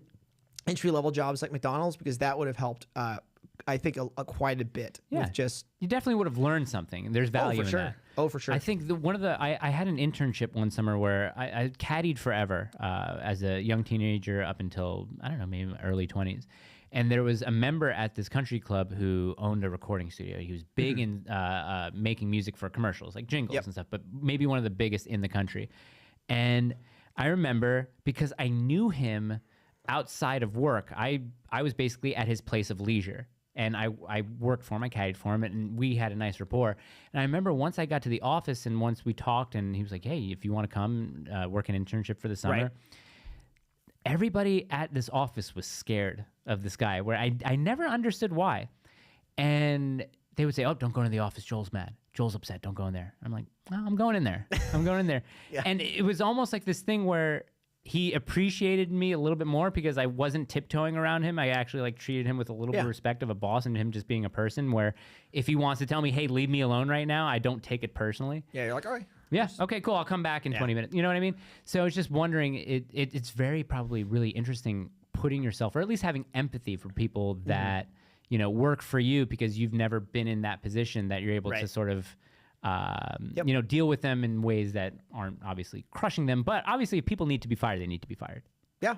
entry-level jobs like McDonald's, because that would have helped I think quite a bit. Yeah, with just you definitely would have learned something, and there's value in that. Oh, for sure. I think I had an internship one summer where I caddied forever as a young teenager up until, I don't know, maybe my early 20s. And there was a member at this country club who owned a recording studio. He was big in making music for commercials, like jingles and stuff, but maybe one of the biggest in the country. And I remember, because I knew him outside of work, I was basically at his place of leisure. And I worked for him, I caddied for him, and we had a nice rapport. And I remember once I got to the office and once we talked, and he was like, hey, if you want to come work an internship for the summer. Right. everybody at this office was scared of this guy, where I never understood why. And they would say, oh, don't go into the office. Joel's mad. Joel's upset. Don't go in there. I'm like, no, I'm going in there. I'm going in there. Yeah. And it was almost like this thing where he appreciated me a little bit more because I wasn't tiptoeing around him. I actually like treated him with a little bit of respect of a boss and him just being a person, where if he wants to tell me, hey, leave me alone right now, I don't take it personally. Yeah, you're like, all right. Yeah. Okay, cool. I'll come back in 20 minutes. You know what I mean? So I was just wondering, it's very probably really interesting putting yourself, or at least having empathy for people that, you know, work for you because you've never been in that position, that you're able to sort of, you know, deal with them in ways that aren't obviously crushing them. But obviously if people need to be fired, they need to be fired. Yeah.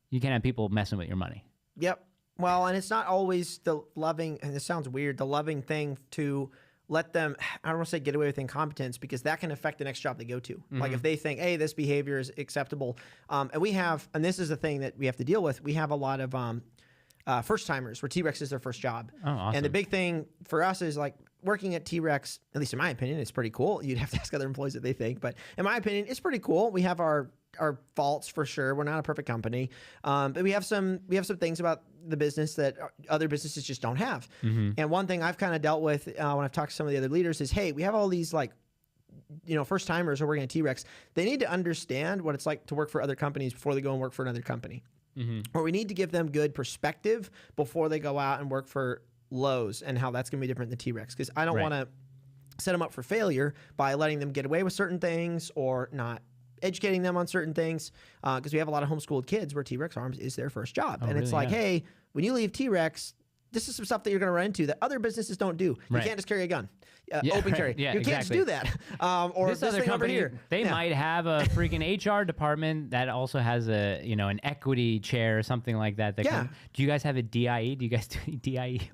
You can't have people messing with your money. Yep. Well, and it's not always the loving, and this sounds weird, the loving thing to let them, I don't want to say get away with incompetence, because that can affect the next job they go to. Like if they think, hey, this behavior is acceptable. And we have, and this is the thing that we have to deal with, we have a lot of first timers where T-Rex is their first job. Oh, awesome. And the big thing for us is like working at T-Rex, at least in my opinion, it's pretty cool. You'd have to ask other employees what they think, but in my opinion, it's pretty cool. We have our faults for sure. We're not a perfect company. But we have some things about the business that other businesses just don't have. And one thing I've kind of dealt with when I've talked to some of the other leaders is, hey, we have all these like, you know, first timers who are working at T-Rex. They need to understand what it's like to work for other companies before they go and work for another company. Or we need to give them good perspective before they go out and work for Lowe's, and how that's going to be different than T-Rex. Because I don't want to set them up for failure by letting them get away with certain things or not educating them on certain things, because we have a lot of homeschooled kids where T-Rex Arms is their first job. And it's like, hey, when you leave T-Rex, this is some stuff that you're going to run into that other businesses don't do. You can't just carry a gun, open carry. You can't just do that. Or this other thing company, over here. they might have a freaking HR department that also has a, you know, an equity chair or something like that. Do you guys have a DIE? Do you guys do DIE?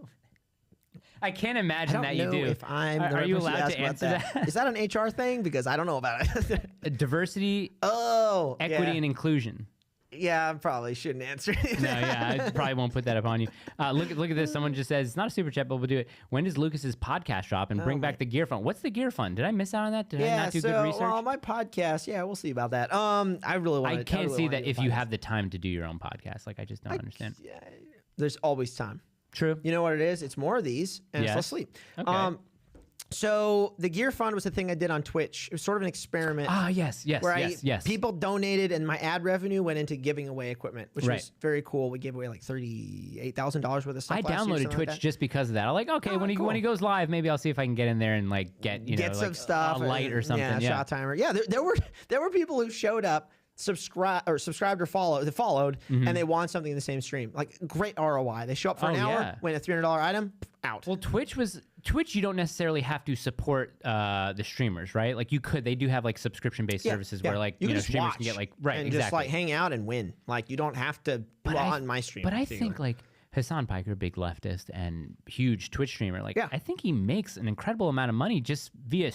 I can't imagine that you do. If I'm the are you person allowed to to ask answer about that? Is that an HR thing? Because I don't know about it. Diversity, equity, and inclusion. Yeah, I probably shouldn't answer anything. No, I probably won't put that upon you. Look at this. Someone just says, it's not a super chat, but we'll do it. When does Lucas's podcast drop and bring back the gear fund? What's the gear fund? Did I miss out on that? Did I not do good research? Well, my podcast, we'll see about that. I really want to. I can't see that if you have the time to do your own podcast. Like, I just don't understand. There's always time. True. You know what it is? It's more of these, and it's less sleep. Okay. So the gear fund was the thing I did on Twitch. It was sort of an experiment. Yes. People donated, and my ad revenue went into giving away equipment, which was very cool. We gave away like $38,000 worth of stuff. I downloaded Twitch just because of that. I'm like, okay, when he goes live, maybe I'll see if I can get in there and like get some like stuff, a light or something. Shot timer. Yeah, there were people who showed up, subscribed or followed, and they want something in the same stream. Like great ROI. They show up for an hour, win a $300 item, out. Well, Twitch, you don't necessarily have to support the streamers, right? Like they do have like subscription-based services where like you know, streamers can get like just like hang out and win. Like you don't have to on my stream. But I think like Hassan Piker, big leftist and huge Twitch streamer, like I think he makes an incredible amount of money just via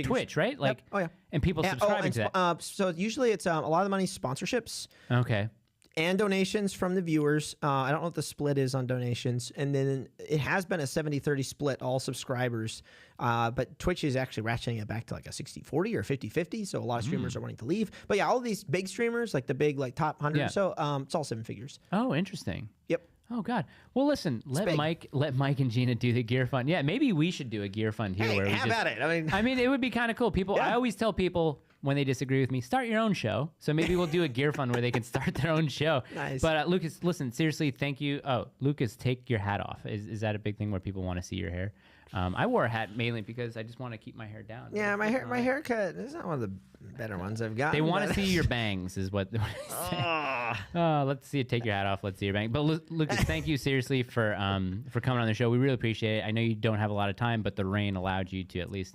Twitch, right? Like and people subscribing to that. So usually it's a lot of the money's sponsorships. Okay. And donations from the viewers. I don't know what the split is on donations. And then it has been a 70-30 split, all subscribers. But Twitch is actually ratcheting it back to like a 60-40 or 50-50. So a lot of streamers are wanting to leave. But yeah, all of these big streamers, like the big like top 100 or so, it's all seven figures. Oh, interesting. Yep. Oh God. Well, listen. Let Mike and Gina do the gear fund. Yeah, maybe we should do a gear fund here. Where how about it? I mean, it would be kind of cool. People. I always tell people when they disagree with me, start your own show. So maybe we'll do a gear fund where they can start their own show. Nice. But Lucas, listen, seriously, thank you. Oh, Lucas, take your hat off. Is that a big thing where people want to see your hair? I wore a hat mainly because I just want to keep my hair down. Yeah, my haircut is not one of the better ones I've got. They want to see your bangs, is what they say. Let's see it. Take your hat off. Let's see your bangs. But Lucas, thank you seriously for coming on the show. We really appreciate it. I know you don't have a lot of time, but the rain allowed you to at least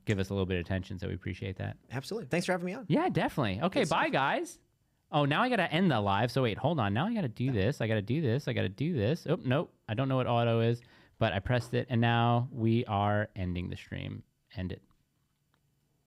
give us a little bit of attention, so we appreciate that. Absolutely. Thanks for having me on. Yeah, definitely. Okay, bye, guys. Oh, now I got to end the live. So wait, hold on. Now I got to do this. I got to do this. I got to do this. Oh, nope. I don't know what auto is, but I pressed it, and now we are ending the stream. End it.